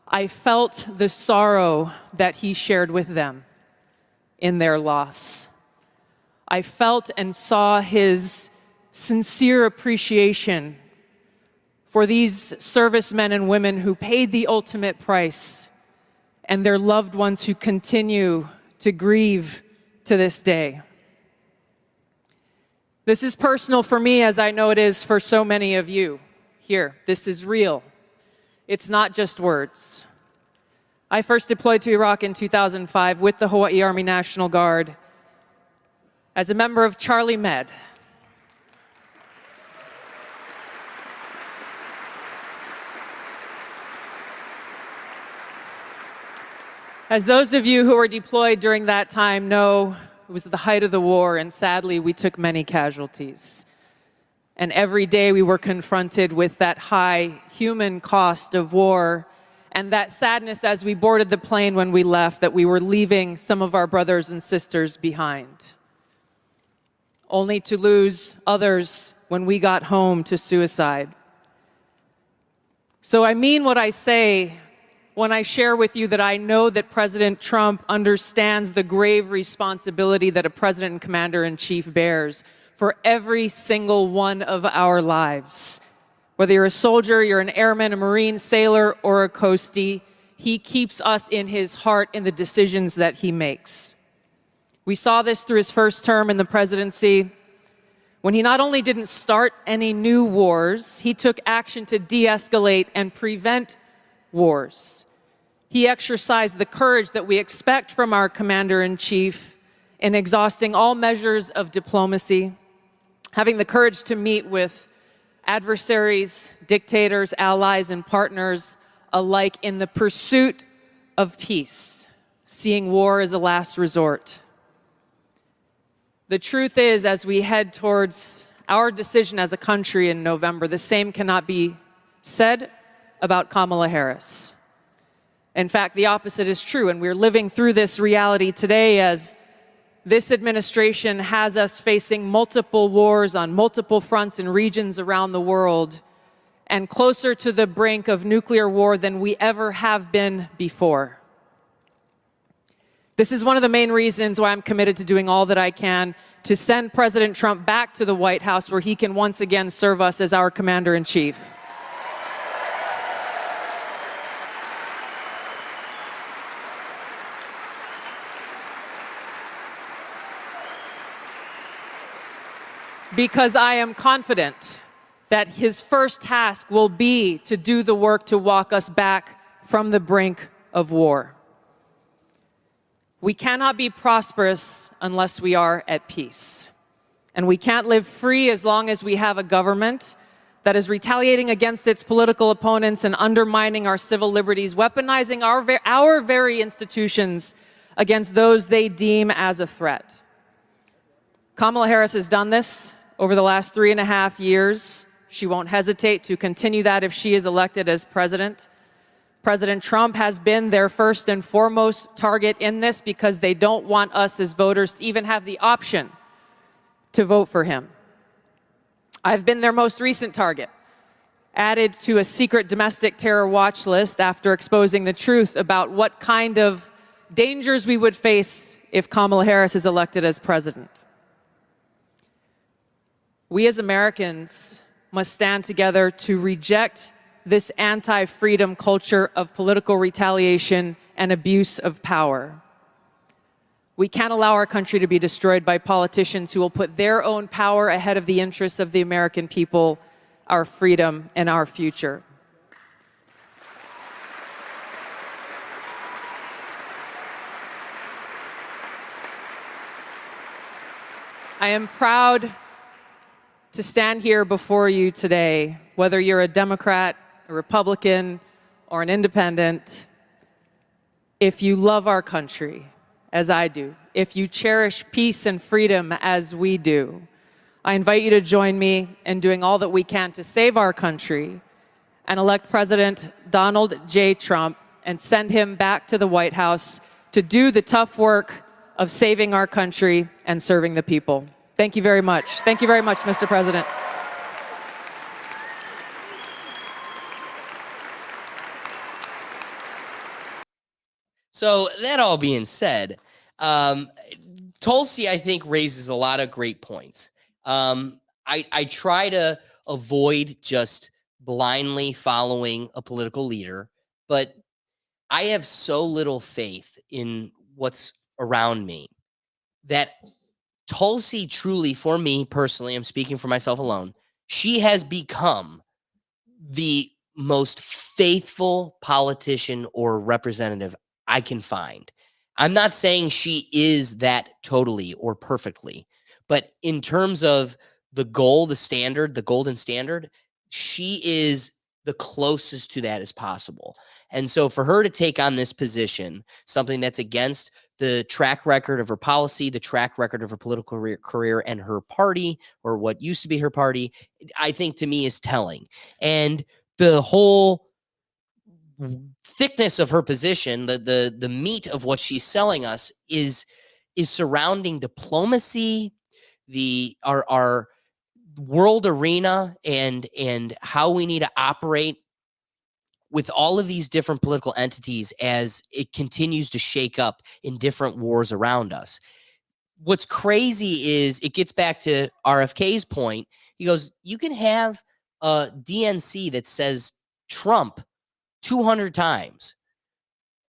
I felt the sorrow that he shared with them in their loss. I felt and saw his sincere appreciation for these servicemen and women who paid the ultimate price and their loved ones who continue to grieve to this day. This is personal for me, as I know it is for so many of you here. This is real. It's not just words. I first deployed to Iraq in 2005 with the Hawaii Army National Guard as a member of Charlie Med. As those of you who were deployed during that time know, it was the height of the war, and sadly, we took many casualties. And every day we were confronted with that high human cost of war and that sadness as we boarded the plane when we left, that we were leaving some of our brothers and sisters behind, only to lose others when we got home to suicide. So I mean what I say when I share with you that I know that President Trump understands the grave responsibility that a president and commander-in-chief bears for every single one of our lives. Whether you're a soldier, you're an airman, a Marine, sailor, or a coastie, he keeps us in his heart in the decisions that he makes. We saw this through his first term in the presidency, when he not only didn't start any new wars, he took action to de-escalate and prevent wars. He exercised the courage that we expect from our commander-in-chief in exhausting all measures of diplomacy, having the courage to meet with adversaries, dictators, allies, and partners alike in the pursuit of peace, seeing war as a last resort. The truth is, as we head towards our decision as a country in November, the same cannot be said about Kamala Harris. In fact, the opposite is true, and we're living through this reality today as this administration has us facing multiple wars on multiple fronts and regions around the world, and closer to the brink of nuclear war than we ever have been before. This is one of the main reasons why I'm committed to doing all that I can to send President Trump back to the White House, where he can once again serve us as our commander-in-chief. Because I am confident that his first task will be to do the work to walk us back from the brink of war. We cannot be prosperous unless we are at peace. And we can't live free as long as we have a government that is retaliating against its political opponents and undermining our civil liberties, weaponizing our very institutions against those they deem as a threat. Kamala Harris has done this over the last 3.5 years. She won't hesitate to continue that if she is elected as president. President Trump has been their first and foremost target in this because they don't want us as voters to even have the option to vote for him. I've been their most recent target, added to a secret domestic terror watch list after exposing the truth about what kind of dangers we would face if Kamala Harris is elected as president. We as Americans must stand together to reject this anti-freedom culture of political retaliation and abuse of power. We can't allow our country to be destroyed by politicians who will put their own power ahead of the interests of the American people, our freedom, and our future. I am proud to stand here before you today, whether you're a Democrat, a Republican, or an independent. If you love our country, as I do, if you cherish peace and freedom as we do, I invite you to join me in doing all that we can to save our country and elect President Donald J. Trump and send him back to the White House to do the tough work of saving our country and serving the people. Thank you very much. Thank you very much, Mr. President. So that all being said, Tulsi, I think, raises a lot of great points. I try to avoid just blindly following a political leader, but I have so little faith in what's around me that Tulsi truly, for me personally, I'm speaking for myself alone, she has become the most faithful politician or representative I can find. I'm not saying she is that totally or perfectly, but in terms of the goal, the standard, the golden standard, she is the closest to that as possible. And so for her to take on this position, something that's against the track record of her policy, the track record of her political career and her party, or what used to be her party, I think to me is telling. And the whole thickness of her position, the meat of what she's selling us is surrounding diplomacy, our world arena, and how we need to operate with all of these different political entities as it continues to shake up in different wars around us. What's crazy is it gets back to RFK's point. He goes, you can have a DNC that says Trump 200 times,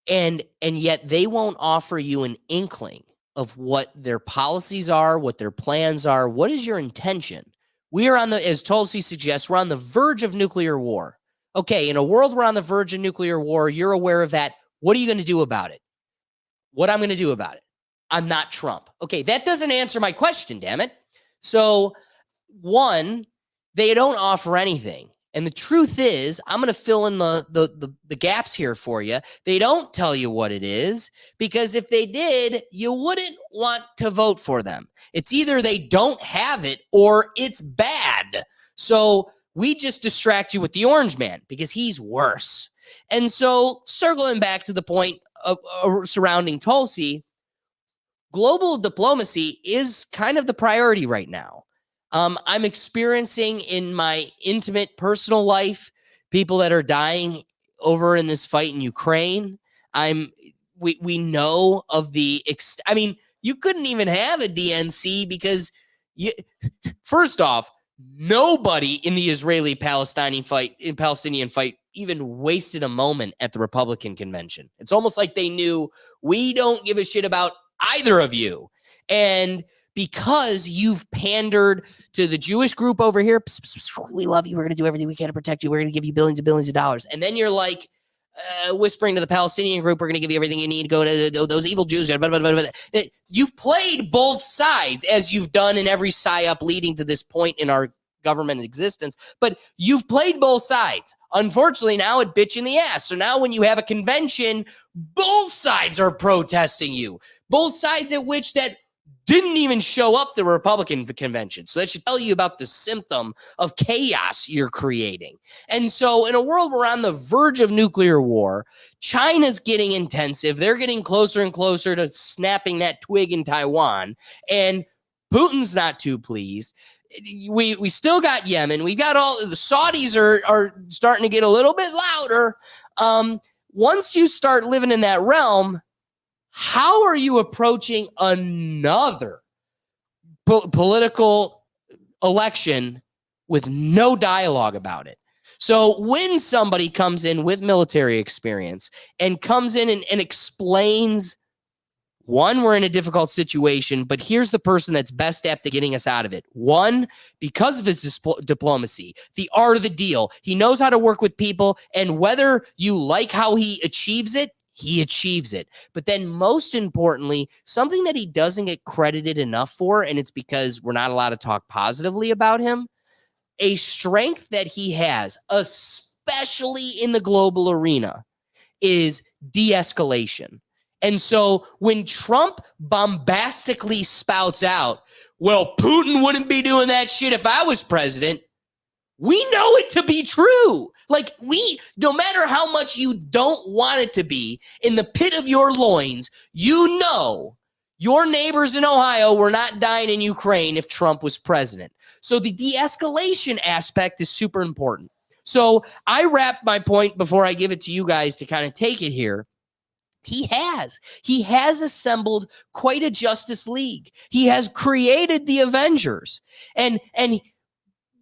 and yet they won't offer you an inkling of what their policies are, what their plans are. What is your intention? We are as Tulsi suggests, we're on the verge of nuclear war. Okay, in a world we're on the verge of nuclear war, you're aware of that. What are you going to do about it? What I'm going to do about it? I'm not Trump. Okay, that doesn't answer my question, damn it. So, one, they don't offer anything. And the truth is, I'm going to fill in the gaps here for you. They don't tell you what it is, because if they did, you wouldn't want to vote for them. It's either they don't have it or it's bad. So we just distract you with the orange man because he's worse. And so circling back to the point of surrounding Tulsi, global diplomacy is kind of the priority right now. I'm experiencing in my intimate personal life people that are dying over in this fight in Ukraine. We know of the I mean, you couldn't even have a DNC because first off, nobody in the Israeli-Palestinian fight even wasted a moment at the Republican convention. It's almost like they knew we don't give a shit about either of you. And because you've pandered to the Jewish group over here, we love you, we're going to do everything we can to protect you, we're going to give you billions and billions of dollars. And then you're like whispering to the Palestinian group, we're going to give you everything you need to go to those evil Jews. You've played both sides, as you've done in every psyop leading to this point in our government existence, but you've played both sides. Unfortunately, now it bit you in the ass. So now when you have a convention, both sides are protesting you. Both sides at which that didn't even show up to the Republican convention. So that should tell you about the symptom of chaos you're creating. And so in a world where we're on the verge of nuclear war, China's getting intensive. They're getting closer and closer to snapping that twig in Taiwan. And Putin's not too pleased. We still got Yemen. We got all the Saudis are starting to get a little bit louder. Once you start living in that realm, how are you approaching another political election with no dialogue about it? So when somebody comes in with military experience and comes in and explains, one, we're in a difficult situation, but here's the person that's best apt at getting us out of it. One, because of his diplomacy, the art of the deal. He knows how to work with people, and whether you like how he achieves it, he achieves it. But then most importantly, something that he doesn't get credited enough for, and it's because we're not allowed to talk positively about him, a strength that he has, especially in the global arena, is de-escalation. And so when Trump bombastically spouts out, well, Putin wouldn't be doing that shit if I was president, we know it to be true. Like, no matter how much you don't want it to be, in the pit of your loins, you know your neighbors in Ohio were not dying in Ukraine if Trump was president. So the de-escalation aspect is super important. So I wrap my point before I give it to you guys to kind of take it here. He has assembled quite a Justice League. He has created the Avengers. And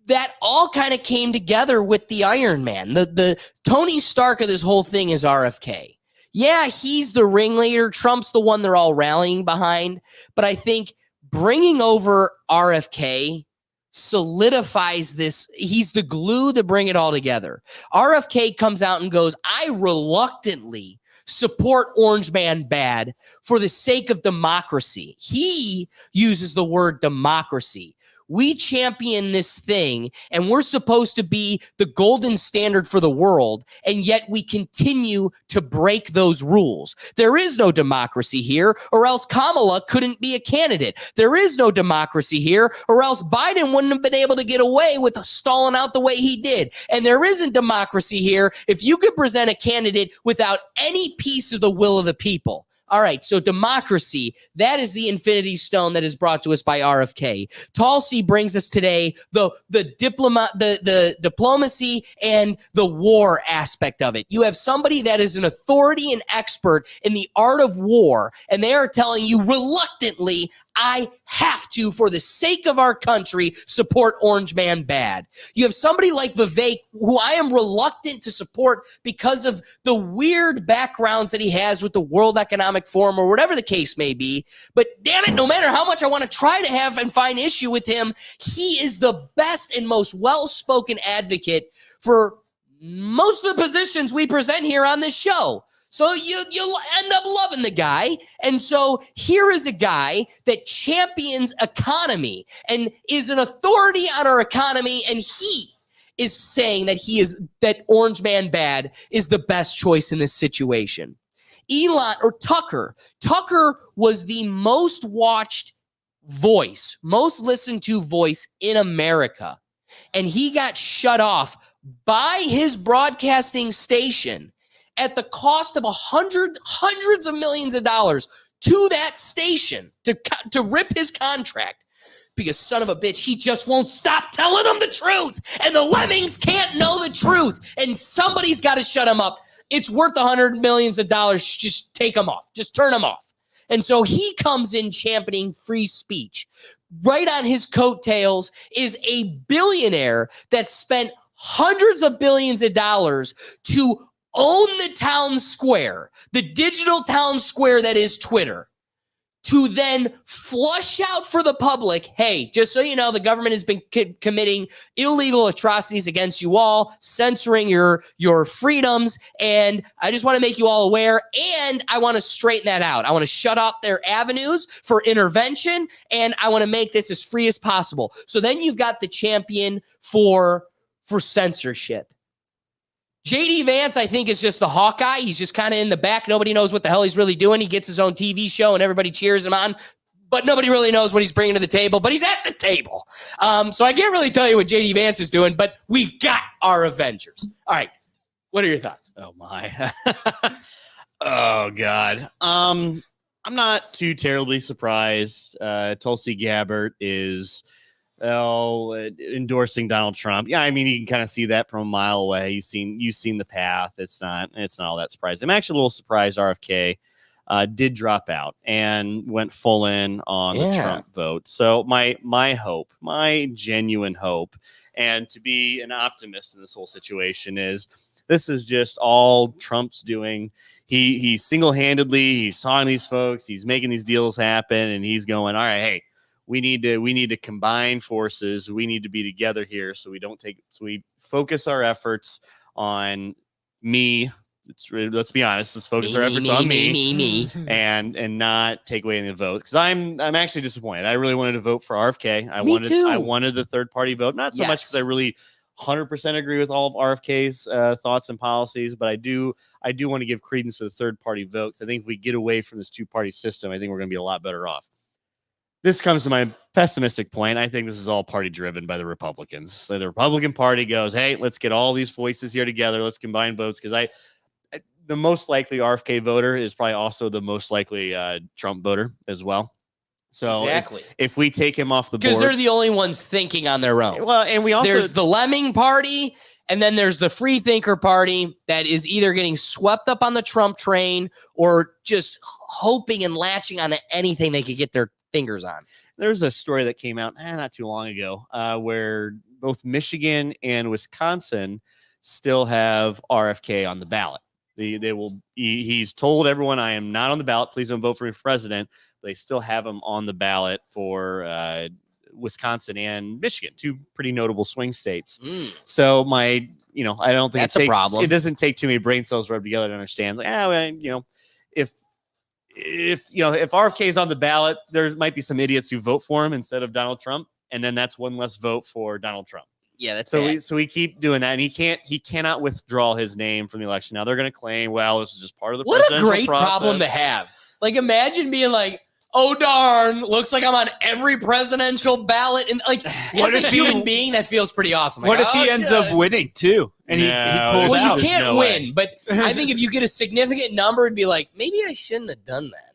that all kind of came together with the Iron Man. The Tony Stark of this whole thing is RFK. Yeah, he's the ringleader. Trump's the one they're all rallying behind. But I think bringing over RFK solidifies this. He's the glue to bring it all together. RFK comes out and goes, I reluctantly support Orange Man bad for the sake of democracy. He uses the word democracy. We champion this thing, and we're supposed to be the golden standard for the world, and yet we continue to break those rules. There is no democracy here, or else Kamala couldn't be a candidate. There is no democracy here, or else Biden wouldn't have been able to get away with stalling out the way he did. And there isn't democracy here if you could present a candidate without any piece of the will of the people. All right, so democracy, that is the infinity stone that is brought to us by RFK. Tulsi brings us today the diplomacy and the war aspect of it. You have somebody that is an authority and expert in the art of war, and they are telling you reluctantly, I have to, for the sake of our country, support Orange Man bad. You have somebody like Vivek, who I am reluctant to support because of the weird backgrounds that he has with the World Economic Forum or whatever the case may be. But damn it, no matter how much I want to try to have and find issue with him, he is the best and most well-spoken advocate for most of the positions we present here on this show. So you'll end up loving the guy. And so here is a guy that champions economy and is an authority on our economy. And he is saying that Orange Man bad is the best choice in this situation. Tucker was the most watched voice, most listened to voice in America. And he got shut off by his broadcasting station at the cost of hundreds of millions of dollars to that station to rip his contract. Because son of a bitch, he just won't stop telling them the truth. And the lemmings can't know the truth. And somebody's got to shut him up. It's worth $100 million. Just take him off. Just turn him off. And so he comes in championing free speech. Right on his coattails is a billionaire that spent hundreds of billions of dollars to own the town square, the digital town square that is Twitter, to then flush out for the public, hey, just so you know, the government has been committing illegal atrocities against you all, censoring your freedoms, and I just want to make you all aware, and I want to straighten that out. I want to shut up their avenues for intervention, and I want to make this as free as possible. So then you've got the champion for censorship. J.D. Vance, I think, is just the Hawkeye. He's just kind of in the back. Nobody knows what the hell he's really doing. He gets his own TV show and everybody cheers him on. but nobody really knows what he's bringing to the table, but he's at the table. So I can't really tell you what J.D. Vance is doing, but we've got our Avengers. All right. What are your thoughts? Oh, my. Oh, God. I'm not too terribly surprised. Tulsi Gabbard is endorsing Donald Trump. Yeah, I mean, you can kind of see that from a mile away. You've seen the path. It's not all that surprising. I'm actually a little surprised RFK did drop out and went full in on the Trump vote. So my hope, my genuine hope, and to be an optimist in this whole situation is this is just all Trump's doing. He single-handedly, he's talking to these folks, he's making these deals happen, and he's going, all right, hey, we need to combine forces. We need to be together here so we focus our efforts on me. Let's be honest. Let's focus our efforts on me, and not take away any of the votes. Because I'm actually disappointed. I really wanted to vote for RFK. I wanted the third party vote, not so much because I really 100% agree with all of RFK's thoughts and policies, but I do want to give credence to the third party votes. I think if we get away from this 2-party system, I think we're going to be a lot better off. This comes to my pessimistic point. I think this is all party driven by the Republicans. So the Republican Party goes, hey, let's get all these voices here together. Let's combine votes. Because the most likely RFK voter is probably also the most likely Trump voter as well. So if we take him off the board, because they're the only ones thinking on their own. Well, and there's the Lemming Party, and then there's the Free Thinker Party that is either getting swept up on the Trump train or just hoping and latching on to anything they could get their fingers on. There's a story that came out not too long ago where both Michigan and Wisconsin still have RFK on the ballot. He's told everyone, I am not on the ballot. Please don't vote for me for president. But they still have him on the ballot for Wisconsin and Michigan, 2 pretty notable swing states. So I don't think that's a problem. It doesn't take too many brain cells rubbed together to understand. If RFK is on the ballot, there might be some idiots who vote for him instead of Donald Trump, and then that's one less vote for Donald Trump. Yeah, that's so we keep doing that, and he cannot withdraw his name from the election. Now they're going to claim, well, this is just part of the presidential What a great process. problem to have. Like, imagine being like, oh darn, looks like I'm on every presidential ballot, and like, as a human being, that feels pretty awesome. What like, if he ends up winning too, and he pulls well, out? You can't win, but I think if you get a significant number, it'd be like, maybe I shouldn't have done that.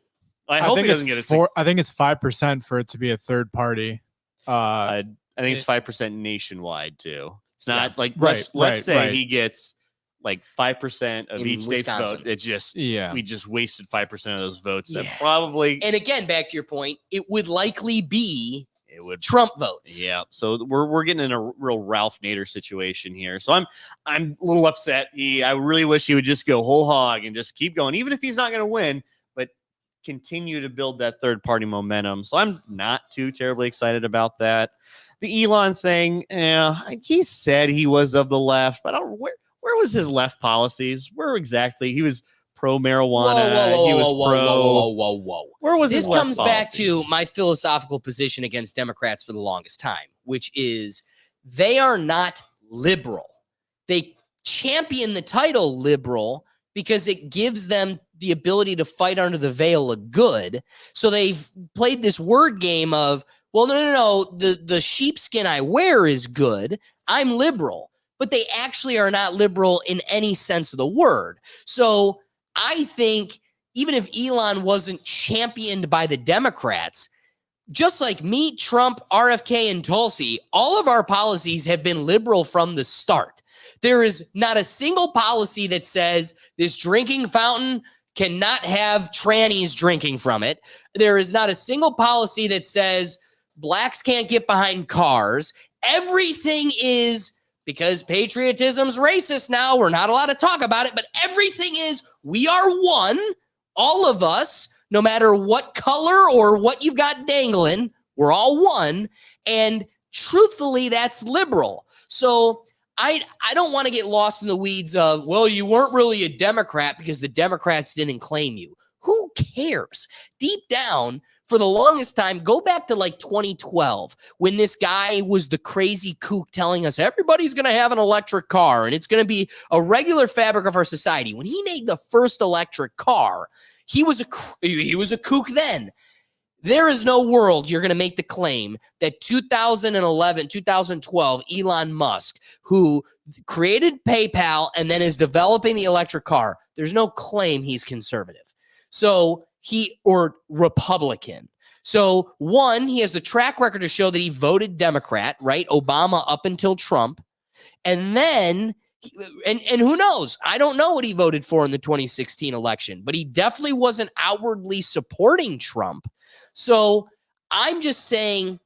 I hope he doesn't get a. I think it's 5% for it to be a third party. I think it's 5% nationwide too. It's not like let's say he gets like 5% of each state's Wisconsin. vote. It's just we just wasted 5% of those votes. Yeah. That probably. And again, back to your point, it would likely be Trump votes. Yeah. So we're getting in a real Ralph Nader situation here. So I'm a little upset. I really wish he would just go whole hog and just keep going, even if he's not going to win, but continue to build that third party momentum. So I'm not too terribly excited about that. The Elon thing, he said he was of the left, but where was his left policies? Where exactly? He was pro marijuana. Whoa. Where was this his left comes back policies? to my philosophical position against Democrats for the longest time, which is they are not liberal. They champion the title liberal because it gives them the ability to fight under the veil of good. So they've played this word game of, well, no. The sheepskin I wear is good. I'm liberal. But they actually are not liberal in any sense of the word. So I think even if Elon wasn't championed by the Democrats, just like me, Trump, RFK, and Tulsi, all of our policies have been liberal from the start. There is not a single policy that says this drinking fountain cannot have trannies drinking from it. There is not a single policy that says blacks can't get behind cars. Everything is, because patriotism's racist now, we're not allowed to talk about it, but everything is, we are one, all of us, no matter what color or what you've got dangling, we're all one. And truthfully, that's liberal. So I don't want to get lost in the weeds of, well, you weren't really a Democrat because the Democrats didn't claim you. Who cares? Deep down, for the longest time, go back to like 2012 when this guy was the crazy kook telling us everybody's going to have an electric car and it's going to be a regular fabric of our society. When he made the first electric car, he was a kook then. There is no world you're going to make the claim that 2011, 2012, Elon Musk, who created PayPal and then is developing the electric car, there's no claim he's conservative. Or Republican. So one, he has the track record to show that he voted Democrat, right? Obama up until Trump. And then, and who knows? I don't know what he voted for in the 2016 election, but he definitely wasn't outwardly supporting Trump. So I'm just saying,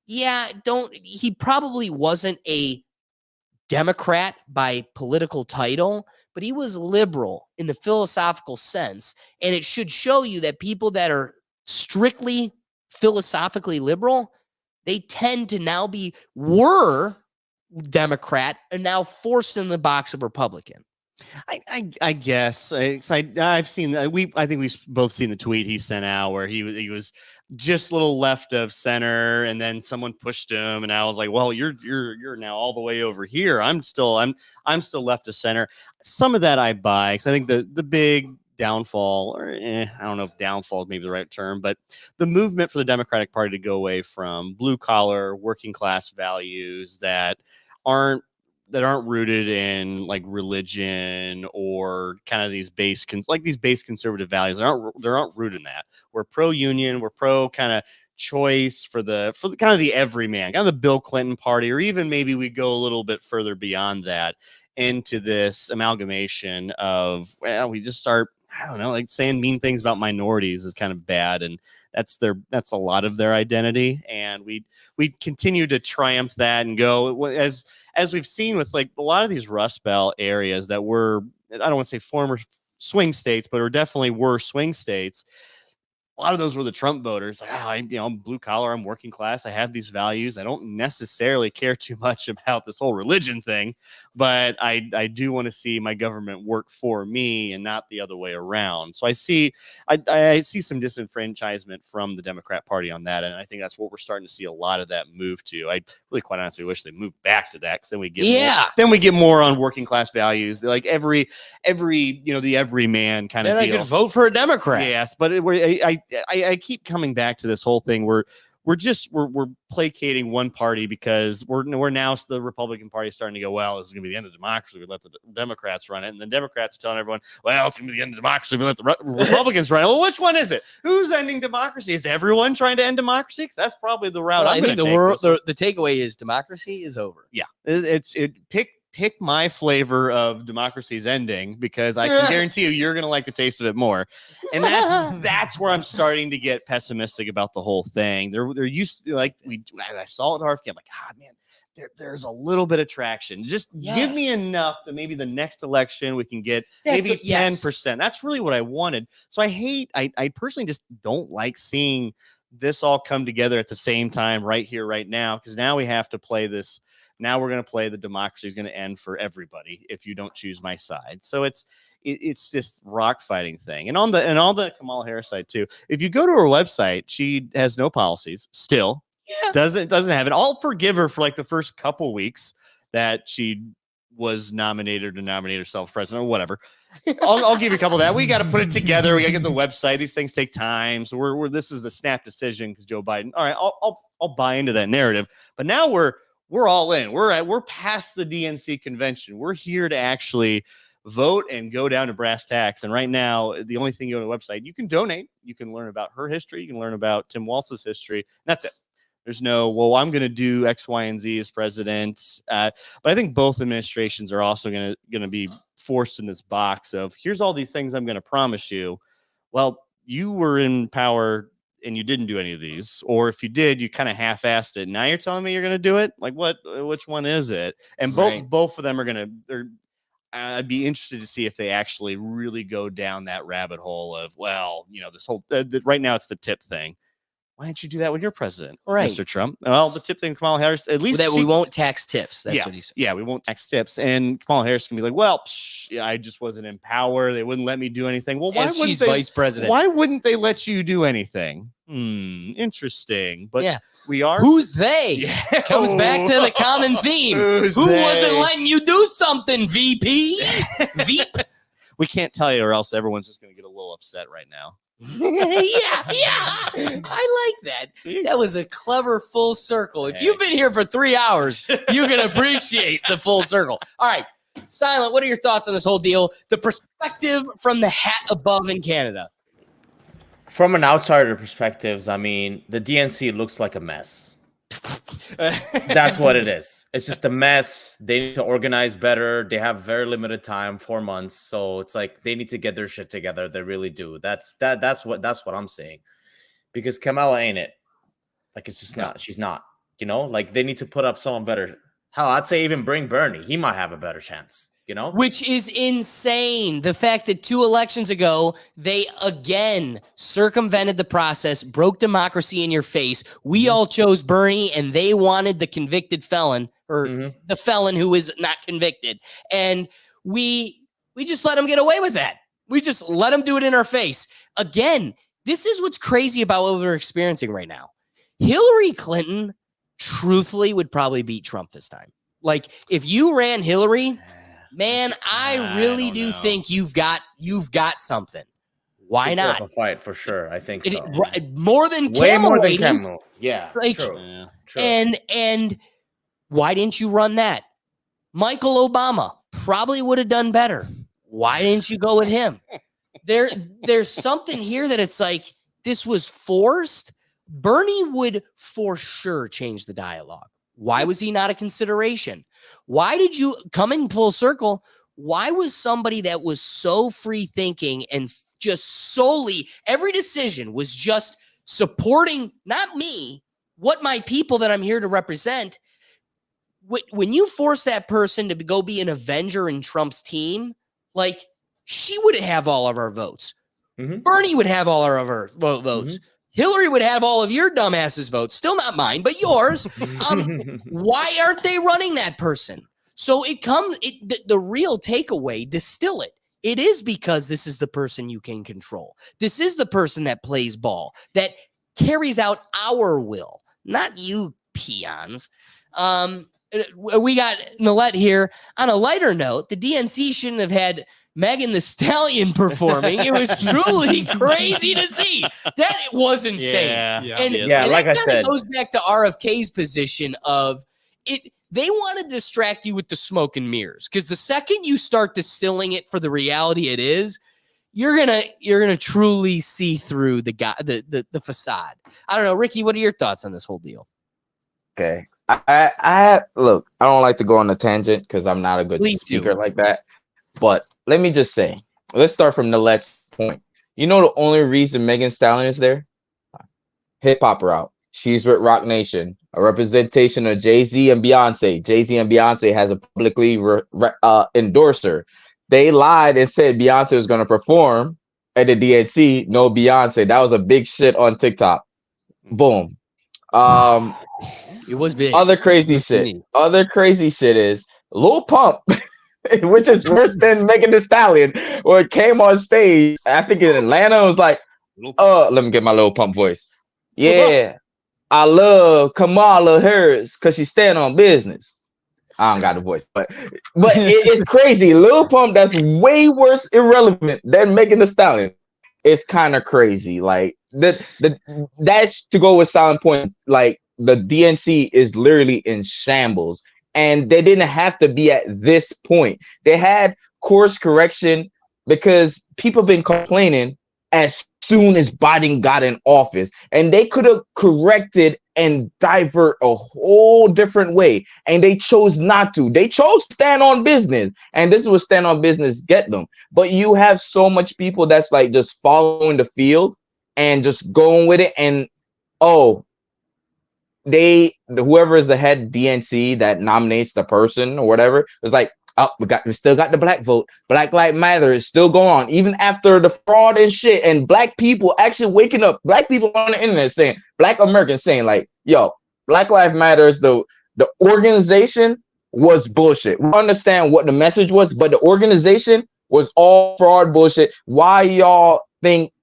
he probably wasn't a Democrat by political title, but he was liberal in the philosophical sense. And it should show you that people that are strictly philosophically liberal, they tend to were Democrat and now forced in the box of Republican. I guess I've seen I think we've both seen the tweet he sent out where he was just a little left of center, and then someone pushed him, and I was like, well, you're now all the way over here. I'm still left of center. Some of that I buy, because I think the big downfall, or I don't know if downfall is maybe the right term, but the movement for the Democratic Party to go away from blue collar working class values that aren't rooted in like religion or kind of these base conservative values. They aren't rooted in that. We're pro union. We're pro kind of choice for the kind of the everyman, kind of the Bill Clinton party, or even maybe we go a little bit further beyond that into this amalgamation of, well, we just start, I don't know, like saying mean things about minorities is kind of bad, and that's a lot of their identity, and we continue to triumph that and go as we've seen with like a lot of these Rust Belt areas that were, I don't want to say former swing states, but definitely were swing states. A lot of those were the Trump voters. Like, I'm blue collar, I'm working class, I have these values. I don't necessarily care too much about this whole religion thing, but I do want to see my government work for me and not the other way around. So I see some disenfranchisement from the Democrat Party on that, and I think that's what we're starting to see a lot of that move to. I really quite honestly wish they moved back to that, because then we get more on working class values, like every the everyman kind of deal. I could vote for a Democrat. Yes, but I keep coming back to this whole thing where we're placating one party, because we're now the Republican Party is starting to go, well, this is going to be the end of democracy. We let the Democrats run it, and the Democrats are telling everyone, well, it's going to be the end of democracy. We let the Republicans run it. Well, which one is it? Who's ending democracy? Is everyone trying to end democracy? Because that's probably the route I'm going to take. The takeaway is democracy is over. Yeah, pick my flavor of democracy's ending, because I can guarantee you're going to like the taste of it more. And that's where I'm starting to get pessimistic about the whole thing. There used to be, like, I saw it at RFK. I'm like, man, there's a little bit of traction. Just give me enough to maybe the next election we can get maybe 10%. That's really what I wanted. So I personally just don't like seeing this all come together at the same time right here, right now, because now we have to play this. Now we're going to play the democracy is going to end for everybody if you don't choose my side. So it's this rock fighting thing. And on the Kamala Harris side too, if you go to her website, she has no policies still. Yeah. Doesn't have it. I'll forgive her for like the first couple weeks that she was nominated to nominate herself president or whatever. I'll give you a couple of that. We got to put it together. We got to get the website. These things take time. So this is a snap decision because Joe Biden. All right, I'll buy into that narrative. But now we're all in. We're past the DNC convention. We're here to actually vote and go down to brass tacks. And right now, the only thing you go to the website, you can donate. You can learn about her history. You can learn about Tim Walz's history. That's it. There's no, well, I'm going to do X, Y, and Z as president. But I think both administrations are also going to be forced in this box of, here's all these things I'm going to promise you. Well, you were in power and you didn't do any of these, or if you did, you kind of half-assed it. Now you're telling me you're going to do it? Like, what? Which one is it? And both of them are going to. I'd be interested to see if they actually really go down that rabbit hole of, well, this whole right now it's the tip thing. Why didn't you do that with your president, Mr. Trump? Well, the tip thing, Kamala Harris, at least we won't tax tips. That's what he said. Yeah, we won't tax tips. And Kamala Harris can be like, well, I just wasn't in power. They wouldn't let me do anything. Well, why wouldn't vice president? Why wouldn't they let you do anything? Interesting. But we are. Who's they? Yeah. Comes back to the common theme. Who wasn't letting you do something, VP? Veep. We can't tell you, or else everyone's just going to get a little upset right now. I like that. That was a clever full circle. If you've been here for 3 hours, you can appreciate the full circle. All right, Silent, what are your thoughts on this whole deal? The perspective from the hat above in Canada. From an outsider perspective, I mean, the DNC looks like a mess. That's what it is. It's just a mess. They need to organize better. They have very limited time, 4 months. So it's like they need to get their shit together. They really do. That's what I'm saying. Because Kamala ain't it. Like, it's just not. She's not. You know, like, they need to put up someone better. Hell, I'd say even bring Bernie. He might have a better chance. You know, which is insane. The fact that 2 elections ago, they again circumvented the process, broke democracy in your face. We all chose Bernie and they wanted the convicted felon or the felon who is not convicted. And we just let him get away with that. We just let him do it in our face. Again, this is what's crazy about what we're experiencing right now. Hillary Clinton, truthfully, would probably beat Trump this time. Like, if you ran Hillary, man, I really do think you've got something. Why not? A fight for sure. I think so. More than way camel more than rating. camel. Yeah, like, true. Yeah. True. And why didn't you run that? Michael Obama probably would have done better. Why didn't you go with him? There's something here that it's like this was forced. Bernie would for sure change the dialogue. Why was he not a consideration? Why did you come in full circle? Why was somebody that was so free thinking and just solely every decision was just supporting not me, what my people that I'm here to represent? When you force that person to go be an Avenger in Trump's team, like, she would have all of our votes. Bernie would have all of our votes. Hillary would have all of your dumbasses' votes. Still not mine, but yours. Why aren't they running that person? So the real takeaway, distill it. It is because this is the person you can control. This is the person that plays ball, that carries out our will, not you peons. We got Nolette here. On a lighter note, the DNC shouldn't have had Megan Thee Stallion performing. It was truly crazy to see. That was insane. And like I said, it goes back to RFK's position of it. They want to distract you with the smoke and mirrors, because the second you start distilling it for the reality it is, you're gonna truly see through the facade. I don't know, Ricky. What are your thoughts on this whole deal? Okay, I look. I don't like to go on a tangent because I'm not a good speaker like that. But let me just say, let's start from Nolette's point. You know, the only reason Megan Thee Stallion is there, hip hop route. She's with Rock Nation, a representation of Jay-Z and Beyonce. Jay-Z and Beyonce has a publicly endorsed her. They lied and said Beyonce was going to perform at the DNC. No Beyonce. That was a big shit on TikTok. Boom. It was big. Other crazy shit. Other crazy shit is Lil Pump, which is worse than Megan Thee Stallion, or it came on stage. I think in Atlanta, it was like, let me get my Lil Pump voice. Yeah. I love Kamala Harris because she stand on business. I don't got the voice, but it's crazy. Lil Pump, that's way worse irrelevant than Megan Thee Stallion. It's kind of crazy. Like that's to go with Silent Point. Like, the DNC is literally in shambles, and they didn't have to be at this point. They had course correction because people have been complaining as soon as Biden got in office, and they could have corrected and divert a whole different way, and they chose not to. They chose to stand on business, and this is what stand on business get them. But you have so much people that's like just following the field and just going with it, and whoever is the head DNC that nominates the person or whatever is like, we still got the black vote. Black Lives Matter is still going on, even after the fraud and shit. And black people actually waking up. Black people on the internet saying, black Americans saying, like, yo, Black Lives Matter is the organization was bullshit. We understand what the message was, but the organization was all fraud bullshit. Why y'all think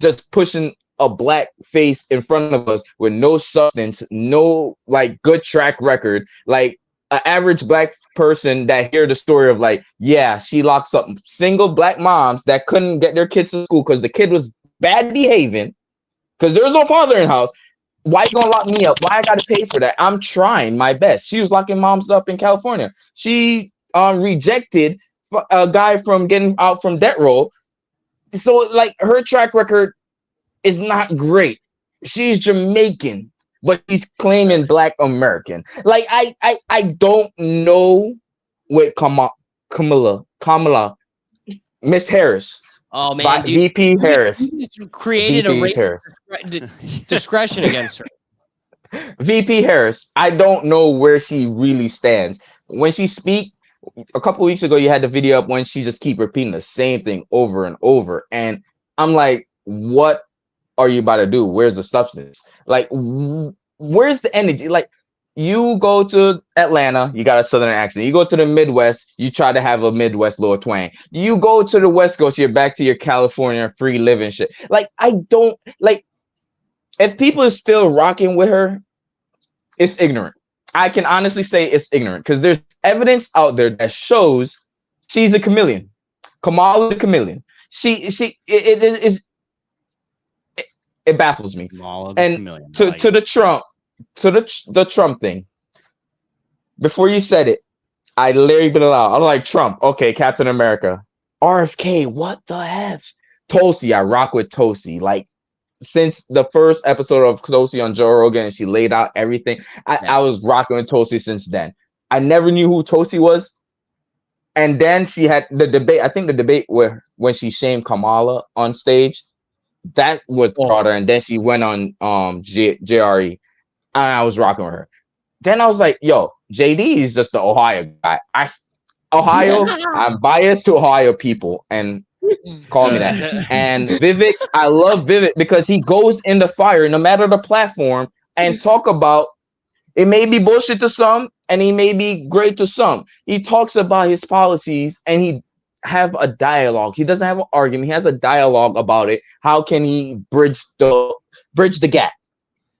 just pushing a black face in front of us with no substance, no like good track record, like an average black person that hear the story of like, yeah, she locks up single black moms that couldn't get their kids to school because the kid was bad behaving, because there's no father in the house. Why you gonna lock me up? Why I gotta pay for that? I'm trying my best. She was locking moms up in California. She rejected a guy from getting out from debt row. So like her track record is not great. She's Jamaican, but she's claiming Black American. Like I don't know what Kamala, Miss Harris. Oh man, VP Harris. You just created VP a racist Harris. discretion against her. VP Harris. I don't know where she really stands. When she speak, a couple weeks ago, you had the video up when she just keep repeating the same thing over and over. And I'm like, what are you about to do? Where's the substance? Like, where's the energy? Like, you go to Atlanta, you got a Southern accent. You go to the Midwest, you try to have a Midwest little twang. You go to the West Coast, you're back to your California free living shit. Like, I don't like, if people are still rocking with her, it's ignorant. I can honestly say it's ignorant because there's evidence out there that shows she's a chameleon. Kamala the chameleon. It baffles me. And to the Trump thing. Before you said it, I literally been allowed. I'm like, Trump, okay, Captain America. RFK, what the heck? Tulsi, I rock with Tulsi. Like, since the first episode of Tulsi on Joe Rogan, and she laid out everything, I was rocking with Tulsi since then. I never knew who Tulsi was. And then she had the debate. I think the debate where when she shamed Kamala on stage, that was brought her. And then she went on JRE, and I was rocking with her. Then I was like, yo, JD is just the Ohio guy. Ohio, I'm biased to Ohio people, and call me that. And Vivek, I love Vivek because he goes in the fire, no matter the platform, and talk about it may be bullshit to some, and he may be great to some. He talks about his policies, and he have a dialogue. He doesn't have an argument. He has a dialogue about it. How can he bridge the gap?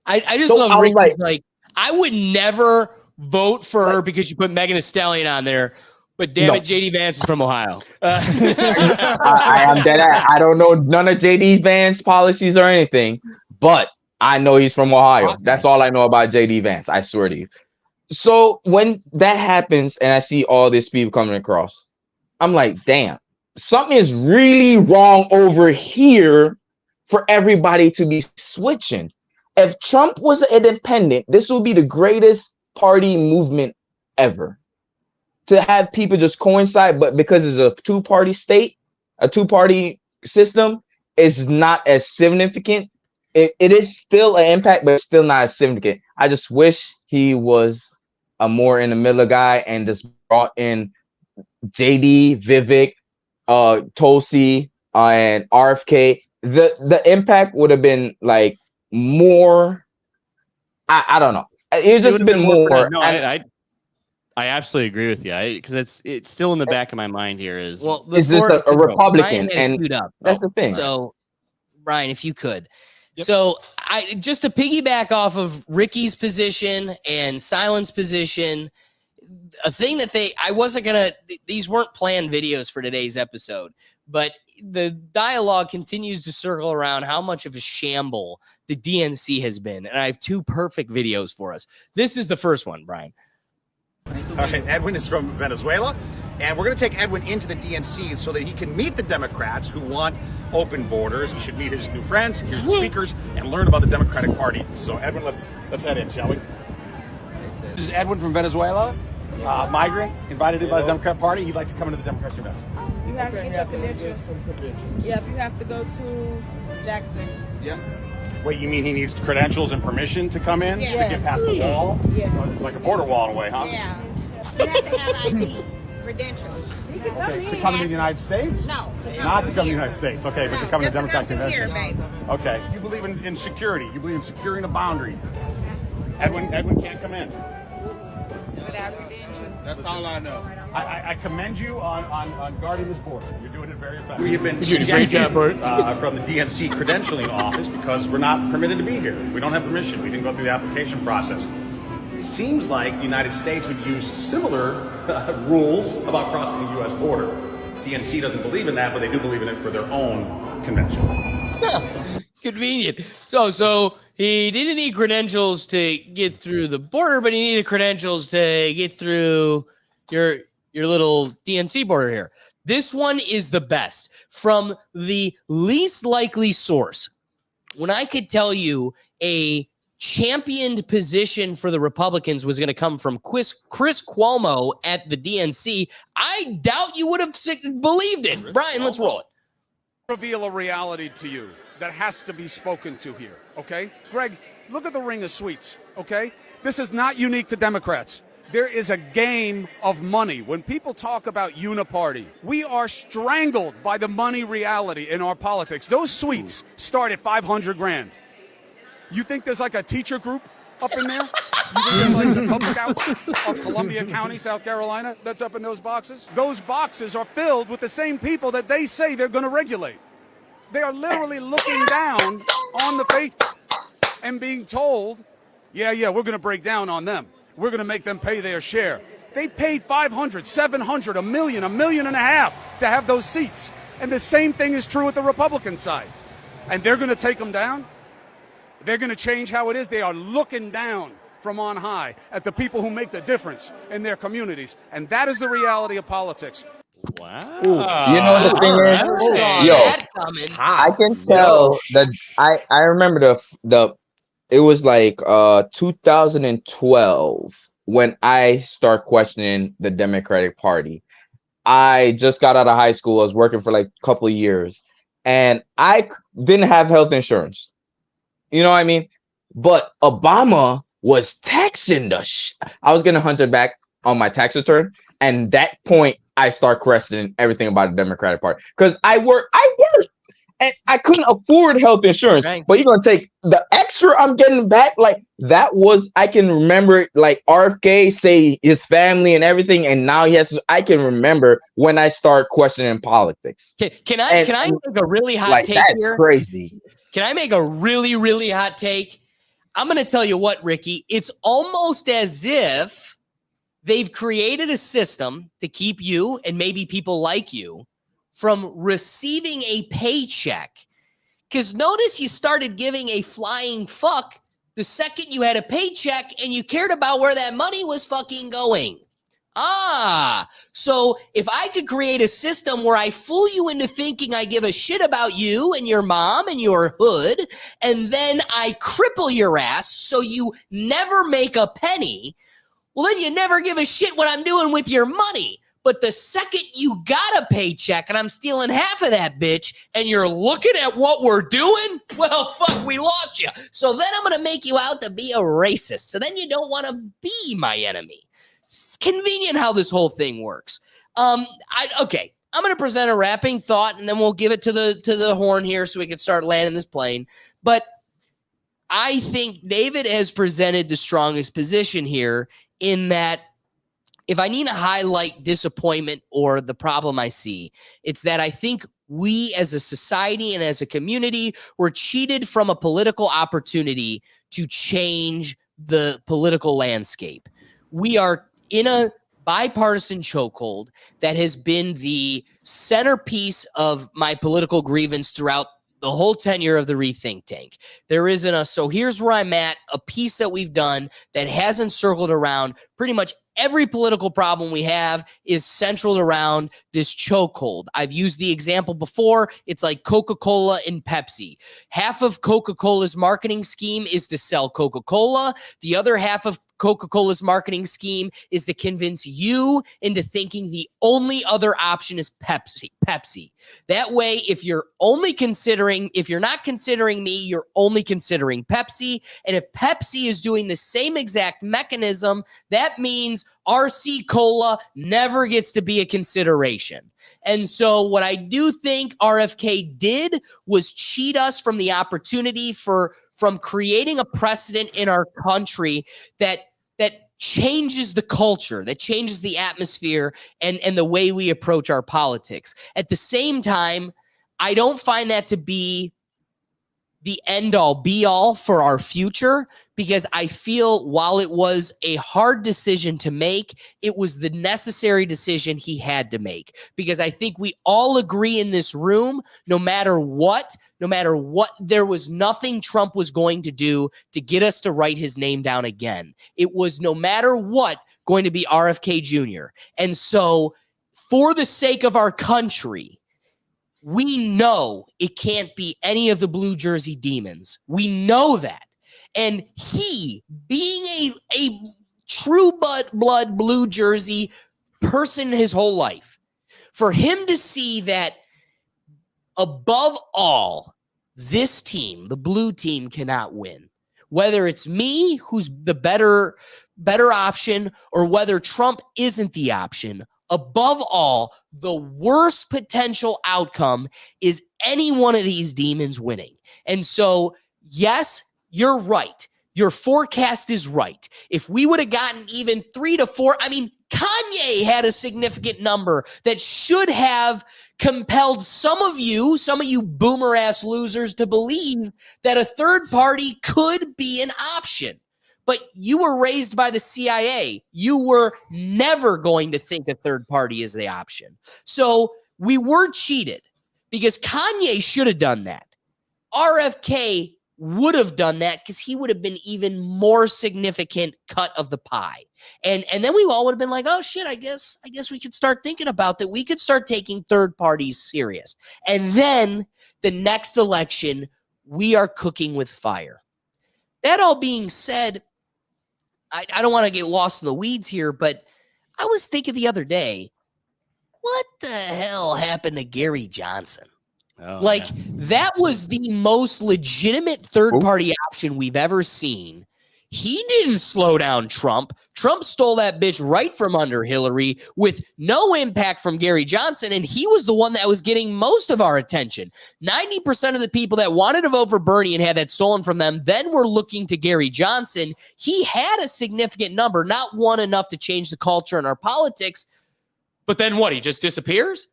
I just love Ricky's like, I would never vote for her because you put Megan Thee Stallion on there. But damn it, JD Vance is from Ohio. I am dead. I don't know none of JD Vance's policies or anything, but I know he's from Ohio. Okay. That's all I know about JD Vance. I swear to you. So when that happens and I see all these people coming across, I'm like, damn, something is really wrong over here for everybody to be switching. If Trump was an independent, this would be the greatest party movement ever. To have people just coincide, but because it's a two-party state, a two-party system, is not as significant. It is still an impact, but still not as significant. I just wish he was a more in the middle guy and just brought in JD, Vivek, Tulsi, and RFK. The impact would have been like more. I don't know. It just been more. No, I absolutely agree with you. Because it's still in the back of my mind here. Is this a Republican? And that's the thing. So, Ryan, if you could. Yep. So, just to piggyback off of Ricky's position and Silent's position, a thing that these weren't planned videos for today's episode, but the dialogue continues to circle around how much of a shamble the DNC has been. And I have two perfect videos for us. This is the first one, Brian. All right, Edwin is from Venezuela, and we're going to take Edwin into the DNC so that he can meet the Democrats who want open borders. He should meet his new friends, hear the speakers, and learn about the Democratic Party. So, Edwin, let's head in, shall we? This is Edwin from Venezuela, migrant, invited in by the Democratic Party. He'd like to come into the Democratic Convention. You have to get your credentials. Yep, you have to go to Jackson. Yeah. Wait, you mean he needs credentials and permission to come in to get past the wall? Yeah. Oh, it's like a border wall in a way, huh? Yeah. You have to have ID, credentials. You can come in. To come to the United States? No. Not to come to the United States. Okay, but to come to the Democratic Convention. Here, baby. Okay. You believe in security. You believe in securing a boundary. Edwin can't come in. Without credentials. That's all I know. I commend you on guarding this border. You're doing it very effectively. We have been ejected from the DNC credentialing office because we're not permitted to be here. We don't have permission. We didn't go through the application process. It seems like the United States would use similar rules about crossing the U.S. border. DNC doesn't believe in that, but they do believe in it for their own convention. Convenient. So he didn't need credentials to get through the border, but he needed credentials to get through your little DNC border here. This one is the best from the least likely source. When I could tell you a championed position for the Republicans was going to come from Chris Cuomo at the DNC, I doubt you would have believed it. Brian, let's roll it. Reveal a reality to you that has to be spoken to here, okay? Greg, look at the ring of sweets, okay? This is not unique to Democrats. There is a game of money. When people talk about uniparty, we are strangled by the money reality in our politics. Those suites start at 500 grand. You think there's like a teacher group up in there? You think there's like the Cub Scouts of Columbia County, South Carolina, that's up in those boxes? Those boxes are filled with the same people that they say they're going to regulate. They are literally looking down on the faithful and being told, yeah, we're going to break down on them. We're going to make them pay their share. They paid 500, 700, $1 million, $1.5 million to have those seats. And the same thing is true with the Republican side. And they're going to take them down. They're going to change how it is. They are looking down from on high at the people who make the difference in their communities. And that is the reality of politics. Wow. You know the thing is, I can tell that I remember it was like 2012 when I start questioning the Democratic Party. I just got out of high school. I was working for like a couple of years and I didn't have health insurance. You know what I mean? But Obama was taxing I was getting $100 back on my tax return. And that point, I start questioning everything about the Democratic Party. Because I worked, and I couldn't afford health insurance. Right. But you're going to take the extra I'm getting back? Like, that was, I can remember, like, RFK say his family and everything. And now I can remember when I start questioning politics. Can I make a really hot take that's here? Crazy. Can I make a really, really hot take? I'm going to tell you what, Ricky. It's almost as if they've created a system to keep you and maybe people like you from receiving a paycheck. Because notice you started giving a flying fuck the second you had a paycheck and you cared about where that money was fucking going. So if I could create a system where I fool you into thinking I give a shit about you and your mom and your hood, and then I cripple your ass so you never make a penny, well, then you never give a shit what I'm doing with your money. But the second you got a paycheck and I'm stealing half of that bitch and you're looking at what we're doing, well, fuck, we lost you. So then I'm going to make you out to be a racist. So then you don't want to be my enemy. It's convenient how this whole thing works. Okay, I'm going to present a wrapping thought and then we'll give it to the horn here so we can start landing this plane. But I think David has presented the strongest position here in that if I need to highlight disappointment or the problem I see, it's that I think we as a society and as a community were cheated from a political opportunity to change the political landscape. We are in a bipartisan chokehold that has been the centerpiece of my political grievance throughout the whole tenure of the Rethink Tank. There isn't a, so here's where I'm at, a piece that we've done that hasn't circled around pretty much every political problem we have is central around this chokehold. I've used the example before. It's like Coca-Cola and Pepsi. Half of Coca-Cola's marketing scheme is to sell Coca-Cola. The other half of Coca-Cola's marketing scheme is to convince you into thinking the only other option is Pepsi. That way, if you're not considering me, you're only considering Pepsi. And if Pepsi is doing the same exact mechanism, that means RC Cola never gets to be a consideration. And so what I do think RFK did was cheat us from the opportunity from creating a precedent in our country that changes the culture, that changes the atmosphere and the way we approach our politics. At the same time, I don't find that to be the end all be all for our future, because I feel while it was a hard decision to make, it was the necessary decision he had to make. Because I think we all agree in this room, no matter what, there was nothing Trump was going to do to get us to write his name down again. It was no matter what going to be RFK Jr. And so for the sake of our country, we know it can't be any of the blue jersey demons. We know that. And he, being a true blood blue jersey person his whole life, for him to see that above all, this team, the blue team, cannot win. Whether it's me, who's the better option, or whether Trump isn't the option, above all, the worst potential outcome is any one of these demons winning. And so, yes, you're right. Your forecast is right. If we would have gotten even 3 to 4, I mean, Kanye had a significant number that should have compelled some of you boomer ass losers to believe that a third party could be an option. But you were raised by the CIA. You were never going to think a third party is the option. So we were cheated because Kanye should have done that. RFK would have done that because he would have been even more significant cut of the pie. And then we all would have been like, oh shit, I guess we could start thinking about that. We could start taking third parties serious. And then the next election, we are cooking with fire. That all being said, I don't want to get lost in the weeds here, but I was thinking the other day, what the hell happened to Gary Johnson? That was the most legitimate third-party option we've ever seen. He didn't slow down Trump. Trump stole that bitch right from under Hillary with no impact from Gary Johnson, and he was the one that was getting most of our attention. 90% of the people that wanted to vote for Bernie and had that stolen from them then were looking to Gary Johnson. He had a significant number, not one enough to change the culture in our politics, but then what? He just disappears?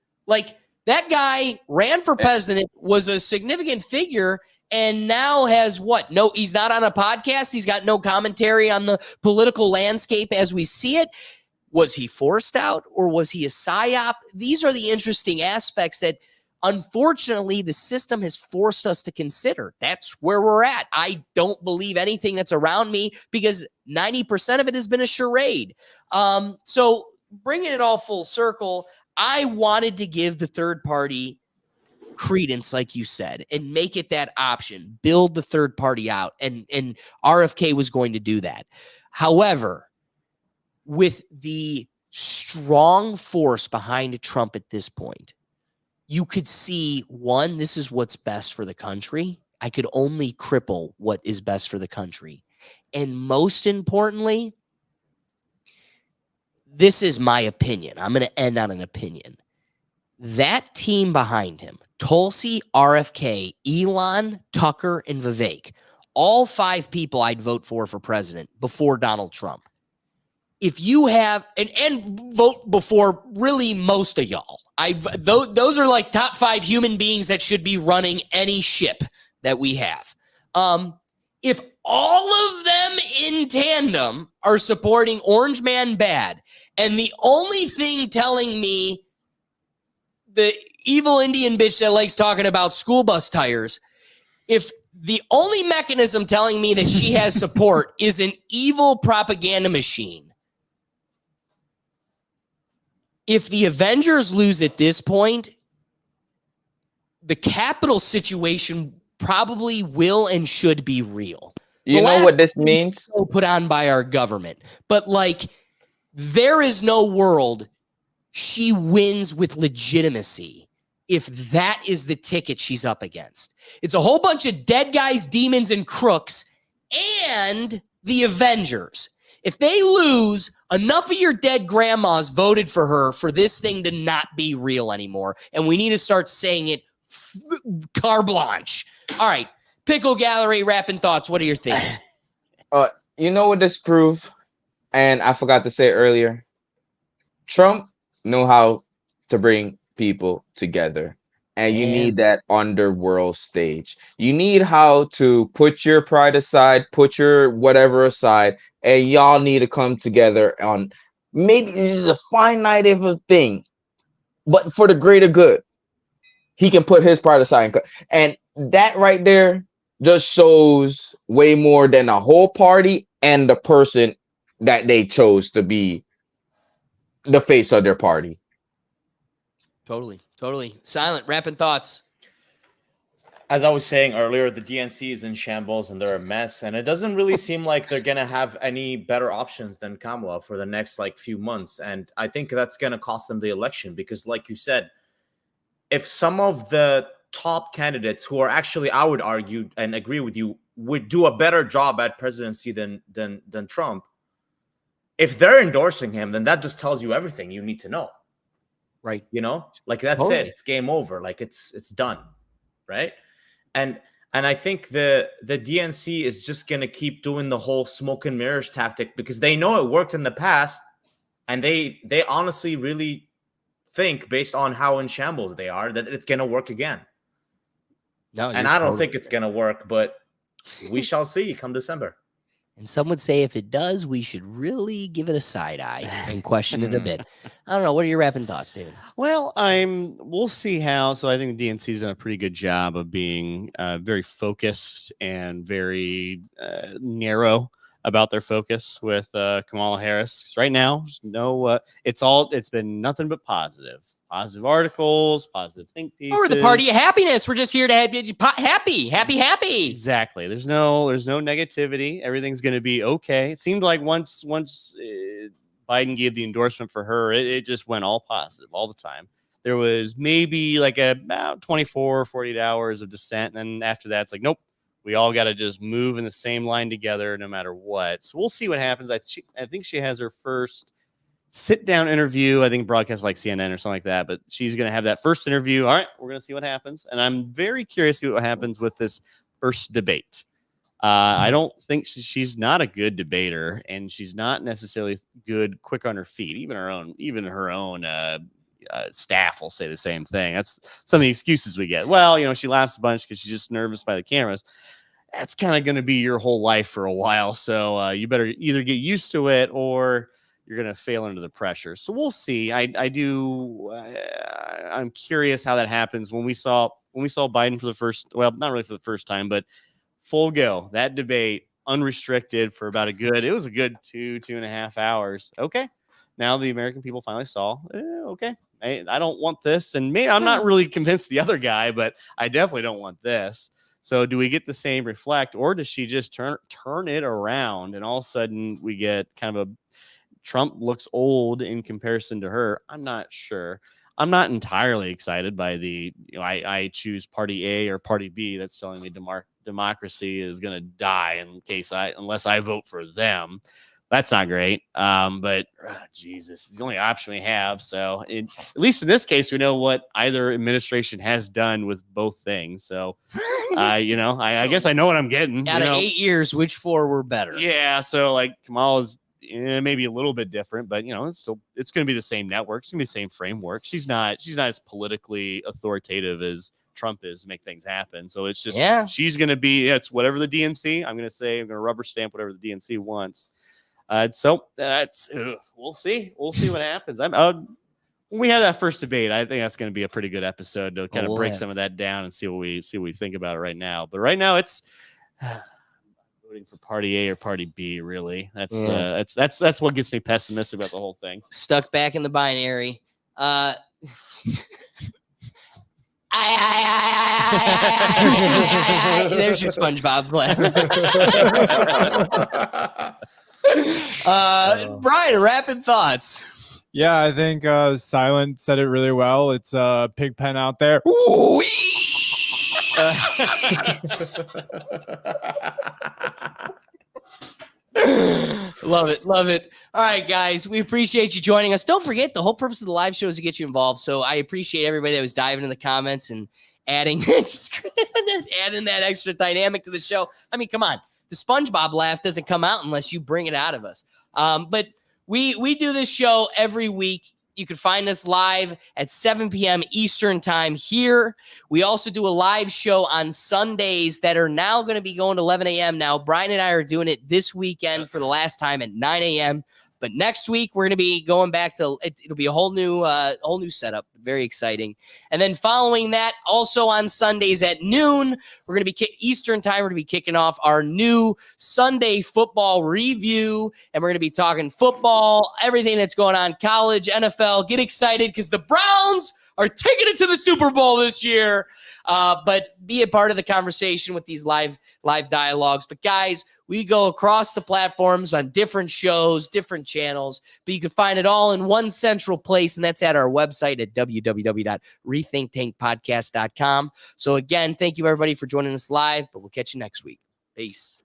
That guy ran for president, was a significant figure, and now has what? No, he's not on a podcast. He's got no commentary on the political landscape as we see it. Was he forced out, or was he a psyop? These are the interesting aspects that, unfortunately, the system has forced us to consider. That's where we're at. I don't believe anything that's around me because 90% of it has been a charade. So bringing it all full circle, I wanted to give the third party credence, like you said, and make it that option, build the third party out. And RFK was going to do that. However, with the strong force behind Trump at this point, you could see, one, this is what's best for the country. I could only cripple what is best for the country. And most importantly, this is my opinion. I'm going to end on an opinion. That team behind him, Tulsi, RFK, Elon, Tucker, and Vivek, all 5 people I'd vote for president before Donald Trump. If you have, and vote before really most of y'all. Those are like top 5 human beings that should be running any ship that we have. If all of them in tandem are supporting Orange Man bad, and the only thing telling me the evil Indian bitch that likes talking about school bus tires, if the only mechanism telling me that she has support is an evil propaganda machine, if the Avengers lose at this point, the Capitol situation probably will and should be real. You know what this means? Put on by our government. But there is no world she wins with legitimacy if that is the ticket she's up against. It's a whole bunch of dead guys, demons, and crooks, and the Avengers. If they lose, enough of your dead grandmas voted for her for this thing to not be real anymore. And we need to start saying it carte blanche. All right. Pickle Gallery, rapping thoughts. What are your things? You know what this proves? And I forgot to say earlier, Trump know how to bring people together. and you Man. need that underworld stage. You need how to put your pride aside, put your whatever aside, and y'all need to come together on maybe this is a finite of a thing, but for the greater good. He can put his pride aside, and that right there just shows way more than the whole party and the person that they chose to be the face of their party. Totally. Silent, rapping thoughts. As I was saying earlier, the DNC is in shambles and they're a mess, and it doesn't really seem like they're gonna have any better options than Kamala for the next few months. And I think that's gonna cost them the election because, like you said, if some of the top candidates who are actually, I would argue and agree with you, would do a better job at presidency than Trump, if they're endorsing him, then that just tells you everything you need to know. Right. That's Totally. it. It's game over. It's done. Right. And I think the DNC is just going to keep doing the whole smoke and mirrors tactic because they know it worked in the past. And they honestly really think, based on how in shambles they are, that it's going to work again. No, and I don't think it's going to work, but we shall see come December. And some would say if it does, we should really give it a side eye and question it a bit. I don't know. What are your rapping thoughts, David? Well, we'll see how. So I think the DNC's done a pretty good job of being very focused and very narrow about their focus with Kamala Harris. 'Cause right now, it's been nothing but positive articles, positive think pieces. We're the party of happiness. We're just here to happy. Exactly. There's no negativity. Everything's going to be okay. It seemed like once Biden gave the endorsement for her, it just went all positive all the time. There was maybe about 24 or 48 hours of dissent. And then after that, it's nope, we all got to just move in the same line together no matter what. So we'll see what happens. I think she has her first sit-down interview, I think broadcast like CNN or something like that, but she's going to have that first interview. All right, we're going to see what happens. And I'm very curious to see what happens with this first debate. I don't think she's not a good debater, and she's not necessarily quick on her feet. Even her own staff will say the same thing. That's some of the excuses we get. Well, she laughs a bunch because she's just nervous by the cameras. That's kind of going to be your whole life for a while. So you better either get used to it or you're going to fail under the pressure. So we'll see. I'm curious how that happens. When we saw Biden for the first, well, not really for the first time, but full go, that debate unrestricted for about it was a good 2.5 hours. Okay. Now the American people finally saw, okay, I don't want this. And I'm not really convinced the other guy, but I definitely don't want this. So do we get the same reflect, or does she just turn it around and all of a sudden we get kind of Trump looks old in comparison to her? I'm not sure. I'm not entirely excited by I choose party A or party B. That's telling me democracy is going to die unless I vote for them. That's not great. But Jesus, it's the only option we have. So at least in this case, we know what either administration has done with both things. So, I guess I know what I'm getting. Out of 8 years, which 4 were better? Yeah. So Kamala's maybe a little bit different, but it's going to be the same network. It's going to be the same framework. She's not as politically authoritative as Trump is to make things happen. So it's just, she's going to be, it's whatever the DNC, I'm going to rubber stamp whatever the DNC wants. So that's, we'll see what happens. When we have that first debate, I think that's going to be a pretty good episode to kind of break some of that down and see what we think about it right now. But right now it's voting for party A or party B. Really, that's what gets me pessimistic about the whole thing. Stuck back in the binary. There's your SpongeBob Brian, rapid thoughts. Yeah, I think Silent said it really well. It's a pig pen out there. Love it. All right, guys, we appreciate you joining us. Don't forget, the whole purpose of the live show is to get you involved. So I appreciate everybody that was diving in the comments and adding that extra dynamic to the show. I mean, come on. The SpongeBob laugh doesn't come out unless you bring it out of us. But we do this show every week You can find us live at 7 p.m. Eastern time here. We also do a live show on Sundays that are now going to be going to 11 a.m. Now, Brian and I are doing it this weekend for the last time at 9 a.m. But next week, we're going to be going back to it'll be a whole new setup. Very exciting. And then following that, also on Sundays at noon, we're going to be Eastern time. We're going to be kicking off our new Sunday football review. And we're going to be talking football, everything that's going on, college, NFL. Get excited because the Browns are taking it to the Super Bowl this year. But be a part of the conversation with these live dialogues. But guys, we go across the platforms on different shows, different channels, but you can find it all in one central place, and that's at our website at www.rethinktankpodcast.com. So again, thank you everybody for joining us live, but we'll catch you next week. Peace.